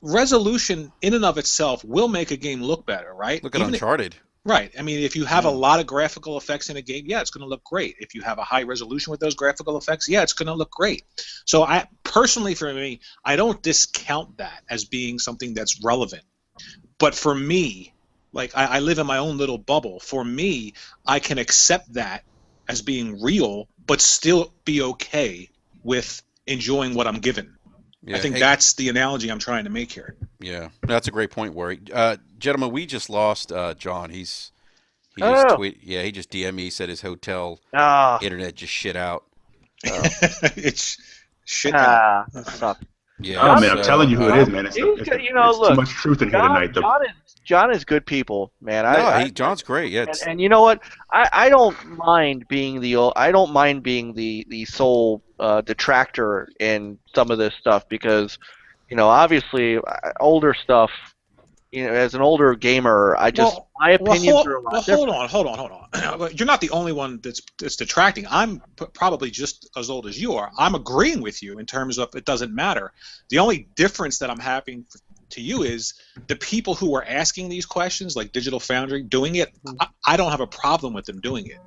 S6: resolution in and of itself will make a game look better, right?
S2: Look at Uncharted.
S6: Right. I mean, if you have a lot of graphical effects in a game, yeah, it's going to look great. If you have a high resolution with those graphical effects, yeah, it's going to look great. So I personally, for me, I don't discount that as being something that's relevant. But for me, like I live in my own little bubble. For me, I can accept that as being real, but still be okay with enjoying what I'm given.
S2: Yeah.
S6: I think that's the analogy I'm trying to make here.
S2: Yeah, that's a great point, Warry. Gentlemen, we just lost John. He just DM'd me. He said his hotel internet just shit out.
S6: It's shit out.
S1: That sucks.
S2: Yeah.
S3: Oh man, I'm telling you who it is, man. It's
S1: look,
S3: too much truth in here tonight.
S1: John is good people, man.
S2: John's great. Yeah.
S1: And you know what? I don't mind being the sole detractor in some of this stuff, because obviously older stuff. As an older gamer, my opinions are a lot different.
S6: Hold on. You're not the only one that's detracting. I'm probably just as old as you are. I'm agreeing with you in terms of it doesn't matter. The only difference that I'm having to you is the people who are asking these questions, like Digital Foundry, doing it. I don't have a problem with them doing it.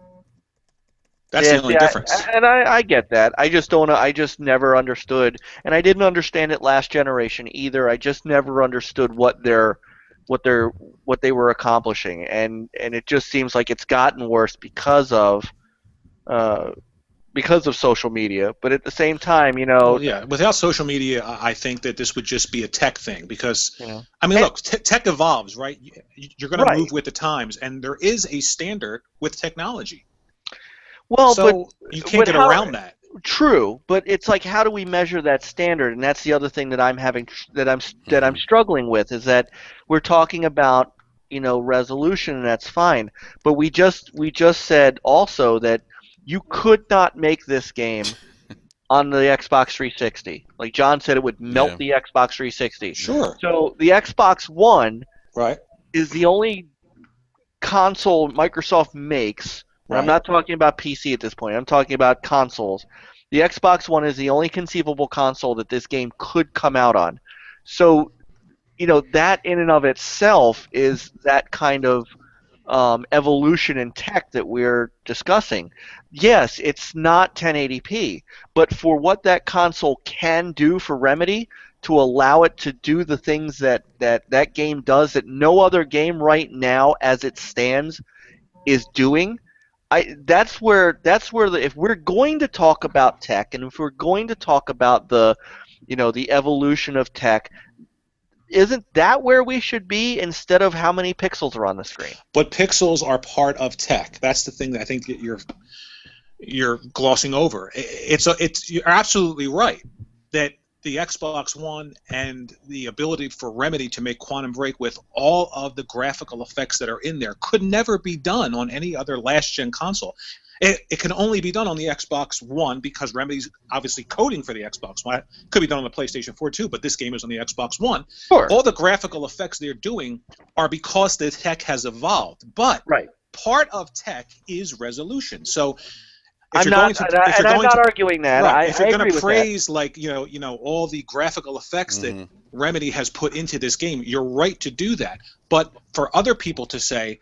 S6: That's the only difference.
S1: And I get that. I just never understood, and I didn't understand it last generation either. I just never understood what they were accomplishing, and it just seems like it's gotten worse because of social media. But at the same time,
S6: without social media, I think that this would just be a tech thing, because I mean, look, tech evolves, right? You're going to move with the times, and there is a standard with technology.
S1: Well,
S6: so you can't get around that.
S1: True, but it's like, how do we measure that standard? And that's the other thing that I'm struggling with, is that we're talking about resolution, and that's fine, but we just said also that you could not make this game on the Xbox 360. Like John said, it would melt the Xbox 360.
S6: Sure.
S1: So the Xbox One is the only console Microsoft makes. I'm not talking about PC at this point. I'm talking about consoles. The Xbox One is the only conceivable console that this game could come out on. So, that in and of itself is that kind of evolution in tech that we're discussing. Yes, it's not 1080p, but for what that console can do for Remedy, to allow it to do the things that game does that no other game right now as it stands is doing, that's where if we're going to talk about tech, and if we're going to talk about the evolution of tech, isn't that where we should be, instead of how many pixels are on the screen?
S6: But pixels are part of tech. That's the thing that I think that you're glossing over. You're absolutely right that the Xbox One and the ability for Remedy to make Quantum Break with all of the graphical effects that are in there could never be done on any other last-gen console. It can only be done on the Xbox One, because Remedy's obviously coding for the Xbox One. It could be done on the PlayStation 4 too, but this game is on the Xbox One.
S1: Sure.
S6: All the graphical effects they're doing are because the tech has evolved. But part of tech is resolution. So
S1: I'm not arguing that.
S6: Right. If you're
S1: going
S6: to praise all the graphical effects that Remedy has put into this game, you're right to do that. But for other people to say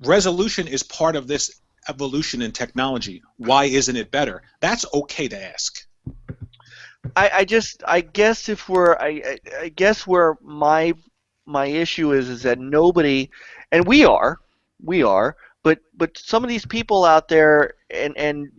S6: resolution is part of this evolution in technology, why isn't it better? That's okay to ask.
S1: I guess where my issue is that nobody, and we are, we are, but some of these people out there, and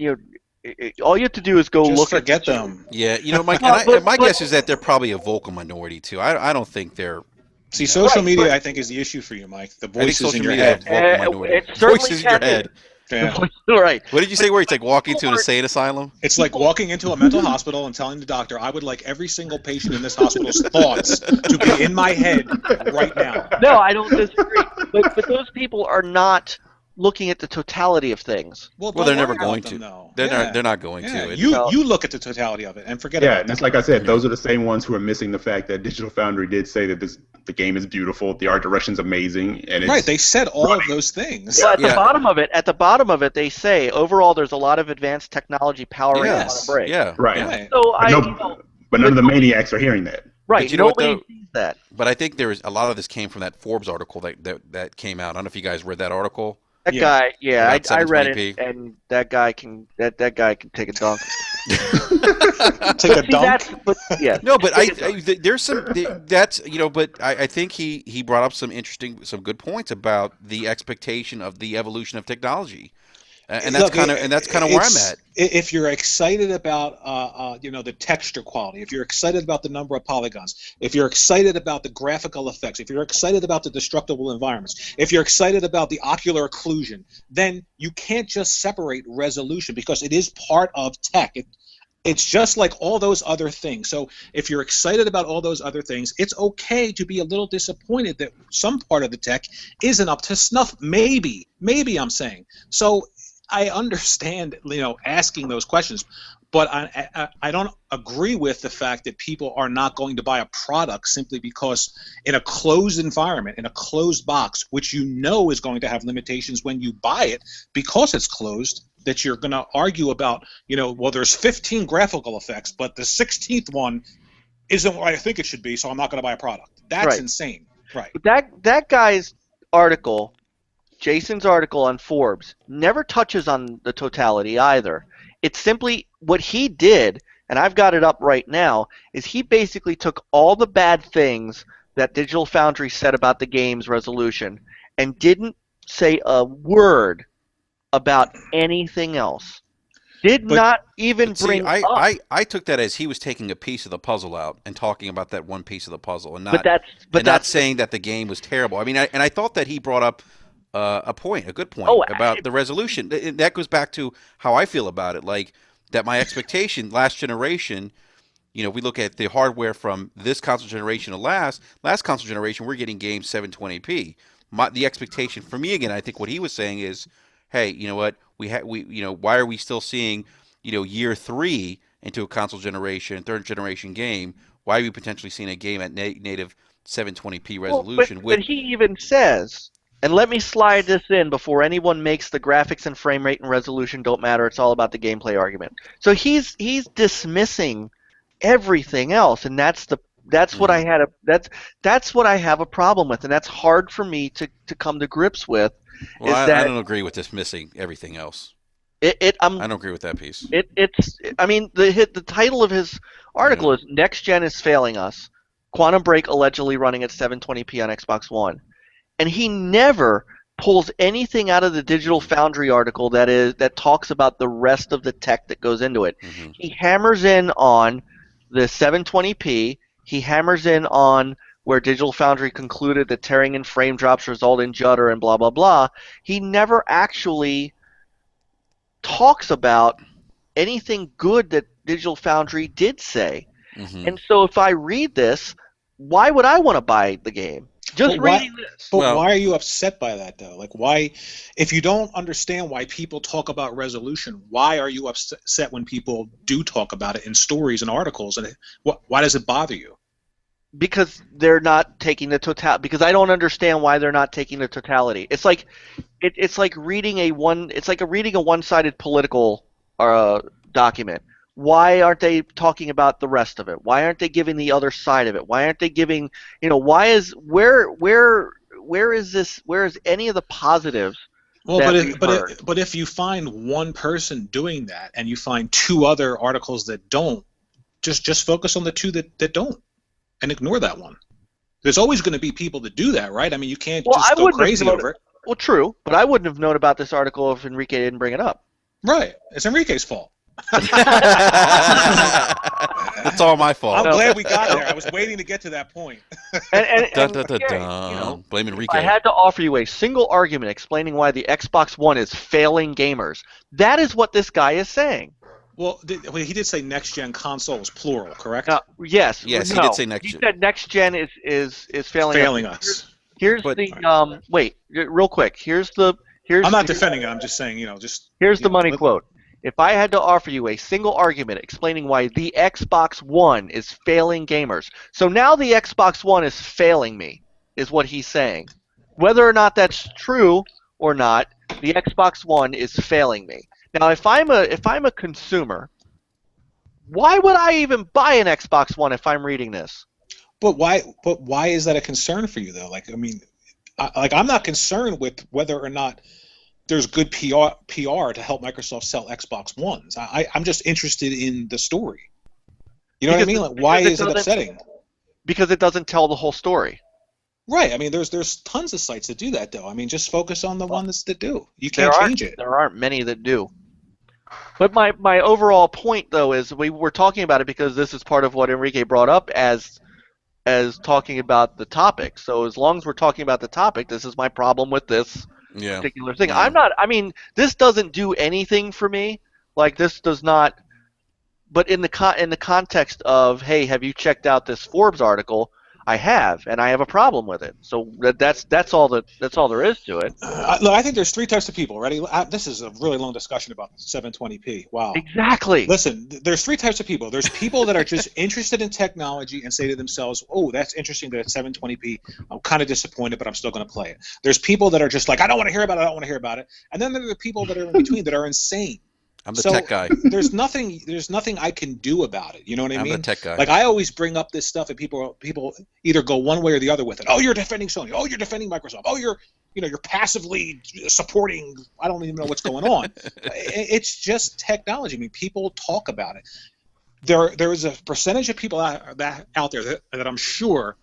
S1: all you have to do is go
S6: Just
S1: look
S6: forget
S1: at
S6: them.
S2: Yeah, Mike, my guess is that they're probably a vocal minority too. I don't think they're.
S6: See, social
S1: Right,
S6: media,
S1: but-
S6: I think, is the issue for you, Mike. The
S2: I think
S6: voices in
S2: social
S6: your
S2: media is
S6: head.
S2: a vocal minority.
S1: it certainly
S2: Voices in your
S1: can be.
S2: head.
S6: Yeah.
S1: Right.
S2: What did you say? Where it's like walking to an
S1: People
S2: insane asylum?
S6: It's like walking into a mental hospital and telling the doctor, I would like every single patient in this hospital's thoughts to be in my head right now.
S1: No, I don't disagree. But those people are not looking at the totality of things.
S2: Well,
S6: don't
S2: they're never
S6: worry about
S2: going
S6: them,
S2: to.
S6: though.
S2: They're not going
S6: Yeah,
S2: to.
S6: you look at the totality of it and forget
S3: Yeah,
S6: about
S3: and it's
S6: them.
S3: like I said, those are the same ones who are missing the fact that Digital Foundry did say that the game is beautiful, the art direction's amazing, and it's
S6: Right, they said all of those things.
S1: Well, at
S2: Yeah.
S1: the bottom of it, they say overall there's a lot of advanced technology powering
S2: Yes.
S1: Quantum Break.
S2: Yeah.
S3: right.
S2: Yeah.
S6: Right.
S1: So
S3: But none of the maniacs are hearing that.
S1: right,
S2: But you know what,
S1: nobody
S2: though?
S1: sees that.
S2: But I think there is a lot of this came from that Forbes article that came out. I don't know if you guys read that article.
S1: That
S6: Yeah.
S1: guy, yeah,
S2: About
S1: I read it,
S2: 720p.
S1: and that guy can take a dunk.
S6: Take a
S1: See,
S6: dunk.
S1: yeah.
S2: No, but
S1: Take a dunk.
S2: there's some that's but I think he brought up some good points about the expectation of the evolution of technology, and that's
S6: Look,
S2: kind of where I'm
S6: it's-
S2: at.
S6: If you're excited about the texture quality, if you're excited about the number of polygons, if you're excited about the graphical effects, if you're excited about the destructible environments, if you're excited about the ocular occlusion, then you can't just separate resolution because it is part of tech. It's just like all those other things. So if you're excited about all those other things, it's okay to be a little disappointed that some part of the tech isn't up to snuff. Maybe I'm saying. So I understand, asking those questions, but I don't agree with the fact that people are not going to buy a product simply because in a closed environment, in a closed box, which is going to have limitations when you buy it because it's closed, that you're going to argue about, well, there's 15 graphical effects, but the 16th one isn't what I think it should be, so I'm not going to buy a product. That's
S1: Right.
S6: insane. Right.
S1: That guy's article, Jason's article on Forbes, never touches on the totality either. It's simply what he did, and I've got it up right now, is he basically took all the bad things that Digital Foundry said about the game's resolution and didn't say a word about anything else. Did not even
S2: But see,
S1: bring up.
S2: I took that as he was taking a piece of the puzzle out and talking about that one piece of the puzzle, and
S1: But
S2: not
S1: that's
S2: saying that the game was terrible. I mean, I thought that he brought up a good point about the resolution. That goes back to how I feel about it. Like that, my expectation last generation. We look at the hardware from this console generation to last console generation. We're getting games 720p. The expectation for me, again, I think what he was saying is, hey, you know what? Why are we still seeing, year 3 into a console generation, third generation game? Why are we potentially seeing a game at native 720p resolution?
S1: But he even says, and let me slide this in before anyone makes the graphics and frame rate and resolution don't matter. It's all about the gameplay argument. So he's dismissing everything else, and that's what I had that's what I have a problem with, and that's hard for me to come to grips with.
S2: Well,
S1: is that
S2: I don't agree with dismissing everything else. I don't agree with that piece.
S1: I mean, the title of his article is "Next Gen is Failing Us: Quantum Break allegedly running at 720p on Xbox One," and he never pulls anything out of the Digital Foundry article that talks about the rest of the tech that goes into it.
S2: Mm-hmm.
S1: He hammers in on the 720p. He hammers in on where Digital Foundry concluded that tearing in frame drops result in judder and blah, blah, blah. He never actually talks about anything good that Digital Foundry did say.
S2: Mm-hmm.
S1: And so if I read this, why would I want to buy the game? Just reading this.
S6: But why are you upset by that, though? Like, why, if you don't understand why people talk about resolution, why are you upset when people do talk about it in stories and articles? And why does it bother you?
S1: Because they're not taking the totality. Because I don't understand why they're not taking the totality. It's like reading a one-sided political document. Why aren't they talking about the rest of it? Why aren't they giving the other side of it? Why aren't they giving, where is any of the positives?
S6: Well, but if you find one person doing that and you find 2 other articles that don't, just focus on the 2 that don't and ignore that one. There's always going to be people that do that, right? I mean, you can't just go crazy over it.
S1: Well, true, but I wouldn't have known about this article if Enrique didn't bring it up.
S6: Right. It's Enrique's fault.
S2: It's all my fault.
S6: I'm glad we got there. I was waiting to get to that point.
S1: And
S2: Dun, dun, dun,
S1: yeah,
S2: dun.
S1: you know,
S2: Blame
S1: if
S2: Enrique.
S1: I had to offer you a single argument explaining why the Xbox One is failing gamers, that is what this guy is saying.
S6: Well, he did say next-gen consoles, plural, correct?
S1: Yes.
S2: Yes, he
S1: no,
S2: did say next
S1: He
S2: gen.
S1: said next gen is failing.
S6: Failing us.
S1: Here's
S2: But-
S1: the wait, real quick. Here's
S6: I'm not defending it. I'm just saying,
S1: here's the money quote. If I had to offer you a single argument explaining why the Xbox One is failing gamers, so now the Xbox One is failing me, is what he's saying. Whether or not that's true or not, the Xbox One is failing me. Now, if I'm a consumer, why would I even buy an Xbox One if I'm reading this?
S6: But why is that a concern for you though? Like, I mean, I'm not concerned with whether or not there's good PR to help Microsoft sell Xbox Ones. I'm just interested in the story. You know what I mean? Like, why is it upsetting?
S1: Because it doesn't tell the whole story.
S6: Right. I mean, there's tons of sites that do that, though. I mean, just focus on the ones that do. You can't change it.
S1: There aren't many that do. But my overall point, though, is we were talking about it because this is part of what Enrique brought up as talking about the topic. So as long as we're talking about the topic, this is my problem with this particular thing.
S2: Yeah.
S1: I mean, this doesn't do anything for me. Like, this does not. But in the context of, hey, have you checked out this Forbes article? I have, and I have a problem with it. So that's all there is to it.
S6: Look, I think there's three types of people. Ready? This is a really long discussion about 720p. Wow.
S1: Exactly.
S6: Listen, there's three types of people. There's people that are just interested in technology and say to themselves, "Oh, that's interesting that it's 720p. I'm kind of disappointed, but I'm still going to play it." There's people that are just like, "I don't want to hear about it. I don't want to hear about it." And then there are the people that are in between that are insane.
S2: I'm the tech guy.
S6: There's nothing I can do do it. You know what I mean?
S2: I'm the tech guy.
S6: Like, I always bring up this stuff, and people either go one way or the other with it. Oh, you're defending Sony. Oh, you're defending Microsoft. Oh, you're passively supporting. I don't even know what's going on. It's just technology. I mean, people talk about it. There is a percentage of people out there that I'm sure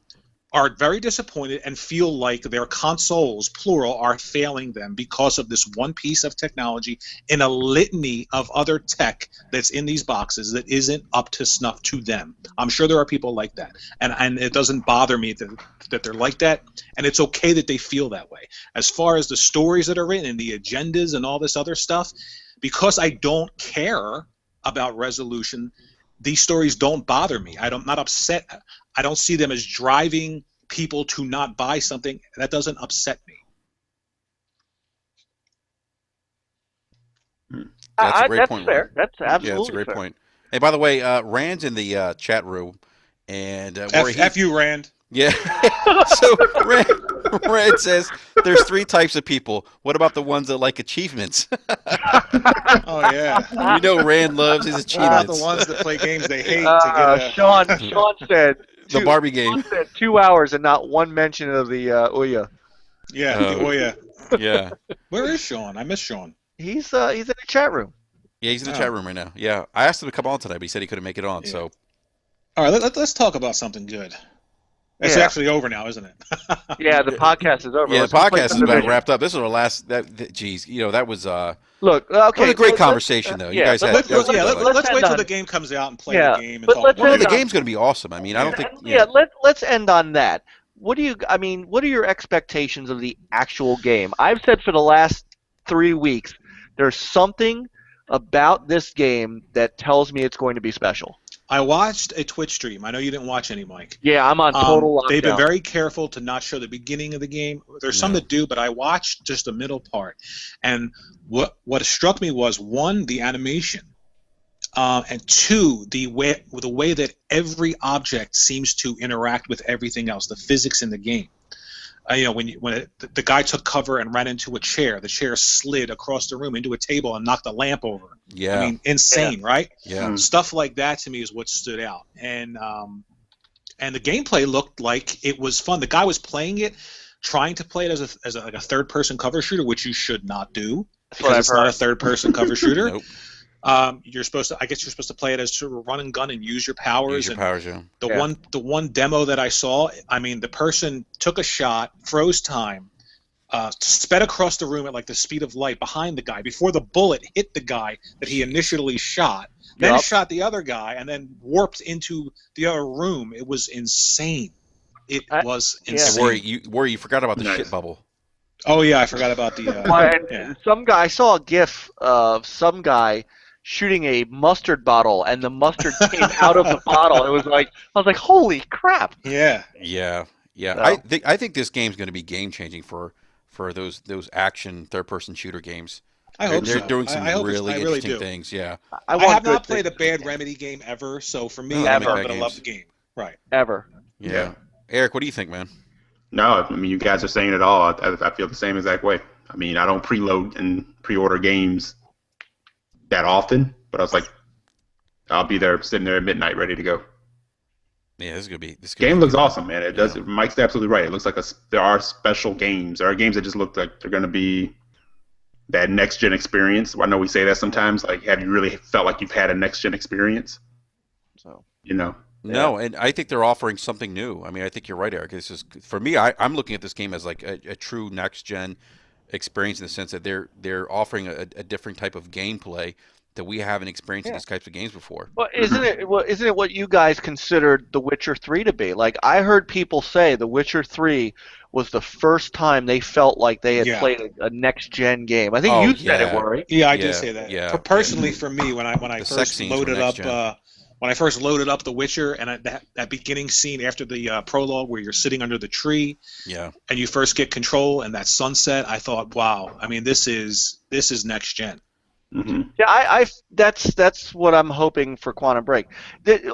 S6: are very disappointed and feel like their consoles, plural, are failing them because of this one piece of technology in a litany of other tech that's in these boxes that isn't up to snuff to them. I'm sure there are people like that, and it doesn't bother me that they're like that, and it's okay that they feel that way. As far as the stories that are written and the agendas and all this other stuff, because I don't care about resolution, these stories don't bother me. I'm not upset. I don't see them as driving people to not buy something. That doesn't upset me.
S2: That's a great point.
S1: Fair. That's absolutely
S2: Yeah, that's a great
S1: fair.
S2: point. Hey, by the way, Rand's in the chat room, and
S6: F you, Rand.
S2: Yeah. So Rand says there's three types of people. What about the ones that like achievements?
S6: Oh yeah.
S2: We know Rand loves his achievements.
S6: The ones that play games they hate to get
S1: Sean said
S2: The Barbie game.
S1: Sean said 2 hours and not one mention of the Ouya.
S6: Yeah,
S2: Oh.
S6: yeah.
S2: Yeah.
S6: Where is Sean? I miss Sean.
S1: He's in the chat room.
S2: Yeah, he's in the
S6: Oh.
S2: chat room right now. Yeah. I asked him to come on tonight, but he said he couldn't make it on,
S6: Yeah.
S2: so
S6: All right, let's talk about something good. It's
S1: Yeah.
S6: actually over now, isn't it?
S1: Yeah, the podcast is over.
S2: yeah,
S1: Let's
S2: the
S1: play
S2: podcast is
S1: some
S2: about
S1: division.
S2: wrapped up. This is our last geez, that was
S1: Look, okay.
S2: that was a great
S1: let's-
S2: conversation though. You
S1: yeah,
S2: guys had
S6: Let's
S1: let's
S6: wait
S1: end
S6: till
S1: on-
S6: the game comes out and play
S1: Yeah,
S6: the game and
S1: but
S6: talk.
S1: let's
S2: well,
S1: end
S2: the
S1: on-
S2: game's going to be awesome. I mean, I don't think
S1: let's end on that. What are your expectations of the actual game? I've said for the last 3 weeks, there's something about this game that tells me it's going to be special.
S6: I watched a Twitch stream. I know you didn't watch any, Mike.
S1: Yeah, I'm on total lockdown.
S6: They've been very careful to not show the beginning of the game. There's some that do, but I watched just the middle part. And what struck me was, one, the animation, and two, the way that every object seems to interact with everything else, the physics in the game. The guy took cover and ran into a chair, the chair slid across the room into a table and knocked a lamp over.
S2: Yeah.
S6: I mean, insane, right?
S2: Yeah.
S6: Stuff like that to me is what stood out. And the gameplay looked like it was fun. The guy was playing it, trying to play it as a third-person cover shooter, which you should not do.
S1: That's what I've
S6: It's not
S1: heard.
S6: a third-person cover shooter.
S2: Nope.
S6: You're supposed to play it as sort of run and gun and use your powers.
S2: Use your powers, yeah.
S6: The one demo that I saw, I mean, the person took a shot, froze time, sped across the room at like the speed of light behind the guy before the bullet hit the guy that he initially shot, then shot the other guy, and then warped into the other room. It was insane. It was insane.
S2: Where you forgot about the shit bubble.
S6: Oh yeah, I forgot about the.
S1: Some guy, I saw a GIF of some guy shooting a mustard bottle, and the mustard came out of the bottle. It was like, I was like, holy crap!
S6: Yeah.
S2: Yeah.
S1: So.
S2: I think this game's going to be game changing for those action third person shooter games.
S6: I hope
S2: they're
S6: so.
S2: doing some really interesting
S6: do.
S2: things. Yeah.
S6: I have not played a bad Remedy game ever, so for me, I'm going to love the game. Right.
S1: Ever.
S2: Yeah. Eric, what do you think, man?
S3: No, I mean, you guys are saying it all. I feel the same exact way. I mean, I don't preload and pre-order games that often, but I was like, I'll be there sitting there at midnight ready to go.
S2: Yeah, this
S3: game looks awesome, man. It does. Mike's absolutely right. It looks like there are special games. There are games that just look like they're going to be that next gen experience. I know we say that sometimes. Like, have you really felt like you've had a next gen experience?
S1: So
S2: No, and I think they're offering something new. I mean, I think you're right, Eric. This is for me. I'm looking at this game as like a true next gen experience in the sense that they're offering a different type of gameplay that we haven't experienced in these types of games before.
S1: Well, isn't it what you guys considered The Witcher 3 to be? Like, I heard people say The Witcher 3 was the first time they felt like they had played a next-gen game. I think you said it, Rory.
S6: Yeah, I did say that. Yeah. Personally, for me, when I first loaded up The Witcher, and that beginning scene after the prologue where you're sitting under the tree, and you first get control and that sunset, I thought, wow, I mean, this is next-gen.
S3: Mm-hmm.
S1: Yeah, that's what I'm hoping for Quantum Break.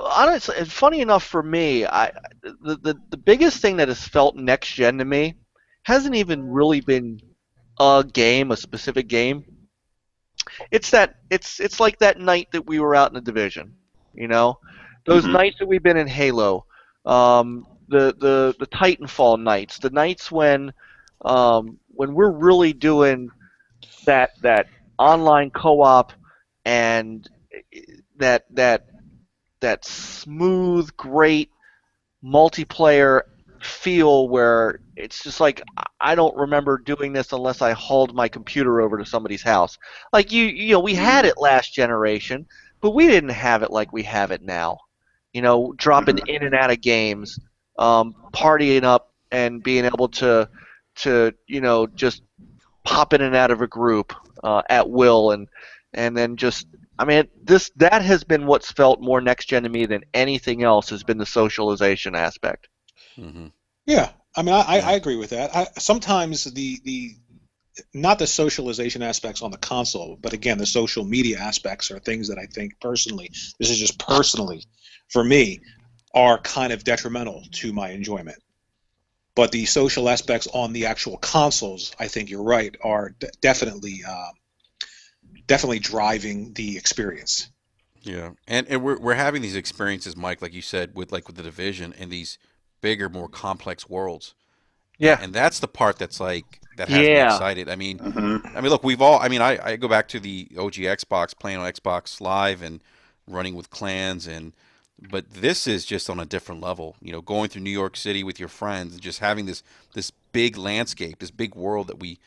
S1: Honestly, funny enough for me, the biggest thing that has felt next gen to me hasn't even really been a specific game. It's like that night that we were out in the Division, those nights that we've been in Halo, the Titanfall nights, the nights when we're really doing that online co-op and that smooth, great multiplayer feel where it's just like, I don't remember doing this unless I hauled my computer over to somebody's house. Like we had it last generation, but we didn't have it like we have it now. Dropping in and out of games, partying up and being able to just pop in and out of a group at will, and then just, I mean, that has been what's felt more next gen to me than anything else, has been the socialization aspect.
S2: Mm-hmm.
S6: Yeah, I mean, I agree with that. Sometimes the not the socialization aspects on the console, but again, the social media aspects are things that I think personally, this is just personally for me, are kind of detrimental to my enjoyment. But the social aspects on the actual consoles, I think you're right, are definitely driving the experience.
S2: Yeah, and we're having these experiences, Mike, like you said, with the Division and these bigger, more complex worlds.
S1: Yeah,
S2: and that's the part that has me excited. I mean, look, I go back to the OG Xbox, playing on Xbox Live and running with clans but this is just on a different level. Going through New York City with your friends and just having this big landscape, this big world that we've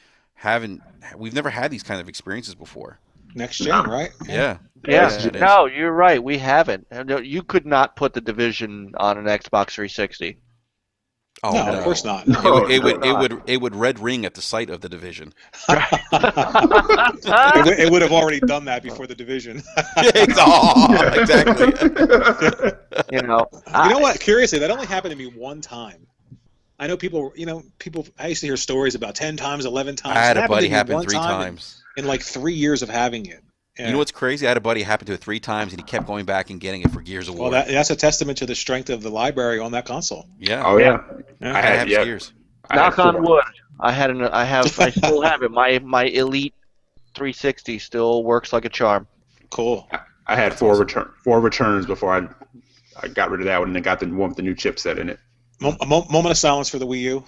S2: never had these kind of experiences before.
S6: Next gen, right?
S2: Yeah.
S1: No, you're right. We haven't. You could not put the Division on an Xbox 360.
S2: Oh,
S6: no, of course not.
S2: It would red ring at the sight of the Division.
S6: it would have already done that before the Division.
S2: Exactly.
S6: You know what? Curiously, that only happened to me one time. I know people. I used to hear stories about 10 times, 11 times.
S2: I had a buddy happen 3 times
S6: in like 3 years of having it. Yeah.
S2: You know what's crazy? I had a buddy happen to it 3 times, and he kept going back and getting it for Gears of War.
S6: Well, that's a testament to the strength of the library on that console.
S2: Yeah.
S3: Oh yeah.
S2: I have Gears.
S1: Knock on wood. I still have it. My Elite 360 still works like a charm.
S6: Cool.
S3: I had 4 returns before I got rid of that one and got the one with the new chipset in it.
S6: A moment of silence for the Wii U.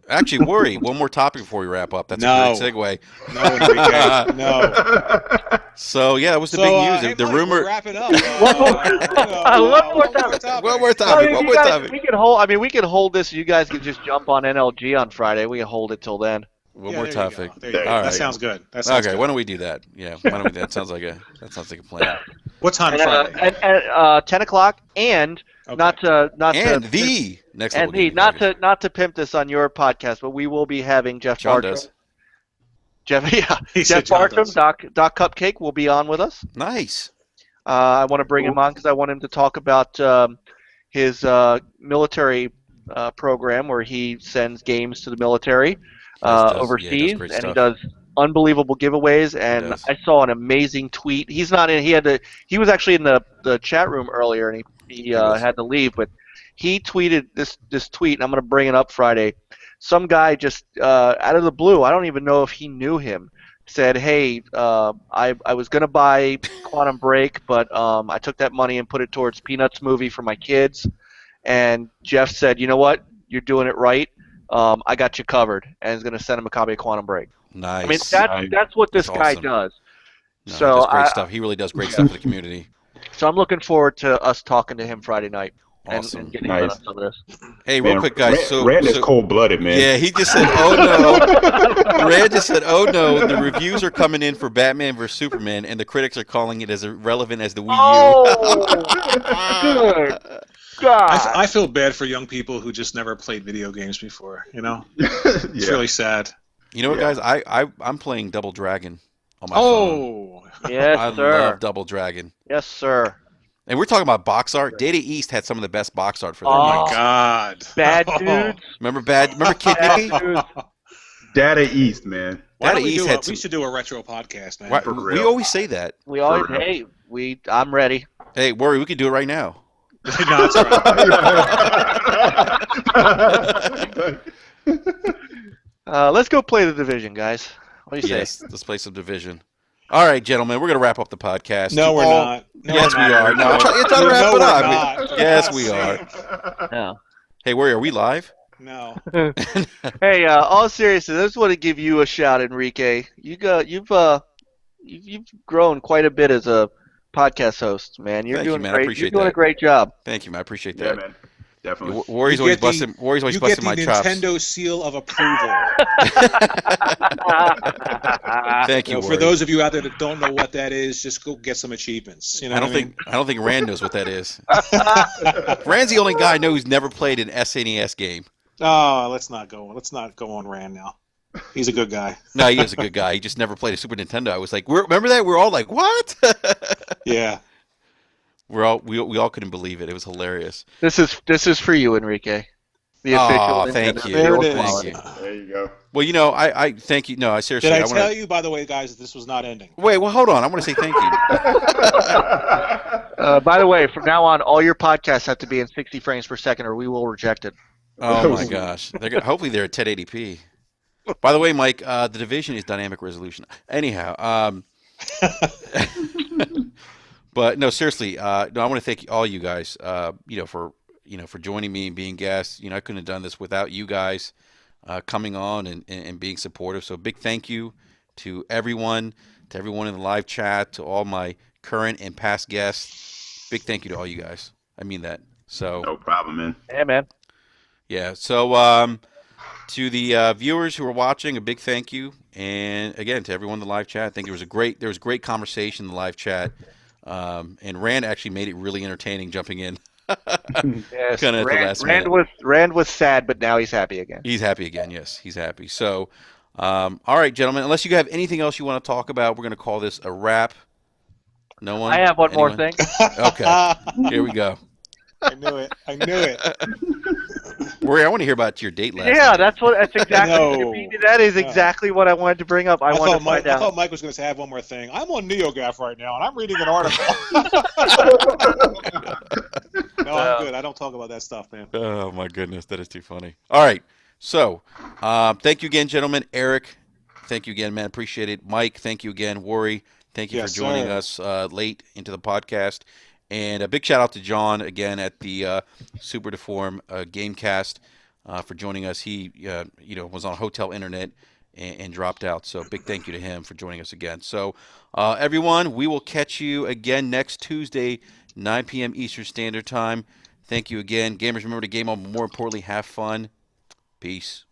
S2: Actually, Worry, one more topic before we wrap up. That's a great segue.
S6: No, Enrique. No.
S2: So, yeah, that was the big news.
S6: Hey,
S2: the
S6: Mike,
S2: rumor.
S6: we're wrapping up.
S1: One more topic.
S2: One more
S1: I
S2: topic.
S1: mean,
S2: One
S1: you
S2: more
S1: guys,
S2: topic.
S1: we can hold. I mean, we can hold this. You guys can just jump on NLG on Friday. We can hold it till then.
S2: One more topic.
S6: There you go.
S2: All right.
S6: That sounds good. Okay,
S2: why don't we do that? Yeah, why don't we? That sounds like a plan.
S6: What time Friday?
S1: At 10 o'clock, and not to
S2: the next
S1: and
S2: level
S1: not to pimp this on your podcast, but we will be having Jeff
S2: John
S1: Bartram.
S2: does.
S1: Jeff Bartram, Doc Cupcake will be on with us.
S2: Nice.
S1: I want to bring him on because I want him to talk about his military program where he sends games to the military overseas, and he does unbelievable giveaways. And I saw an amazing tweet. He's not in. He was actually in the chat room earlier, and he had to leave, but he tweeted this tweet, and I'm going to bring it up Friday. Some guy just out of the blue, I don't even know if he knew him, said, hey, I was going to buy Quantum Break, but I took that money and put it towards Peanuts movie for my kids. And Jeff said, you know what? You're doing it right. I got you covered. And is going to send him a copy of Quantum Break.
S2: Nice.
S1: I mean, that's what this guy does.
S2: No,
S1: so
S2: he does great stuff. He really does great stuff for the community.
S1: So I'm looking forward to us talking to him Friday night.
S2: Awesome.
S1: And getting some of this.
S2: Hey, real quick, guys.
S3: Rand is cold-blooded, man.
S2: Yeah, he just said, "Oh no." Rand just said, "Oh no." The reviews are coming in for Batman vs Superman, and the critics are calling it as irrelevant as the Wii U.
S1: Oh, good God!
S6: I feel bad for young people who just never played video games before. You know, it's really sad.
S2: You know what, guys? I'm playing Double Dragon on my phone.
S1: Yes,
S2: I
S1: sir.
S2: love Double Dragon.
S1: Yes, sir.
S2: And we're talking about box art. Data East had some of the best box art for their
S6: Oh
S2: games.
S6: my God!
S1: Bad dudes.
S2: Remember Kid Nicky?
S3: Data East, man.
S6: We should do a retro podcast, man.
S2: We always say that.
S1: We always. I'm ready.
S2: Hey, Worry, we could do it right now.
S6: No, that's
S3: right.
S1: Let's go play the Division, guys. What do you say?
S2: Yes, let's play some Division. All right, gentlemen, we're going to wrap up the podcast.
S6: No, we're not. No,
S2: yes, we are. No, it's time to wrap it up. Yes, we are.
S1: No.
S2: Hey, Worry, are we live?
S6: No.
S1: Hey, all seriousness, I just want to give you a shout, Enrique. You've grown quite a bit as a podcast host, man. You're doing great. You're doing a great job.
S2: Thank you, man. I appreciate that.
S3: Yeah, man. Definitely.
S2: Worry's always busting my chops.
S6: Nintendo seal of approval.
S2: Thank you.
S6: For those of you out there that don't know what that is, just go get some achievements. You know
S2: I don't think Rand knows what that is. Rand's the only guy I know who's never played an SNES game.
S6: Oh, let's not go on Rand now. He's a good guy.
S2: No, he is a good guy. He just never played a Super Nintendo. I was like, remember that? We're all like, what?
S6: Yeah.
S2: We all couldn't believe it. It was hilarious.
S1: This is for you, Enrique. The official.
S2: Thank you.
S6: There it is.
S2: Thank you.
S3: There you go.
S2: Well, I thank you. No, I seriously.
S6: Did I tell you, by the way, guys, that this was not ending?
S2: Wait, well, hold on. I want to say thank you.
S1: By the way, from now on, all your podcasts have to be in 60 frames per second, or we will reject it.
S2: Oh my gosh! Hopefully they're at 1080p. By the way, Mike, the Division is dynamic resolution. Anyhow, but no, seriously, I want to thank all you guys, for joining me and being guests. I couldn't have done this without you guys coming on and being supportive. So big thank you to everyone in the live chat, to all my current and past guests. Big thank you to all you guys. I mean that. So
S3: no problem, man.
S1: Yeah, man.
S2: Yeah. So to the viewers who are watching, a big thank you, and again to everyone in the live chat. I think there was great conversation in the live chat. And Rand actually made it really entertaining jumping in.
S1: Yes,
S2: Kinda at the last minute.
S1: Rand was sad, but now he's happy again.
S2: He's happy again. Yes, he's happy. So, all right, gentlemen. Unless you have anything else you want to talk about, we're going to call this a wrap. No one.
S1: I have one more thing.
S2: Okay, here we go.
S6: I knew it.
S2: Rory, I want to hear about your date last night.
S1: Yeah, that's exactly. That is exactly what I wanted to bring up. I thought
S6: Mike was going to say, I have one more thing. I'm on NeoGAF right now, and I'm reading an article. No, I'm good. I don't talk about that stuff, man.
S2: Oh, my goodness. That is too funny. All right. So, thank you again, gentlemen. Eric, thank you again, man. Appreciate it. Mike, thank you again. Worry, thank you for joining us late into the podcast. And a big shout out to John again at the Super Deformed Gamecast. for joining us. He was on hotel internet and dropped out. So big thank you to him for joining us again. So everyone, we will catch you again next Tuesday, 9 p.m. Eastern Standard Time. Thank you again. Gamers, remember to game on, but more importantly, have fun. Peace.